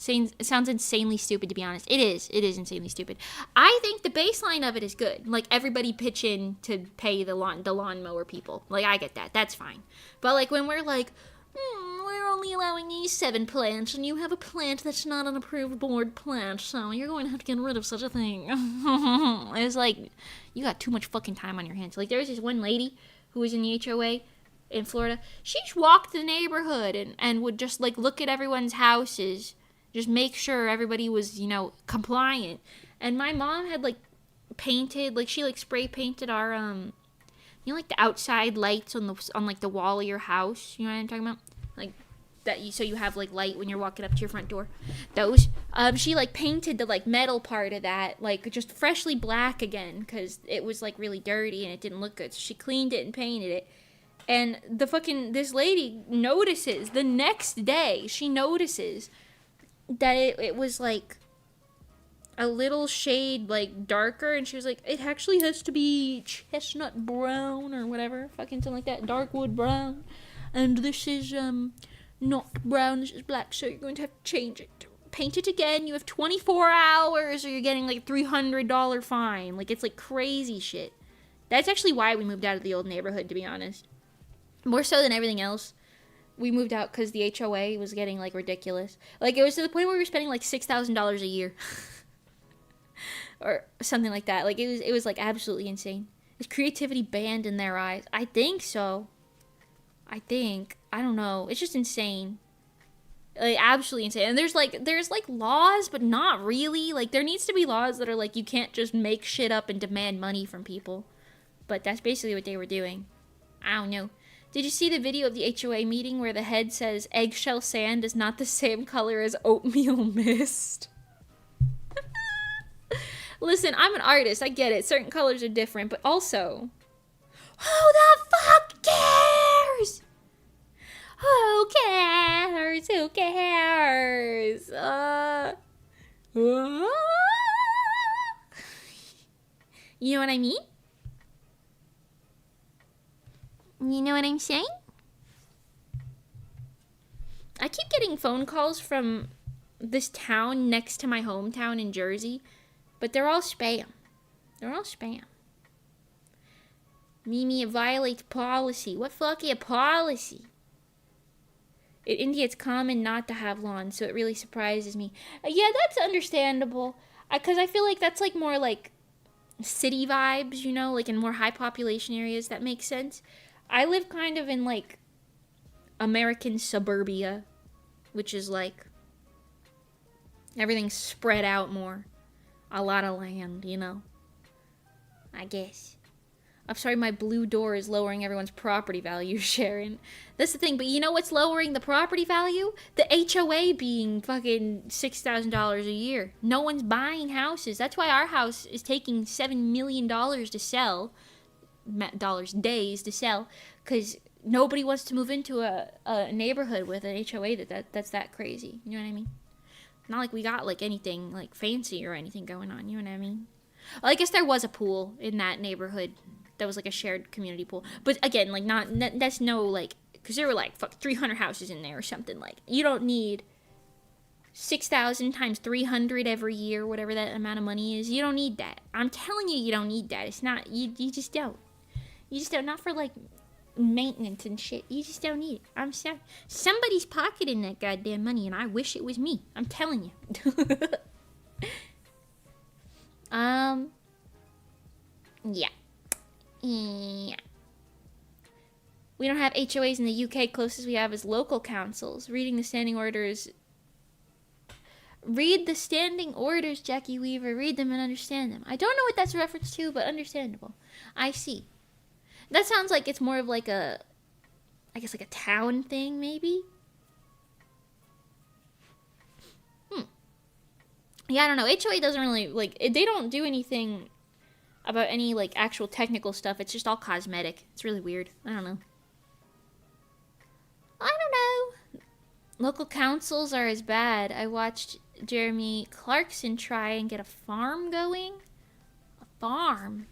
It sounds insanely stupid, to be honest. It is insanely stupid. I think the baseline of it is good. Like, everybody pitch in to pay the lawnmower people. Like, I get that. That's fine. But, like, when we're like, we're only allowing these 7 plants, and you have a plant that's not an approved board plant, so you're going to have to get rid of such a thing. It's like, you got too much fucking time on your hands. Like, there was this one lady who was in the HOA in Florida. She just walked the neighborhood and would just, like, look at everyone's houses, just make sure everybody was, you know, compliant. And my mom had, like, painted, like, she, like, spray painted our, you know, like, the outside lights on like, the wall of your house, you know what I'm talking about? Like, that so you have, like, light when you're walking up to your front door. Those, she, like, painted the, like, metal part of that, like, just freshly black again, because it was, like, really dirty and it didn't look good, so she cleaned it and painted it. And this lady notices, the next day, she notices that it was, like, a little shade, like, darker, and she was like, it actually has to be chestnut brown, or whatever, fucking something like that, dark wood brown, and this is, not brown, this is black, so you're going to have to change it. Paint it again, you have 24 hours, or you're getting, like, a $300 fine. Like, it's, like, crazy shit. That's actually why we moved out of the old neighborhood, to be honest. More so than everything else. We moved out because the HOA was getting, like, ridiculous. Like, it was to the point where we were spending, like, $6,000 a year. Or something like that. Like, it was like, absolutely insane. Is creativity banned in their eyes? I think so. I don't know. It's just insane. Like, absolutely insane. And there's laws, but not really. Like, there needs to be laws that are, like, you can't just make shit up and demand money from people. But that's basically what they were doing. I don't know. Did you see the video of the HOA meeting where the head says eggshell sand is not the same color as oatmeal mist? Listen, I'm an artist, I get it. Certain colors are different, but also, who the fuck cares? Who cares? Who cares? You know what I mean? You know what I'm saying? I keep getting phone calls from this town next to my hometown in Jersey, but they're all spam. They're all spam. Mimi, it violates policy. What fucking policy? In India, it's common not to have lawns, so it really surprises me. Yeah, that's understandable. Because I feel like that's, like, more, like, city vibes, you know? Like, in more high population areas. That makes sense. I live kind of in, like, American suburbia, which is, like, everything's spread out more. A lot of land, you know? I guess. I'm sorry my blue door is lowering everyone's property value, Sharon. That's the thing, but you know what's lowering the property value? The HOA being fucking $6,000 a year. No one's buying houses. That's why our house is taking $7 million to sell. Days to sell. Because nobody wants to move into a neighborhood with an HOA that's that crazy. You know what I mean? Not like we got, like, anything, like, fancy or anything going on, you know what I mean? Well, I guess there was a pool in that neighborhood that was, like, a shared community pool. But, again, like, that's no, like, because there were, like, 300 houses in there or something. Like, you don't need 6,000 times 300 every year, whatever that amount of money is. You don't need that. I'm telling you, you don't need that. It's not, you just don't. You just don't, not for, like, maintenance and shit. You just don't need it. I'm sorry. Somebody's pocketing that goddamn money, and I wish it was me. I'm telling you. Yeah. Yeah. We don't have HOAs in the UK. Closest we have is local councils. Read the standing orders, Jackie Weaver. Read them and understand them. I don't know what that's a reference to, but understandable. I see. That sounds like it's more of like a, I guess, like a town thing, maybe? Yeah, I don't know. HOA doesn't really, like, they don't do anything about any, like, actual technical stuff. It's just all cosmetic. It's really weird. I don't know. Local councils are as bad. I watched Jeremy Clarkson try and get a farm going. A farm?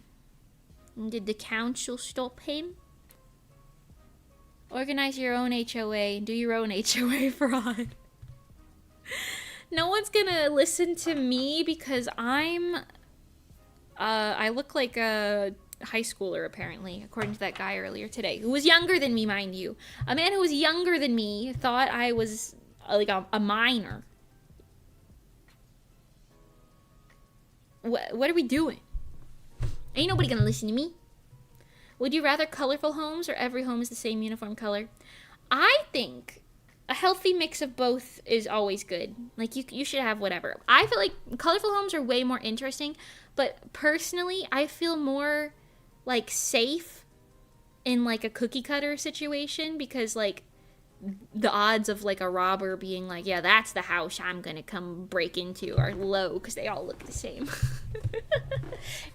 And did the council stop him? Organize your own HOA and do your own HOA fraud. No one's gonna listen to me because I look like a high schooler, apparently, according to that guy earlier today, who was younger than me, mind you. A man who was younger than me thought I was like a minor. What are we doing? Ain't nobody gonna listen to me. Would you rather colorful homes or every home is the same uniform color? I think a healthy mix of both is always good. Like, you should have whatever. I feel like colorful homes are way more interesting, but personally, I feel more, like, safe in, like, a cookie cutter situation because, like, the odds of, like, a robber being like, yeah, that's the house I'm gonna come break into are low because they all look the same.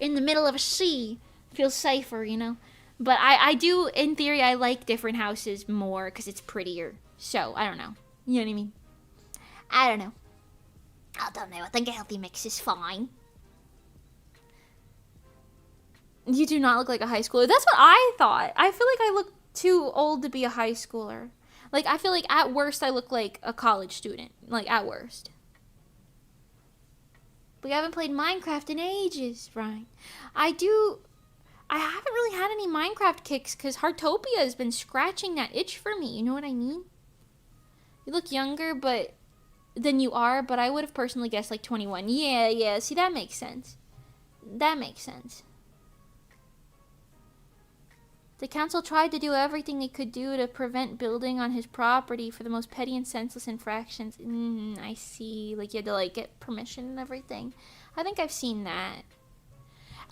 In the middle of a sea, feels safer, you know? But I do, in theory, I like different houses more because it's prettier. So, I don't know. You know what I mean? I don't know. I don't know. I think a healthy mix is fine. You do not look like a high schooler. That's what I thought. I feel like I look too old to be a high schooler. Like, I feel like at worst I look like a college student. Like, at worst. But I haven't played Minecraft in ages, Brian. I haven't really had any Minecraft kicks because Heartopia has been scratching that itch for me. You know what I mean? You look younger than you are, but I would have personally guessed like 21. Yeah. See, that makes sense. That makes sense. The council tried to do everything they could do to prevent building on his property for the most petty and senseless infractions. I see. Like, you had to, like, get permission and everything. I think I've seen that.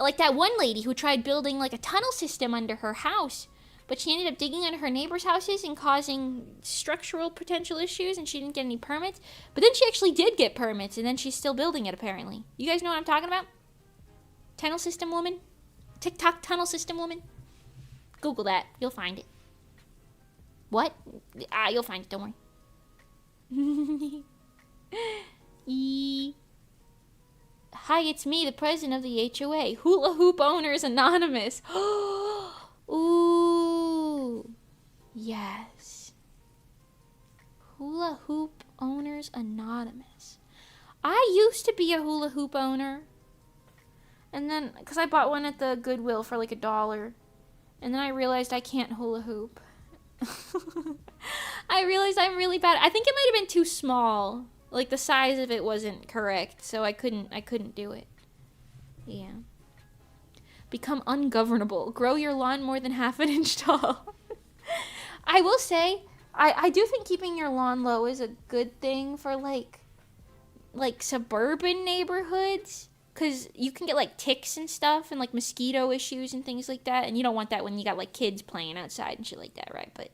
Like that one lady who tried building, like, a tunnel system under her house, but she ended up digging under her neighbors' houses and causing structural potential issues, and she didn't get any permits. But then she actually did get permits, and then she's still building it, apparently. You guys know what I'm talking about? Tunnel system woman? TikTok tunnel system woman? Google that. You'll find it. What? You'll find it. Don't worry. Hi, it's me, the president of the HOA. Hula Hoop Owners Anonymous. Ooh. Yes. Hula Hoop Owners Anonymous. I used to be a hula hoop owner. And then, because I bought one at the Goodwill for like $1. And then I realized I can't hula hoop. I realized I'm really bad. I think it might have been too small. Like, the size of it wasn't correct, so I couldn't do it. Yeah. Become ungovernable. Grow your lawn more than half an inch tall. I will say, I do think keeping your lawn low is a good thing for, like suburban neighborhoods. Because you can get, like, ticks and stuff and, like, mosquito issues and things like that. And you don't want that when you got, like, kids playing outside and shit like that, right? But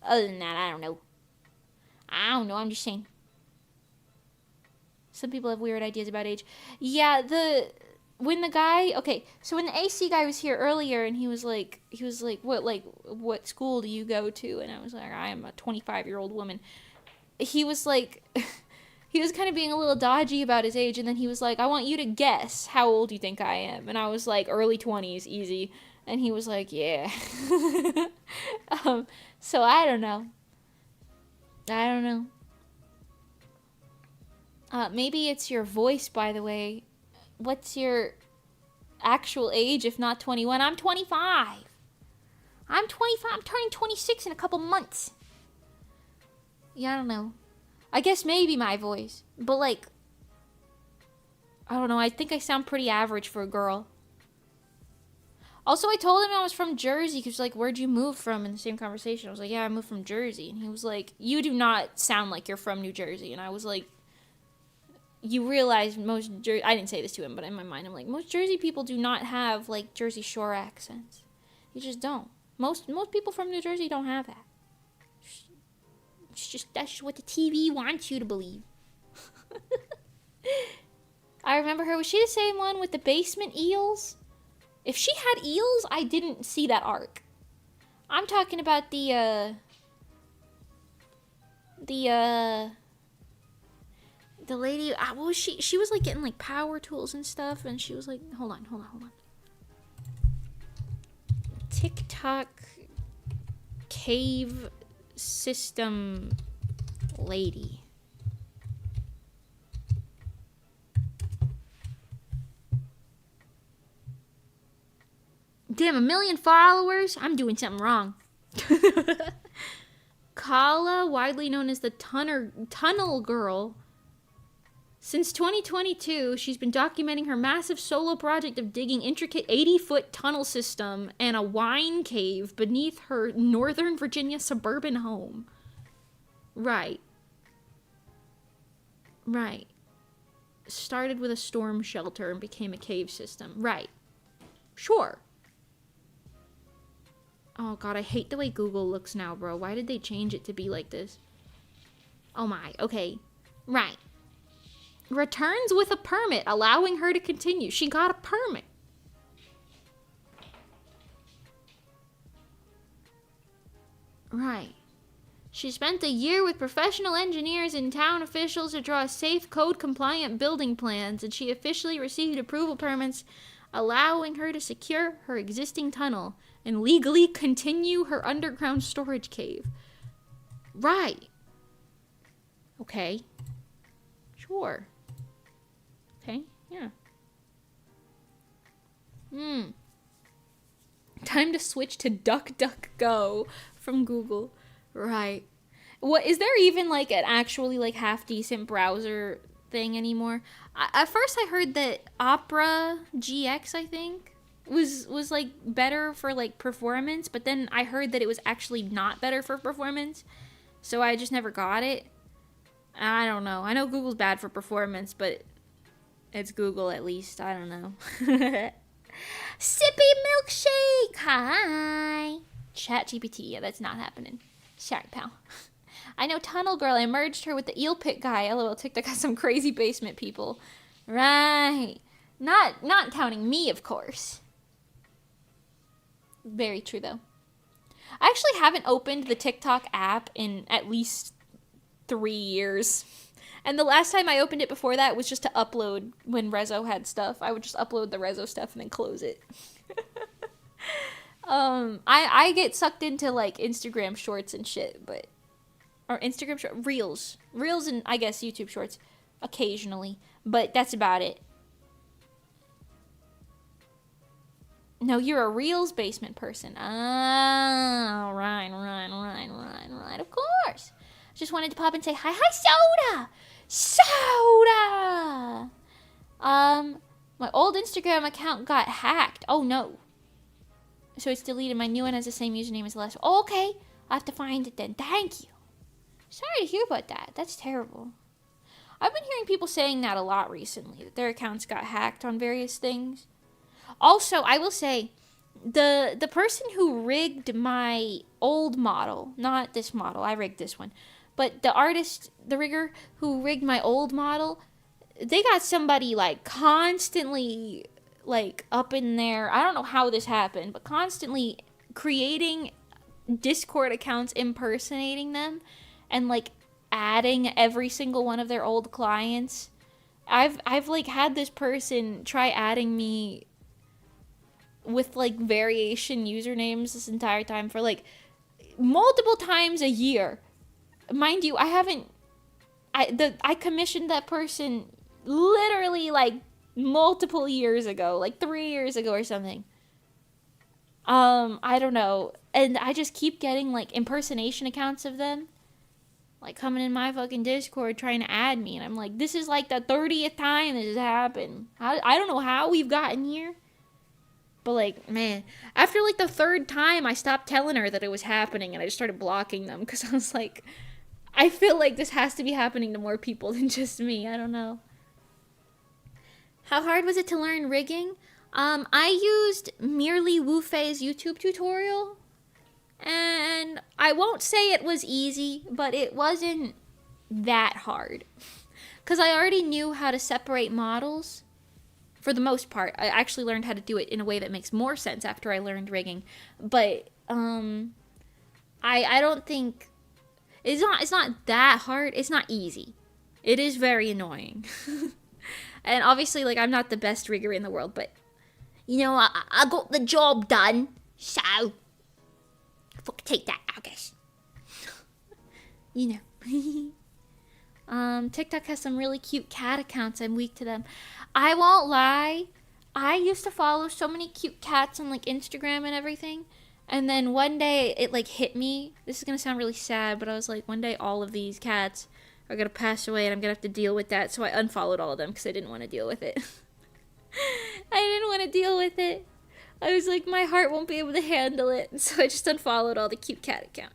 other than that, I don't know. I'm just saying. Some people have weird ideas about age. Yeah, when the AC guy was here earlier and he was like, what school do you go to? And I was like, I am a 25-year-old woman. He was like... He was kind of being a little dodgy about his age, and then he was like, I want you to guess how old you think I am. And I was like, early 20s, easy. And he was like, yeah. So I don't know. Maybe it's your voice, by the way. What's your actual age, if not 21? I'm 25. I'm turning 26 in a couple months. Yeah, I don't know. I guess maybe my voice. But, like, I don't know. I think I sound pretty average for a girl. Also, I told him I was from Jersey. Because, like, where'd you move from in the same conversation? I was like, yeah, I moved from Jersey. And he was like, you do not sound like you're from New Jersey. And I was like, you realize I didn't say this to him, but in my mind, I'm like, most Jersey people do not have, like, Jersey Shore accents. You just don't. Most people from New Jersey don't have that. That's just what the TV wants you to believe. I remember her. Was she the same one with the basement eels? If she had eels, I didn't see that arc. I'm talking about the lady. What was she? She was like getting like power tools and stuff, and she was like, hold on. TikTok cave system lady. Damn, 1 million followers? I'm doing something wrong. Kala, widely known as the Tunnel Girl. Since 2022, she's been documenting her massive solo project of digging intricate 80-foot tunnel system and a wine cave beneath her Northern Virginia suburban home. Right. Right. Started with a storm shelter and became a cave system. Right. Sure. Oh god, I hate the way Google looks now, bro. Why did they change it to be like this? Oh my, okay. Right. Returns with a permit, allowing her to continue. She got a permit. Right. She spent a year with professional engineers and town officials to draw safe, code-compliant building plans, and she officially received approval permits, allowing her to secure her existing tunnel and legally continue her underground storage cave. Right. Okay. Sure. Okay, yeah. Time to switch to DuckDuckGo from Google. Right. What is there even like an actually like half decent browser thing anymore? At first I heard that Opera GX, I think, was like better for like performance, but then I heard that it was actually not better for performance. So I just never got it. I don't know. I know Google's bad for performance, but it's Google at least. I don't know. Sippy milkshake. Hi. ChatGPT. Yeah, that's not happening. Sorry, pal. I know Tunnel Girl. I merged her with the eel pit guy. LOL, TikTok has some crazy basement people. Right. Not counting me, of course. Very true, though. I actually haven't opened the TikTok app in at least 3 years. And the last time I opened it before that was just to upload when Rezo had stuff. I would just upload the Rezo stuff and then close it. I get sucked into like Instagram shorts and shit, but or Instagram reels and I guess YouTube shorts occasionally, but that's about it. No, you're a reels basement person. Oh, right. Of course. Just wanted to pop and say hi, Soda. My old Instagram account got hacked. Oh no. So it's deleted. My new one has the same username as the last one. Oh, okay. I'll have to find it then. Thank you. Sorry to hear about that. That's terrible. I've been hearing people saying that a lot recently, that their accounts got hacked on various things. Also, I will say, the person who rigged my old model, not this model, I rigged this one, but the artist, the rigger who rigged my old model, they got somebody like constantly like up in there. I don't know how this happened, but constantly creating Discord accounts impersonating them and like adding every single one of their old clients. I've like had this person try adding me with like variation usernames this entire time for like multiple times a year. Mind you, I commissioned that person literally like multiple years ago, like 3 years ago or something. I don't know. And I just keep getting like impersonation accounts of them like coming in my fucking Discord trying to add me, and I'm like, this is like the 30th time this has happened. I don't know how we've gotten here. But like, man, after like the 3rd time, I stopped telling her that it was happening and I just started blocking them because I was like, I feel like this has to be happening to more people than just me. I don't know. How hard was it to learn rigging? I used merely Wufei's YouTube tutorial, and I won't say it was easy, but it wasn't that hard because I already knew how to separate models. For the most part, I actually learned how to do it in a way that makes more sense after I learned rigging. But I don't think it's not that hard. It's not easy. It is very annoying. And obviously, like, I'm not the best rigger in the world, but you know, I got the job done. So fuck, take that, I guess. You know. TikTok has some really cute cat accounts. I'm weak to them. I won't lie. I used to follow so many cute cats on like Instagram and everything. And then one day it like hit me. This is going to sound really sad, but I was like, one day all of these cats are going to pass away and I'm going to have to deal with that. So I unfollowed all of them because I didn't want to deal with it. I didn't want to deal with it. I was like, my heart won't be able to handle it. So I just unfollowed all the cute cat accounts.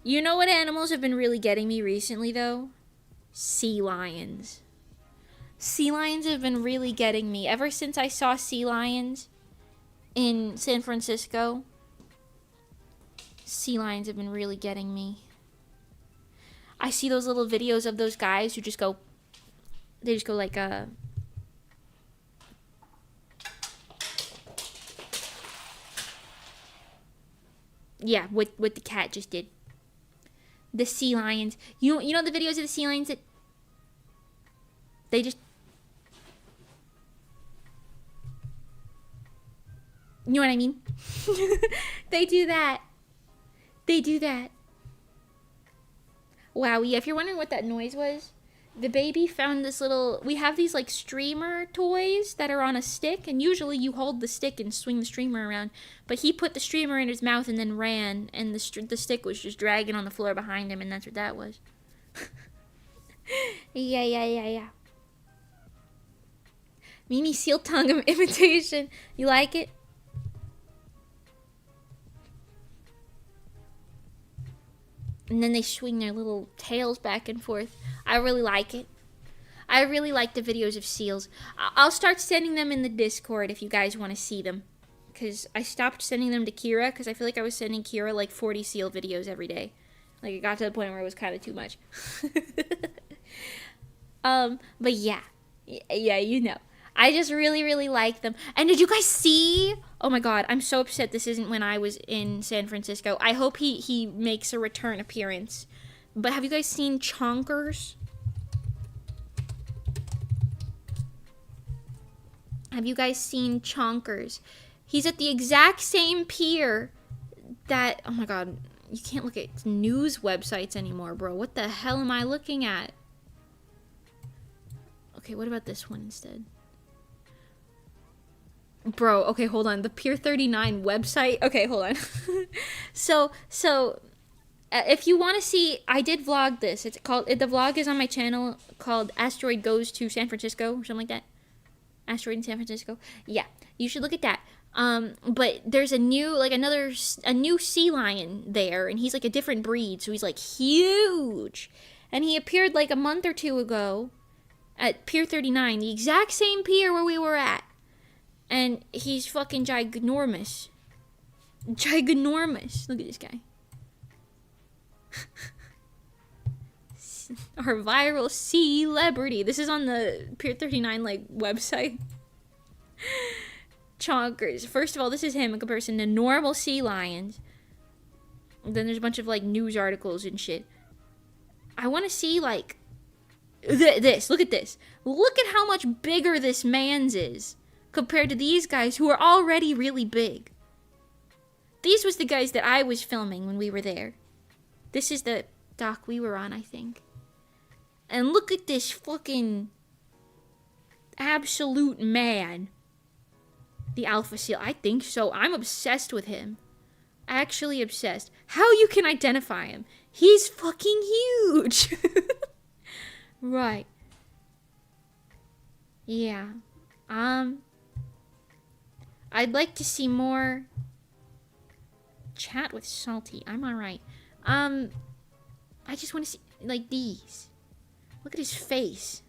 You know what animals have been really getting me recently, though? Sea lions. Sea lions have been really getting me. Ever since I saw sea lions in San Francisco, sea lions have been really getting me. I see those little videos of those guys who just go, they just go like, yeah, what the cat just did. The sea lions. You know the videos of the sea lions that they just, you know what I mean? They do that. They do that. Wow, yeah, if you're wondering what that noise was, the baby found this little, we have these like streamer toys that are on a stick, and usually you hold the stick and swing the streamer around, but he put the streamer in his mouth and then ran, and the stick was just dragging on the floor behind him, and that's what that was. Yeah. Mimi seal tongue imitation. You like it? And then they swing their little tails back and forth. I really like it. I really like the videos of seals. I'll start sending them in the Discord if you guys want to see them. Because I stopped sending them to Kira because I feel like I was sending Kira like 40 seal videos every day. Like it got to the point where it was kind of too much. But yeah. Yeah, you know. I just really like them. And did you guys see? Oh my god, I'm so upset this isn't when I was in San Francisco. I hope he makes a return appearance. But have you guys seen Chonkers? Have you guys seen Chonkers? He's at the exact same pier that, oh my god, you can't look at news websites anymore, bro. What the hell am I looking at? Okay, what about this one instead? Bro, okay, hold on. The Pier 39 website. Okay, hold on. So if you want to see, I did vlog this. It's called, the vlog is on my channel called Asteroid Goes to San Francisco or something like that. Asteroid in San Francisco. Yeah, you should look at that. But there's a new, like a new sea lion there, and he's like a different breed, so he's like huge. And he appeared like a month or two ago at Pier 39, the exact same pier where we were at. And he's fucking ginormous. Ginormous. Look at this guy. Our viral celebrity. This is on the Pier 39 like website. Chonkers. First of all, this is him in comparison to normal sea lions. And then there's a bunch of like news articles and shit. I want to see like this. Look at this. Look at how much bigger this man's is compared to these guys who are already really big. These was the guys that I was filming when we were there. This is the dock we were on, I think. And look at this fucking absolute man. The alpha seal. I think so. I'm obsessed with him. Actually obsessed. How you can identify him? He's fucking huge. Right. Yeah. I'd like to see more chat with Salty. I'm alright. I just want to see, like, these. Look at his face.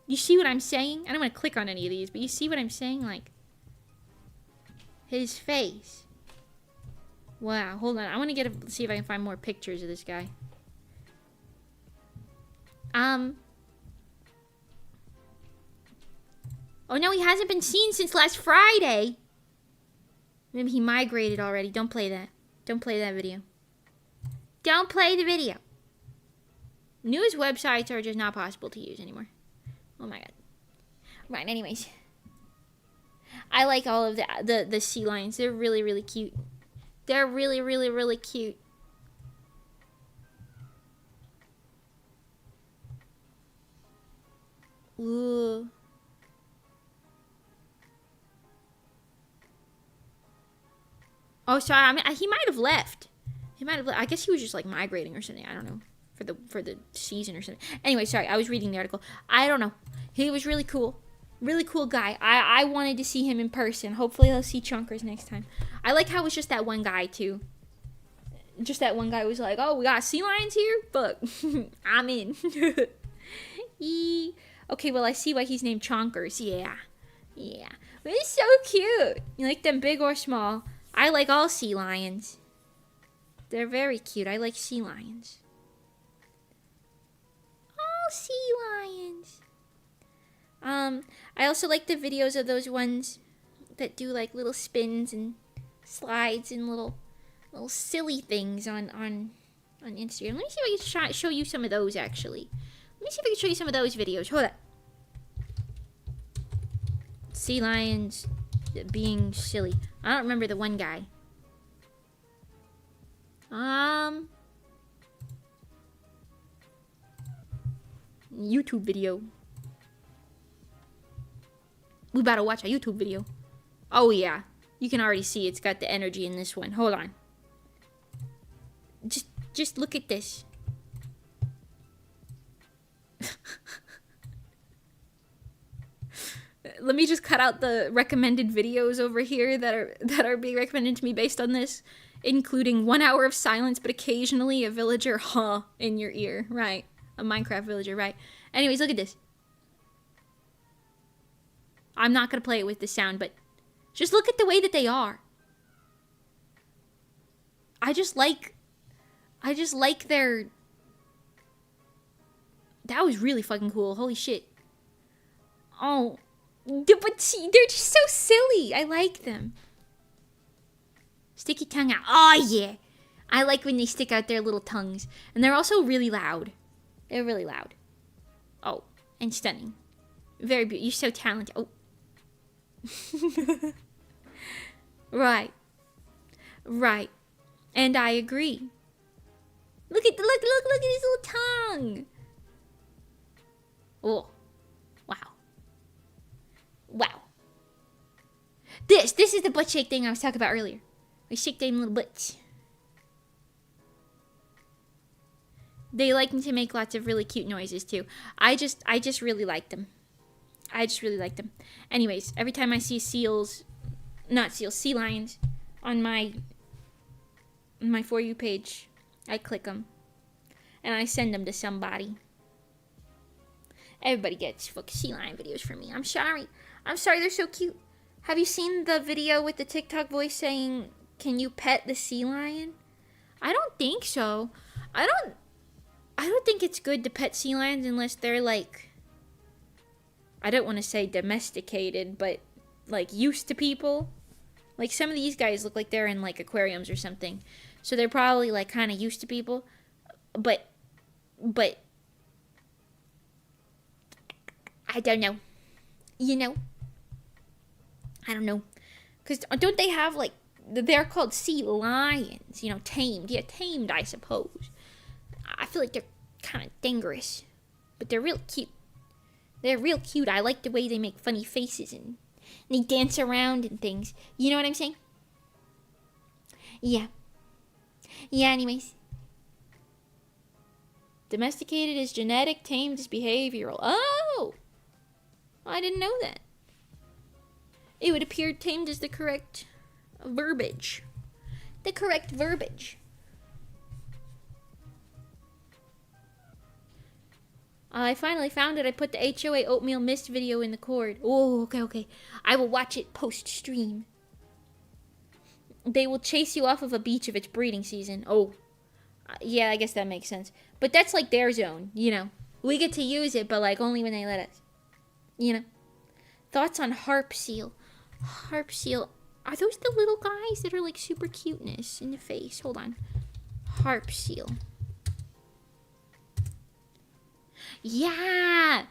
You see what I'm saying? I don't want to click on any of these, but you see what I'm saying? Like, his face. Wow, hold on. I want to see if I can find more pictures of this guy. Oh no, he hasn't been seen since last Friday. Maybe he migrated already. Don't play that. Don't play that video. Don't play the video. News websites are just not possible to use anymore. Oh my god. Right, anyways. I like all of the sea lions. They're really cute. They're really cute. Ooh. Oh, sorry. I mean, he might have left. He might have. I guess he was just like migrating or something. I don't know, for the season or something. Anyway, sorry. I was reading the article. I don't know. He was really cool. Really cool guy. I wanted to see him in person. Hopefully I'll see Chunkers next time. I like how it's just that one guy too. Just that one guy was like, oh, we got sea lions here? Fuck. I'm in. Okay, well, I see why he's named Chonkers. Yeah. Yeah. But he's so cute. You like them big or small? I like all sea lions. They're very cute. I like sea lions. All sea lions. I also like the videos of those ones that do like little spins and slides and little silly things on Instagram. Let me see if I can show you some of those actually. Let me see if I can show you some of those videos. Hold up. Sea lions being silly. I don't remember the one guy. YouTube video. We about to watch a YouTube video. Oh yeah. You can already see it's got the energy in this one. Hold on. Just look at this. Let me just cut out the recommended videos over here that are being recommended to me based on this, including 1 hour of silence, but occasionally a villager in your ear. Right. A Minecraft villager, right. Anyways, look at this. I'm not going to play it with the sound, but just look at the way that they are. I just like their... That was really fucking cool. Holy shit. Oh. But they're just so silly. I like them. Stick your tongue out. Oh, yeah. I like when they stick out their little tongues. And they're also really loud. They're really loud. Oh. And stunning. Very beautiful. You're so talented. Oh. Right. Right. And I agree. Look at his little tongue. Oh. Wow. Wow. This is the butt shake thing I was talking about earlier. We shake them little butts. They like to make lots of really cute noises too. I just really like them. I just really like them. Anyways, every time I see sea lions on my For You page, I click them and I send them to somebody. Everybody gets fucking sea lion videos from me. I'm sorry, they're so cute. Have you seen the video with the TikTok voice saying, "Can you pet the sea lion?" I don't think so. I don't think it's good to pet sea lions unless they're like, I don't want to say domesticated, but like used to people. Like some of these guys look like they're in like aquariums or something. So they're probably like kind of used to people. But I don't know. You know? I don't know. Because don't they have like, they're called sea lions, you know, tamed. Yeah, tamed, I suppose. I feel like they're kind of dangerous. But they're real cute. They're real cute. I like the way they make funny faces and they dance around and things. You know what I'm saying? Yeah. Yeah, anyways. Domesticated is genetic, tamed is behavioral. Oh! I didn't know that. It would appear tamed is the correct verbiage. The correct verbiage. I finally found it. I put the HOA Oatmeal Mist video in the cord. Oh, okay. I will watch it post-stream. They will chase you off of a beach if it's breeding season. Oh. Yeah, I guess that makes sense. But that's like their zone, you know. We get to use it, but like only when they let us. You know. Thoughts on harp seal. Harp seal. Are those the little guys that are like super cuteness in the face? Hold on. Harp seal. Yeah!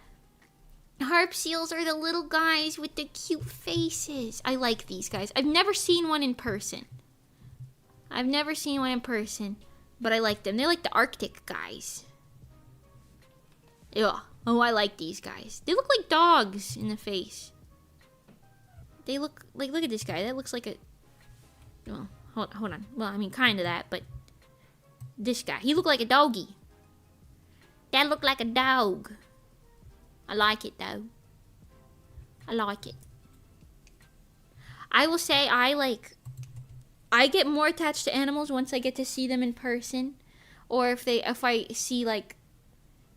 Harp seals are the little guys with the cute faces. I like these guys. I've never seen one in person. But I like them. They're like the Arctic guys. Yeah. Oh, I like these guys. They look like dogs in the face. They look like, look at this guy. That looks like a... Well, Hold on. Well, I mean, kind of that, but this guy. He looked like a doggy. That looked like a dog. I like it, though. I like it. I will say I get more attached to animals once I get to see them in person. Or if I see, like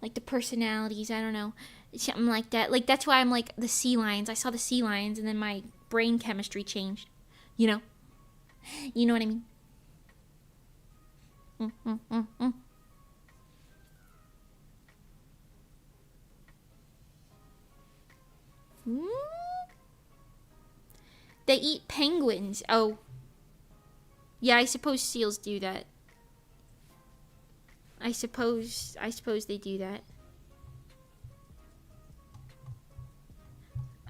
the personalities, I don't know. Something like that. Like, that's why I'm like, the sea lions. I saw the sea lions, and then my brain chemistry changed. You know? You know what I mean? They eat penguins. Oh. Yeah, I suppose seals do that. I suppose they do that.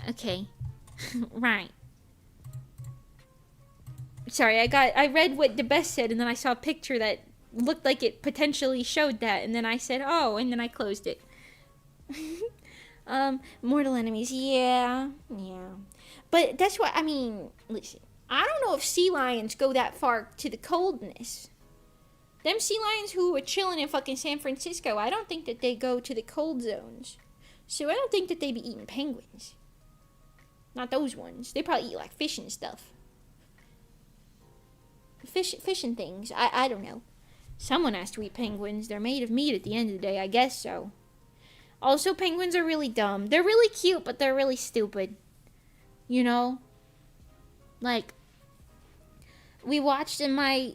Okay. Right. Sorry, I read what the best said, and then I saw a picture that looked like it potentially showed that, and then I said, oh, and then I closed it. Mortal enemies, yeah. But that's what, I mean, listen, I don't know if sea lions go that far to the coldness. Them sea lions who were chilling in fucking San Francisco, I don't think that they go to the cold zones. So I don't think that they be eating penguins. Not those ones. They probably eat like fish and stuff. Fish and things. I don't know. Someone has to eat penguins. They're made of meat at the end of the day. I guess so. Also, penguins are really dumb. They're really cute, but they're really stupid. You know? Like, we watched in my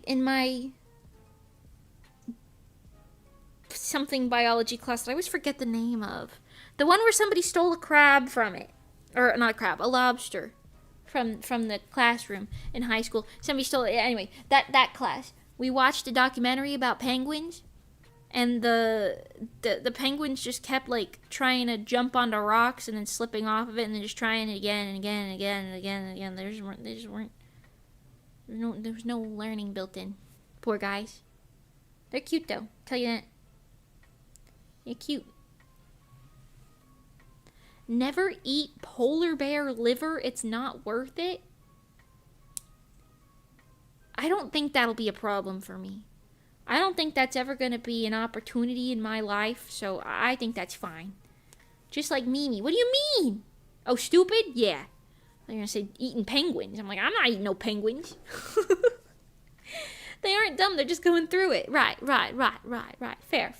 something biology class that I always forget the name of. The one where somebody stole a crab from it. Or, not a crab, a lobster. From the classroom in high school. Somebody stole it. Anyway, that class. We watched a documentary about penguins. And the penguins just kept, like, trying to jump onto rocks and then slipping off of it and then just trying it again and again and again and again and again. They just weren't. There was no learning built in. Poor guys. They're cute, though. I'll tell you that. They're cute. Never eat polar bear liver. It's not worth it. I don't think that'll be a problem for me. I don't think that's ever going to be an opportunity in my life, so I think that's fine. Just like Mimi. What do you mean? Oh, stupid? Yeah. They're going to say eating penguins. I'm like, I'm not eating no penguins. They aren't dumb. They're just going through it. Right. Fair.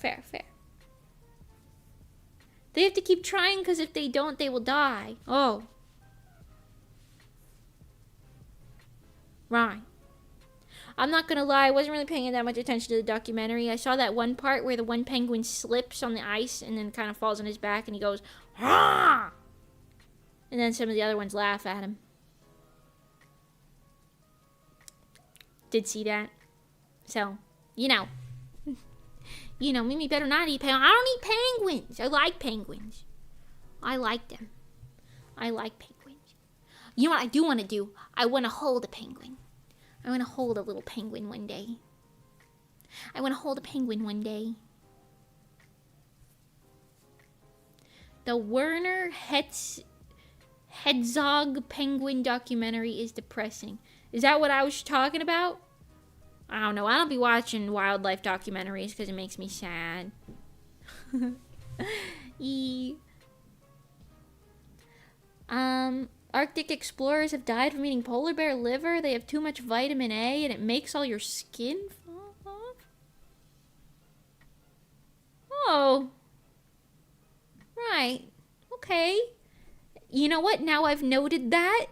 They have to keep trying because if they don't, they will die. Oh. Right. I'm not gonna lie, I wasn't really paying that much attention to the documentary. I saw that one part where the one penguin slips on the ice and then kind of falls on his back and he goes, "Ah!" And then some of the other ones laugh at him. Did see that. So, you know, Mimi better not eat penguins. I don't eat penguins. I like penguins. I like them. I like penguins. You know what I do want to do? I want to hold a penguin. I want to hold a little penguin one day. The Werner Herzog penguin documentary is depressing. Is that what I was talking about? I don't know. I don't be watching wildlife documentaries because it makes me sad. Arctic explorers have died from eating polar bear liver. They have too much vitamin A and it makes all your skin fall off. Oh. Right. Okay. You know what? Now I've noted that.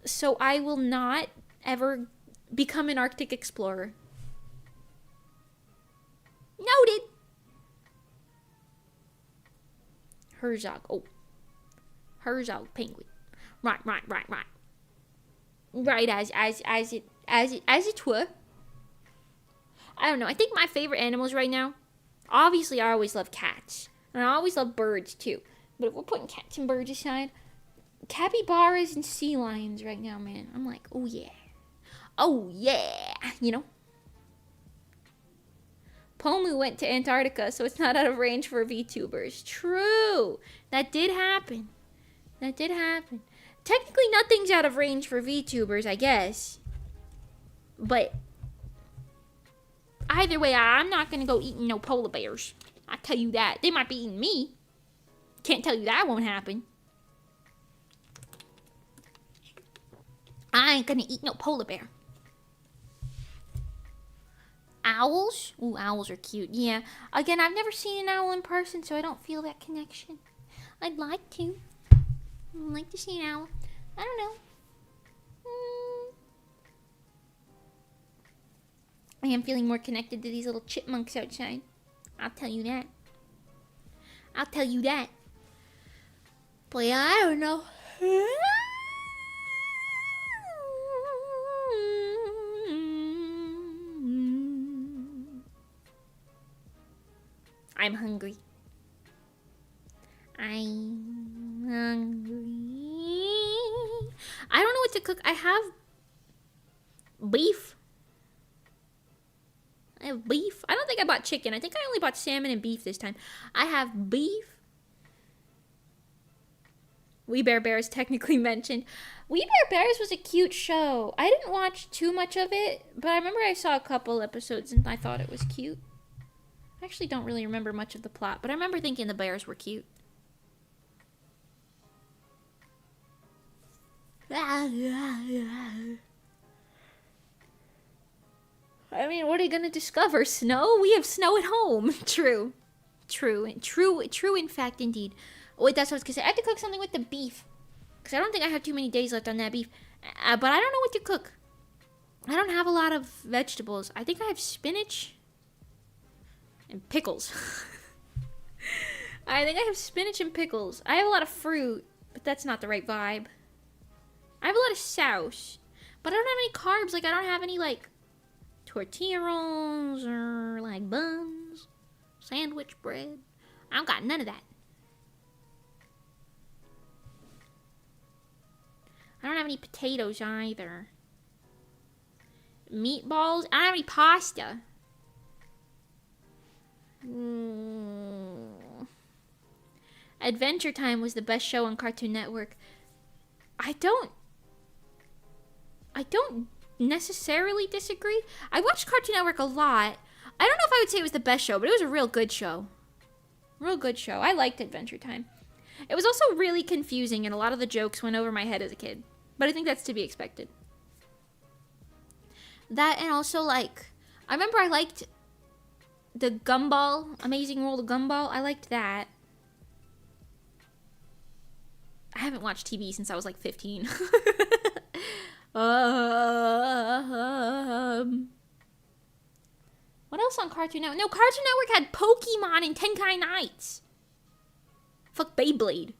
So I will not ever become an Arctic explorer. Noted. Herzog. Oh. Herzog penguin. Right. Right, as it were. I don't know. I think my favorite animals right now, obviously I always love cats. And I always love birds too. But if we're putting cats and birds aside, capybaras and sea lions right now, man. I'm like, oh yeah. Oh yeah. You know? Pomu went to Antarctica, so it's not out of range for VTubers. True. That did happen. Technically, nothing's out of range for VTubers, I guess. But either way, I'm not gonna go eating no polar bears. I tell you that. They might be eating me. Can't tell you that won't happen. I ain't gonna eat no polar bear. Owls? Ooh, owls are cute. Yeah. Again, I've never seen an owl in person, so I don't feel that connection. I'd like to. I'd like to see an owl. I don't know. I am feeling more connected to these little chipmunks outside. I'll tell you that. I'll tell you that. But yeah, I don't know. I'm hungry. I'm hungry. I don't know what to cook. I have beef. I have beef. I don't think I bought chicken. I think I only bought salmon and beef this time. I have beef. We Bare Bears technically mentioned. We Bare Bears was a cute show. I didn't watch too much of it, but I remember I saw a couple episodes and I thought it was cute. I actually don't really remember much of the plot, but I remember thinking the bears were cute. I mean, what are you gonna discover? Snow? We have snow at home. True. True in fact, indeed. Wait, that's what I was gonna say. I have to cook something with the beef. Because I don't think I have too many days left on that beef. But I don't know what to cook. I don't have a lot of vegetables. I think I have spinach and pickles. I think I have spinach and pickles. I have a lot of fruit, but that's not the right vibe. I have a lot of sauce, but I don't have any carbs. Like, I don't have any, like, tortilla rolls or, like, buns, sandwich bread. I don't got none of that. I don't have any potatoes either. Meatballs? I don't have any pasta. Adventure Time was the best show on Cartoon Network. I don't necessarily disagree. I watched Cartoon Network a lot. I don't know if I would say it was the best show, but it was a real good show. Real good show. I liked Adventure Time. It was also really confusing, and a lot of the jokes went over my head as a kid. But I think that's to be expected. That, and also, like, I remember I liked the Gumball, Amazing World of Gumball. I liked that. I haven't watched TV since I was, like, 15. What else on Cartoon Network? No, Cartoon Network had Pokemon and Tenkai Nights. Fuck Beyblade.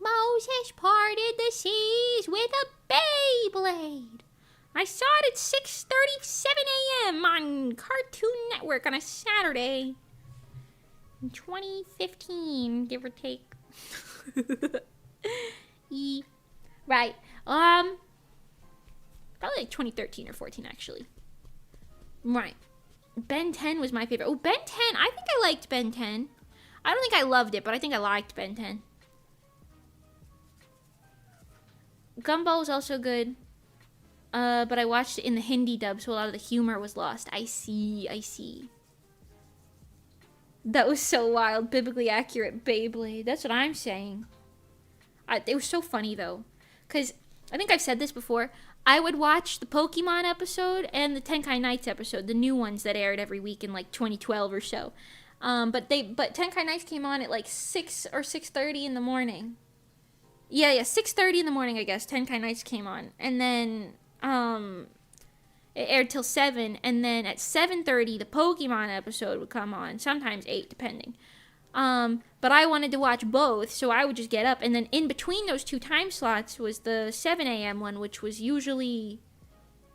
Moses parted the seas with a Beyblade. I saw it at 6:37 a.m. on Cartoon Network on a Saturday in 2015, give or take. Right. Probably like 2013 or 14, actually. Right. Ben 10 was my favorite. Oh, Ben 10. I think I liked Ben 10. I don't think I loved it, but I think I liked Ben 10. Gumball was also good. But I watched it in the Hindi dub, so a lot of the humor was lost. I see. That was so wild. Biblically accurate Beyblade. That's what I'm saying. It was so funny, though. Because I think I've said this before. I would watch the Pokemon episode and the Tenkai Nights episode, the new ones that aired every week in like 2012 or so. But Tenkai Nights came on at like 6 or 6:30 in the morning. Yeah, 6:30 in the morning, I guess. Tenkai Nights came on. And then it aired till 7, and then at 7:30 the Pokemon episode would come on, sometimes 8 depending. But I wanted to watch both, so I would just get up, and then in between those two time slots was the 7 a.m. one, which was usually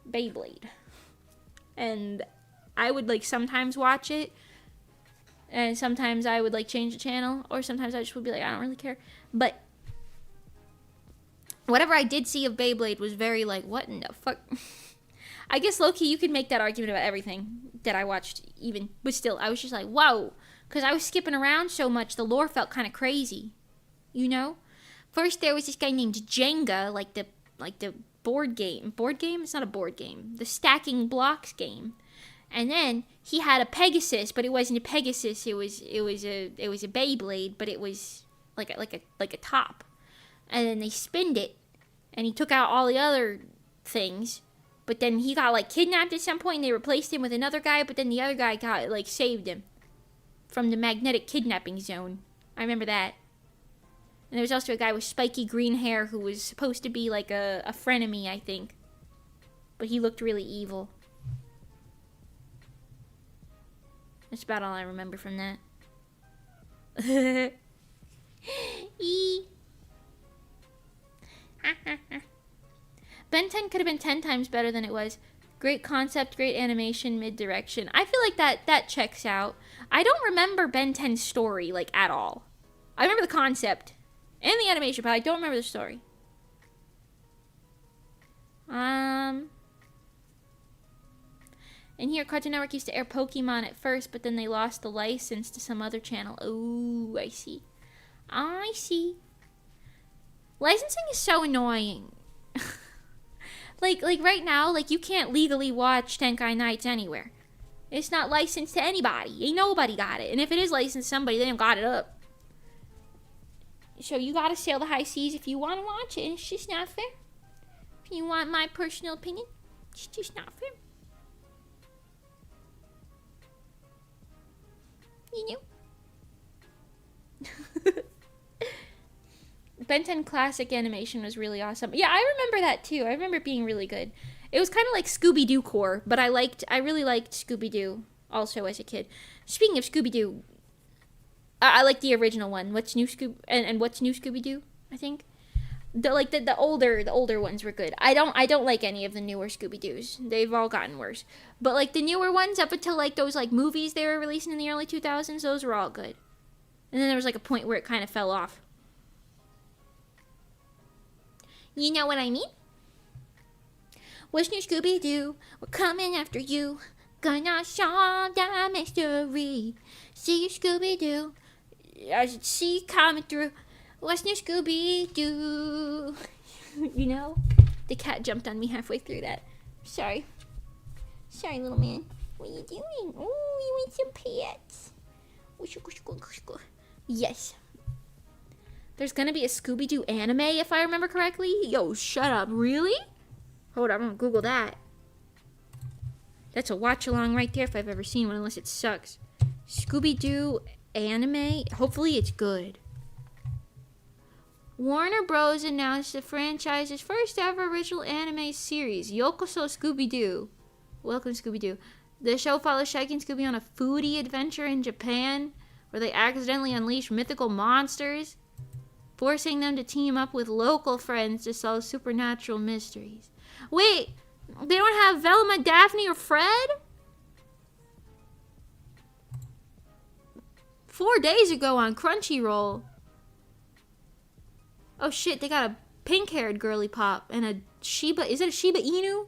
Beyblade. And I would like sometimes watch it, and sometimes I would like change the channel, or sometimes I just would be like, I don't really care. But whatever I did see of Beyblade was very like, what in the fuck? I guess low-key you could make that argument about everything that I watched even, but still, I was just like, whoa. Because I was skipping around so much, the lore felt kind of crazy, you know? First, there was this guy named Jenga, like the the board game. Board game? It's not a board game. The stacking blocks game. And then he had a Pegasus, but it wasn't a Pegasus. It was a Beyblade, but it was like a top. And then they spinned it, and he took out all the other things. But then he got like kidnapped at some point, and they replaced him with another guy. But then the other guy got like saved him from the magnetic kidnapping zone. I remember that. And there was also a guy with spiky green hair who was supposed to be like a frenemy, I think. But he looked really evil. That's about all I remember from that. Ben 10 could have been 10 times better than it was. Great concept, great animation, mid-direction. I feel like that checks out. I don't remember Ben 10's story, like, at all. I remember the concept and the animation, but I don't remember the story. And here, Cartoon Network used to air Pokemon at first, but then they lost the license to some other channel. Ooh, I see. I see. Licensing is so annoying. like right now, like, you can't legally watch Tenkai Nights anywhere. It's not licensed to anybody. Ain't nobody got it. And if it is licensed to somebody, they don't got it up. So you gotta sail the high seas if you want to watch it, and it's just not fair. If you want my personal opinion, it's just not fair. You know? Ben 10 classic animation was really awesome. Yeah, I remember that too. I remember it being really good. It was kind of like Scooby-Doo core, but I really liked Scooby-Doo also as a kid. Speaking of Scooby-Doo, I like the original one. What's New Scooby-Doo, I think. The older ones were good. I don't like any of the newer Scooby-Doos. They've all gotten worse. But like the newer ones up until like those like movies they were releasing in the early 2000s, those were all good. And then there was like a point where it kind of fell off. You know what I mean? What's New Scooby-Doo? We're coming after you. Gonna solve the mystery. See you, Scooby-Doo. I should see you coming through. What's New Scooby-Doo? You know? The cat jumped on me halfway through that. Sorry. Sorry, little man. What are you doing? Oh, you want some pets? Yes. There's gonna be a Scooby-Doo anime, if I remember correctly. Yo, shut up. Really? Hold on, I'm gonna Google that. That's a watch-along right there if I've ever seen one, unless it sucks. Scooby-Doo anime? Hopefully it's good. Warner Bros. Announced the franchise's first ever original anime series, Yokoso Scooby-Doo. Welcome, Scooby-Doo. The show follows Shaggy and Scooby on a foodie adventure in Japan, where they accidentally unleash mythical monsters, forcing them to team up with local friends to solve supernatural mysteries. Wait, they don't have Velma, Daphne, or Fred? 4 days ago on Crunchyroll. Oh shit, they got a pink-haired girly pop and a Shiba. Is it a Shiba Inu?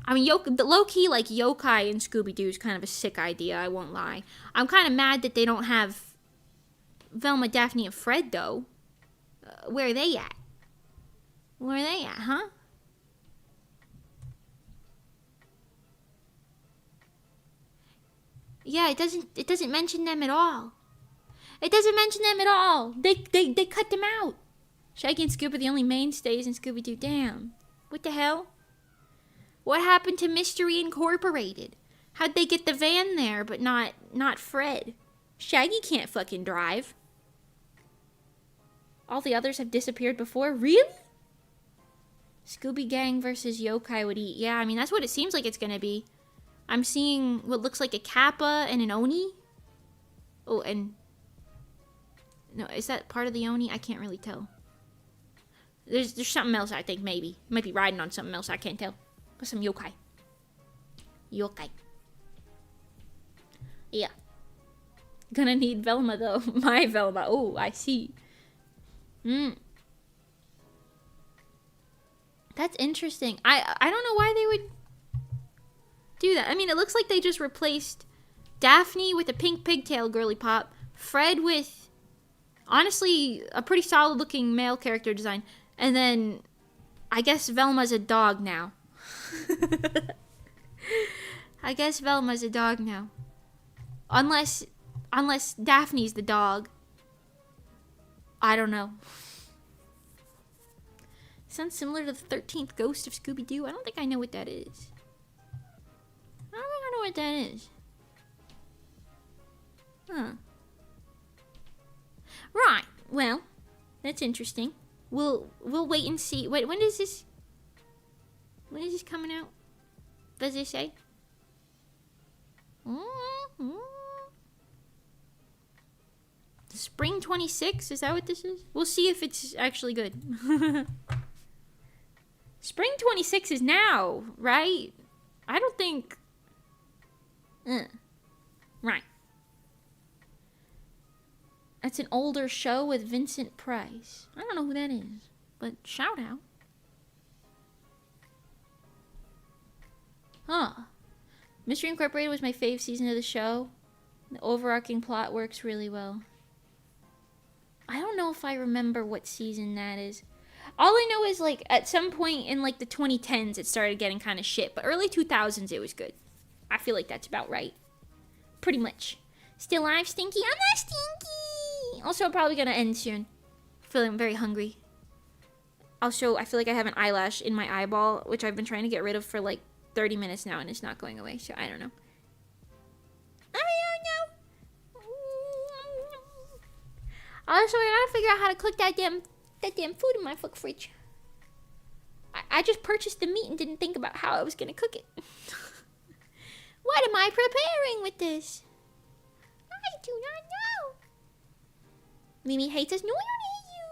I mean, low-key, like, yokai in Scooby-Doo is kind of a sick idea, I won't lie. I'm kind of mad that they don't have Velma, Daphne, and Fred, though. Where are they at? Where are they at, huh? Yeah, it doesn't mention them at all. It doesn't mention them at all. They cut them out. Shaggy and Scooby are the only mainstays in Scooby-Doo. Damn. What the hell? What happened to Mystery Incorporated? How'd they get the van there, but not Fred? Shaggy can't fucking drive. All the others have disappeared before? Really? Scooby Gang versus Yokai would eat. Yeah, I mean, that's what it seems like it's gonna be. I'm seeing what looks like a Kappa and an Oni. Oh, and... No, is that part of the Oni? I can't really tell. There's something else, I think, maybe. Might be riding on something else, I can't tell. But some yokai. Yokai. Yeah. Gonna need Velma, though. My Velma. Oh, I see. That's interesting. I don't know why they would do that. I mean, it looks like they just replaced Daphne with a pink pigtail girly pop, Fred with Honestly, a pretty solid looking male character design. And then I guess Velma's a dog now. I guess Velma's a dog now. Unless Daphne's the dog. I don't know. Sounds similar to the 13th Ghost of Scooby-Doo. I don't think I know what that is. I don't think I know what that is. Huh. Right. Well, that's interesting. We'll wait and see. Wait, when is this coming out? Does it say? Spring 26? Is that what this is? We'll see if it's actually good. Spring 26 is now, right? I don't think... Right. That's an older show with Vincent Price. I don't know who that is, but shout out. Huh. Mystery Incorporated was my fave season of the show. The overarching plot works really well. I don't know if I remember what season that is. All I know is, like, at some point in, like, the 2010s, it started getting kind of shit. But early 2000s, it was good. I feel like that's about right. Pretty much. Still alive, Stinky? I'm not Stinky! Also, I'm probably gonna end soon. Feeling very hungry. Also, I feel like I have an eyelash in my eyeball, which I've been trying to get rid of for, like, 30 minutes now, and it's not going away. So, I don't know. Also, I gotta figure out how to cook that damn food in my fuck fridge. I just purchased the meat and didn't think about how I was gonna cook it. What am I preparing with this? I do not know. Mimi hates us. No, I don't hate you.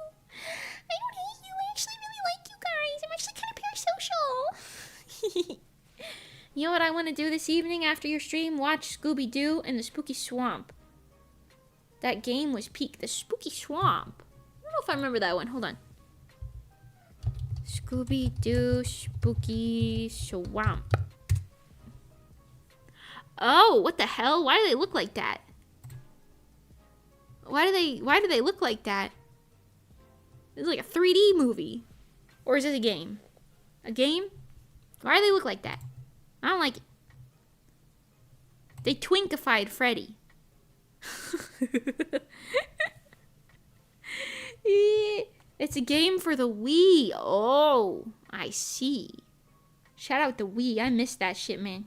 I don't hate you. I actually really like you guys. I'm actually kind of parasocial. You know what I want to do this evening after your stream? Watch Scooby-Doo and the Spooky Swamp. That game was peak. The Spooky Swamp. I don't know if I remember that one. Hold on. Scooby-Doo Spooky Swamp. Oh, what the hell? Why do they look like that? Why do they look like that? It's like a 3D movie. Or is it a game? A game? Why do they look like that? I don't like it. They twinkified Freddy. It's a game for the Wii. Oh, I see. Shout out the Wii. I missed that shit, man.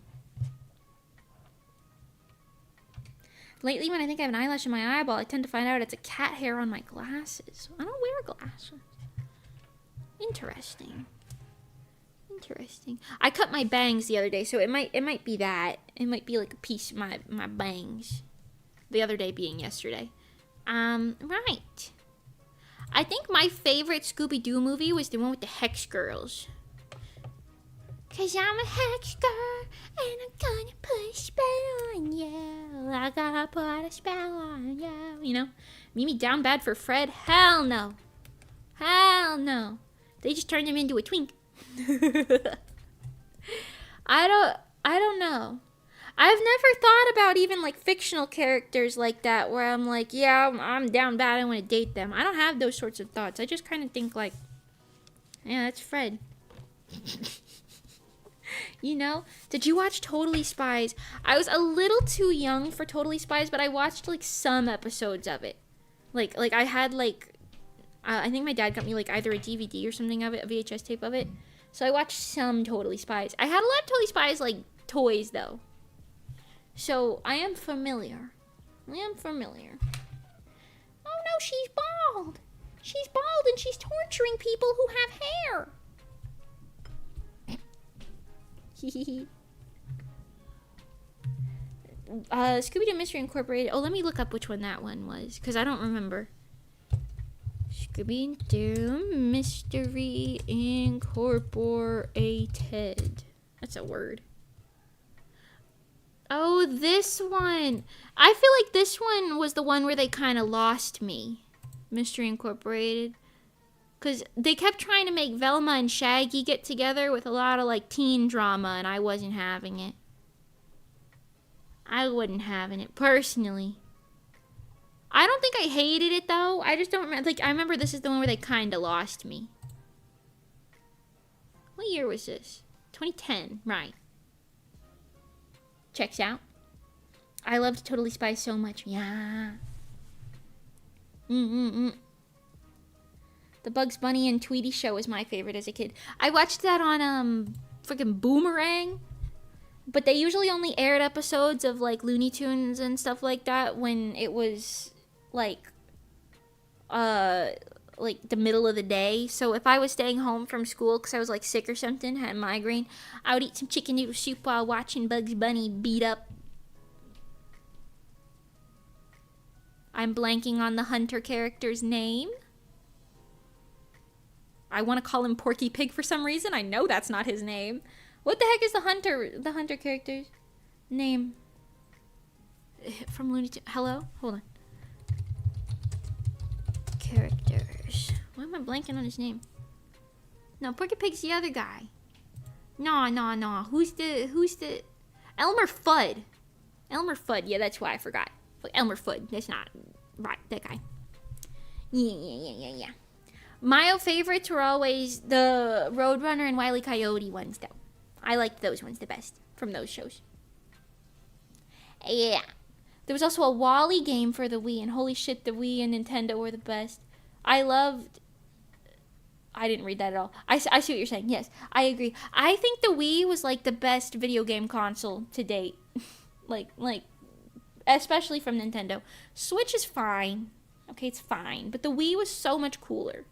Lately, when I think I have an eyelash in my eyeball, I tend to find out it's a cat hair on my glasses. I don't wear glasses. Interesting. Interesting. I cut my bangs the other day, so it might be that. It might be like a piece of my bangs. The other day being yesterday. Right. I think my favorite Scooby-Doo movie was the one with the Hex Girls. 'Cause I'm a Hex Girl, and I'm gonna put a spell on you. I gotta put a spell on you. You know? Mimi down bad for Fred? Hell no. Hell no. They just turned him into a twink. I don't know. I've never thought about even like fictional characters like that where I'm like, yeah, I'm down bad, I want to date them. I don't have those sorts of thoughts. I just kind of think like, yeah, that's Fred. You know? Did you watch Totally Spies? I was a little too young for Totally Spies, but I watched like some episodes of it. Like I had like, I think my dad got me like either a DVD or something of it, a VHS tape of it. So I watched some Totally Spies. I had a lot of Totally Spies like toys though. So, I am familiar. Oh no, she's bald. She's bald and she's torturing people who have hair. Scooby-Doo Mystery Incorporated. Oh, let me look up which one that one was, because I don't remember. Scooby-Doo Mystery Incorporated. That's a word. Oh, this one. I feel like this one was the one where they kind of lost me. Mystery Incorporated. Because they kept trying to make Velma and Shaggy get together with a lot of, like, teen drama, and I wasn't having it. I wasn't having it, personally. I don't think I hated it though. I just don't remember. Like, I remember this is the one where they kind of lost me. What year was this? 2010, right. Checks out. I loved Totally Spies so much. Yeah. The Bugs Bunny and Tweety show was my favorite as a kid. I watched that on freaking Boomerang. But they usually only aired episodes of like Looney Tunes and stuff like that when it was like the middle of the day. So if I was staying home from school because I was like sick or something, had a migraine, I would eat some chicken noodle soup while watching Bugs Bunny beat up. I'm blanking on the hunter character's name. I want to call him Porky Pig for some reason. I know that's not his name. What the heck is the hunter character's name? From Looney Tunes. Hello? Hold on. Characters. Why am I blanking on his name? No, Porky Pig's the other guy. No. Who's the... Elmer Fudd. Elmer Fudd. Yeah, that's why I forgot. Elmer Fudd. That's not... Right, that guy. Yeah. My favorites were always the Roadrunner and Wile E. Coyote ones, though. I liked those ones the best from those shows. Yeah. There was also a Wall-E game for the Wii, and holy shit, the Wii and Nintendo were the best. I didn't read that at all. I see what you're saying. Yes, I agree. I think the Wii was like the best video game console to date. like, especially from Nintendo. Switch is fine. Okay, it's fine. But the Wii was so much cooler.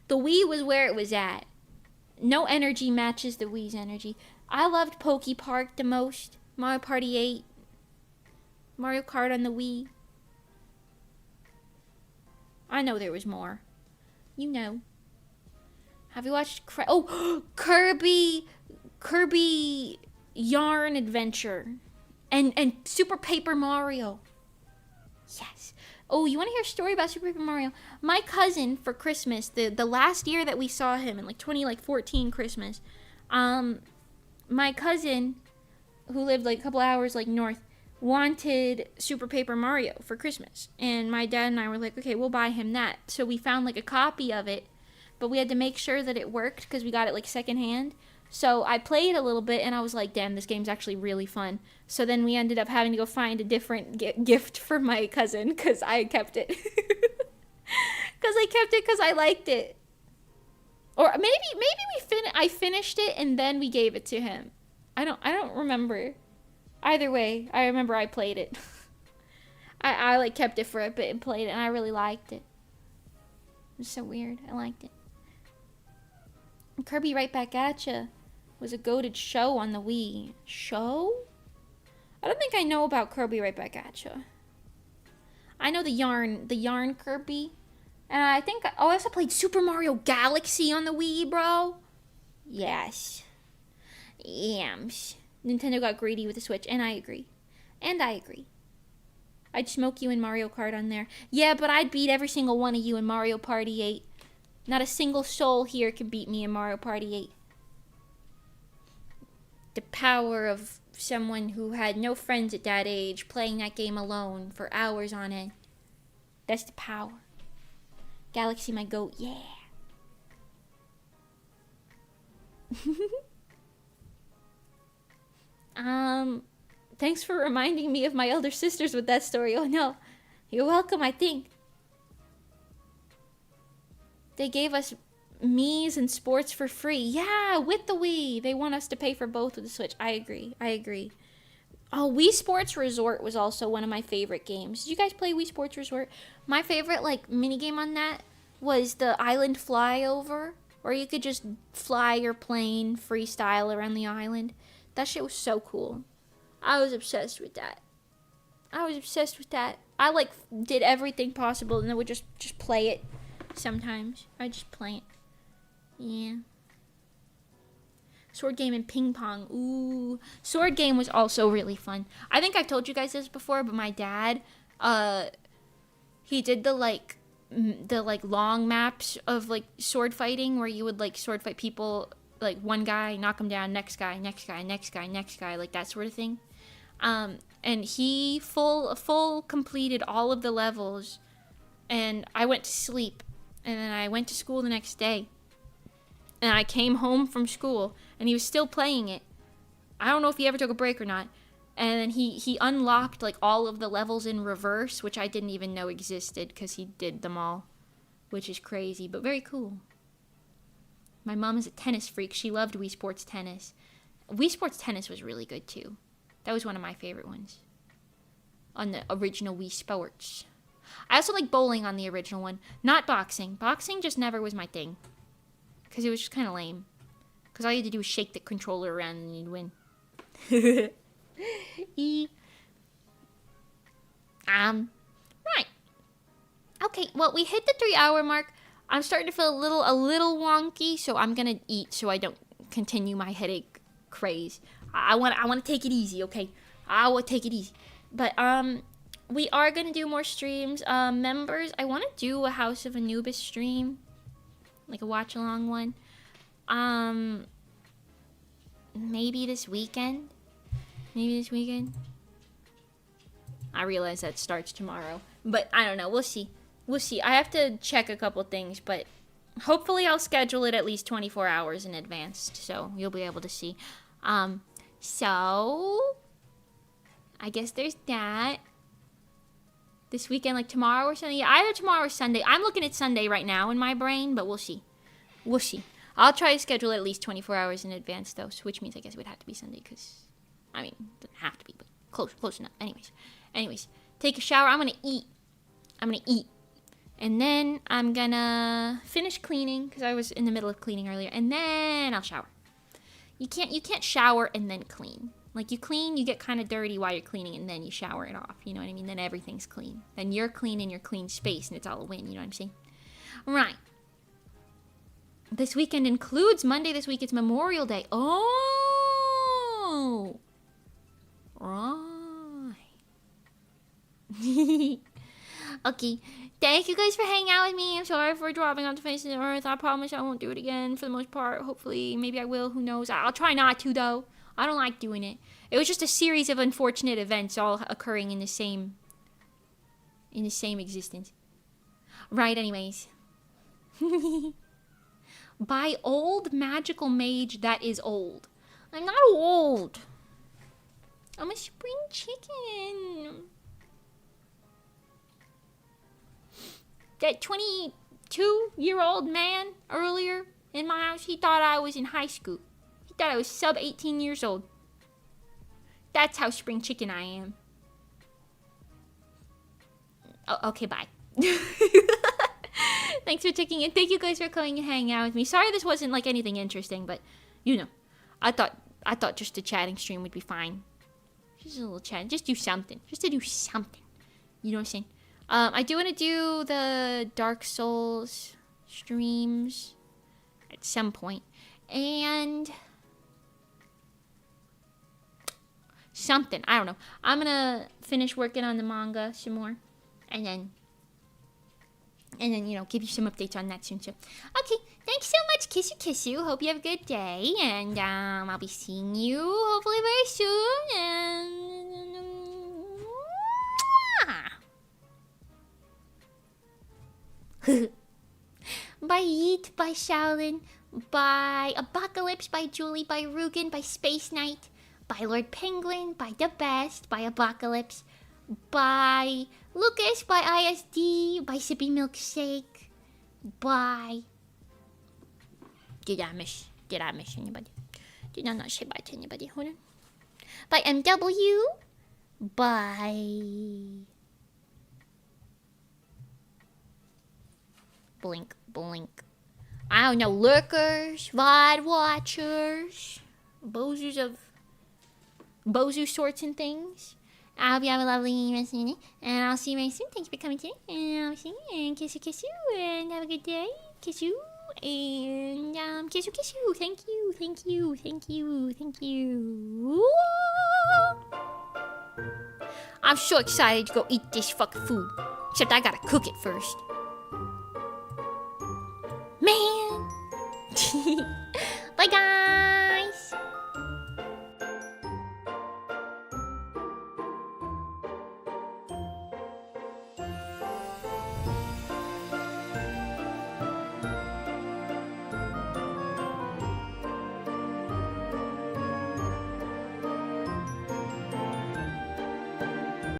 The Wii was where it was at. No energy matches the Wii's energy. I loved Poke Park the most. Mario Party 8. Mario Kart on the Wii. I know there was more. You know. Have you watched... Kirby Yarn Adventure. And Super Paper Mario. Yes. Oh, you want to hear a story about Super Paper Mario? My cousin, for Christmas, the last year that we saw him, in like 2014 Christmas, my cousin, who lived like a couple hours like north, wanted Super Paper Mario for Christmas. And my dad and I were like, okay, we'll buy him that. So we found like a copy of it, but we had to make sure that it worked because we got it like secondhand. So I played a little bit, and I was like, damn, this game's actually really fun. So then we ended up having to go find a different gift for my cousin, because I kept it. Because I kept it because I liked it. Or maybe I finished it, and then we gave it to him. I don't remember. Either way, I remember I played it. I like kept it for a bit and played it, and I really liked it. It was so weird. I liked it. Kirby Right Back At Ya was a goated show on the Wii. Show? I don't think I know about Kirby Right Back At Ya. I know the yarn Kirby. And I think I also played Super Mario Galaxy on the Wii, bro. Yes. Yams. Nintendo got greedy with the Switch, and I agree. I'd smoke you in Mario Kart on there. Yeah, but I'd beat every single one of you in Mario Party 8. Not a single soul here can beat me in Mario Party 8. The power of someone who had no friends at that age playing that game alone for hours on end. That's the power. Galaxy my goat, yeah. Thanks for reminding me of my elder sisters with that story. Oh no. You're welcome, I think. They gave us Mii's and sports for free. Yeah, with the Wii. They want us to pay for both with the Switch. I agree. Oh, Wii Sports Resort was also one of my favorite games. Did you guys play Wii Sports Resort? My favorite, like, minigame on that was the island flyover, where you could just fly your plane freestyle around the island. That shit was so cool. I was obsessed with that. I, like, did everything possible, and then would just play it sometimes. I just play it. Yeah. Sword game and ping pong. Ooh. Sword game was also really fun. I think I've told you guys this before, but my dad, he did the long maps of, like, sword fighting, where you would, like, sword fight people, like, one guy, knock him down, next guy, like, that sort of thing. And he full completed all of the levels, and I went to sleep, and then I went to school the next day, and I came home from school, and he was still playing it. I don't know if he ever took a break or not. And then he unlocked like all of the levels in reverse, which I didn't even know existed because he did them all, which is crazy, but very cool. My mom is a tennis freak. She loved Wii Sports Tennis. Wii Sports Tennis was really good too. That was one of my favorite ones on the original Wii Sports. I also like bowling on the original one, not boxing. Boxing just never was my thing because it was just kind of lame. Because all you had to do was shake the controller around and you'd win. Right. Okay, well, we hit the 3-hour mark. I'm starting to feel a little wonky, so I'm gonna eat so I don't continue my headache craze. I want to take it easy, okay? I will take it easy. But we are gonna do more streams. Members, I want to do a House of Anubis stream, like a watch along one. Maybe this weekend. I realize that starts tomorrow, but I don't know. We'll see. I have to check a couple things, but hopefully I'll schedule it at least 24 hours in advance, so you'll be able to see. So I guess there's that. This weekend, like tomorrow or Sunday. Yeah, either tomorrow or Sunday. I'm looking at Sunday right now in my brain, but we'll see. I'll try to schedule it at least 24 hours in advance, though, which means I guess it would have to be Sunday, because, I mean, it doesn't have to be, but close enough. Anyways, take a shower. I'm gonna eat. And then I'm gonna finish cleaning, because I was in the middle of cleaning earlier, and then I'll shower. You can't shower and then clean. Like, you clean, you get kind of dirty while you're cleaning, and then you shower it off, you know what I mean? Then everything's clean. Then you're clean in your clean space, and it's all a win, you know what I'm saying? Right. This weekend includes Monday. This week it's Memorial Day. Oh! Right. Okay. Thank you guys for hanging out with me. I'm sorry for dropping off the face of the earth. I promise I won't do it again for the most part. Hopefully, maybe I will. Who knows? I'll try not to, though. I don't like doing it. It was just a series of unfortunate events all occurring in the same existence. Right, anyways. By old magical mage that is old. I'm not old. I'm a spring chicken. That 22-year-old man earlier in my house, he thought I was in high school. He thought I was sub 18 years old. That's how spring chicken I am. Oh, okay, bye. Thanks for checking in. Thank you guys for coming and hanging out with me. Sorry this wasn't like anything interesting, but you know, I thought just a chatting stream would be fine. Just a little chat. Just do something. Just to do something. You know what I'm saying? I do want to do the Dark Souls streams at some point. And something. I don't know. I'm going to finish working on the manga some more. And then, you know, give you some updates on that soon. So, okay. Thanks so much. Kiss you. Hope you have a good day. And I'll be seeing you hopefully very soon. And by Yeet, by Shaolin, by Apocalypse, by Julie, by Rugen, by Space Knight, by Lord Penguin, by The Best, by Apocalypse, by Lucas, by ISD, by Sippy Milkshake, by... Did I miss anybody? Did I not say bye to anybody? Hold on. By MW, by... Blink. I don't know, lurkers, VOD watchers, Bozu sorts and things. I hope you have a lovely rest of your day, and I'll see you very soon. Thanks for coming today, and I'll see you, and kiss you, and have a good day. Kiss you, and kiss you. Thank you. I'm so excited to go eat this fucking food, except I gotta cook it first. Man!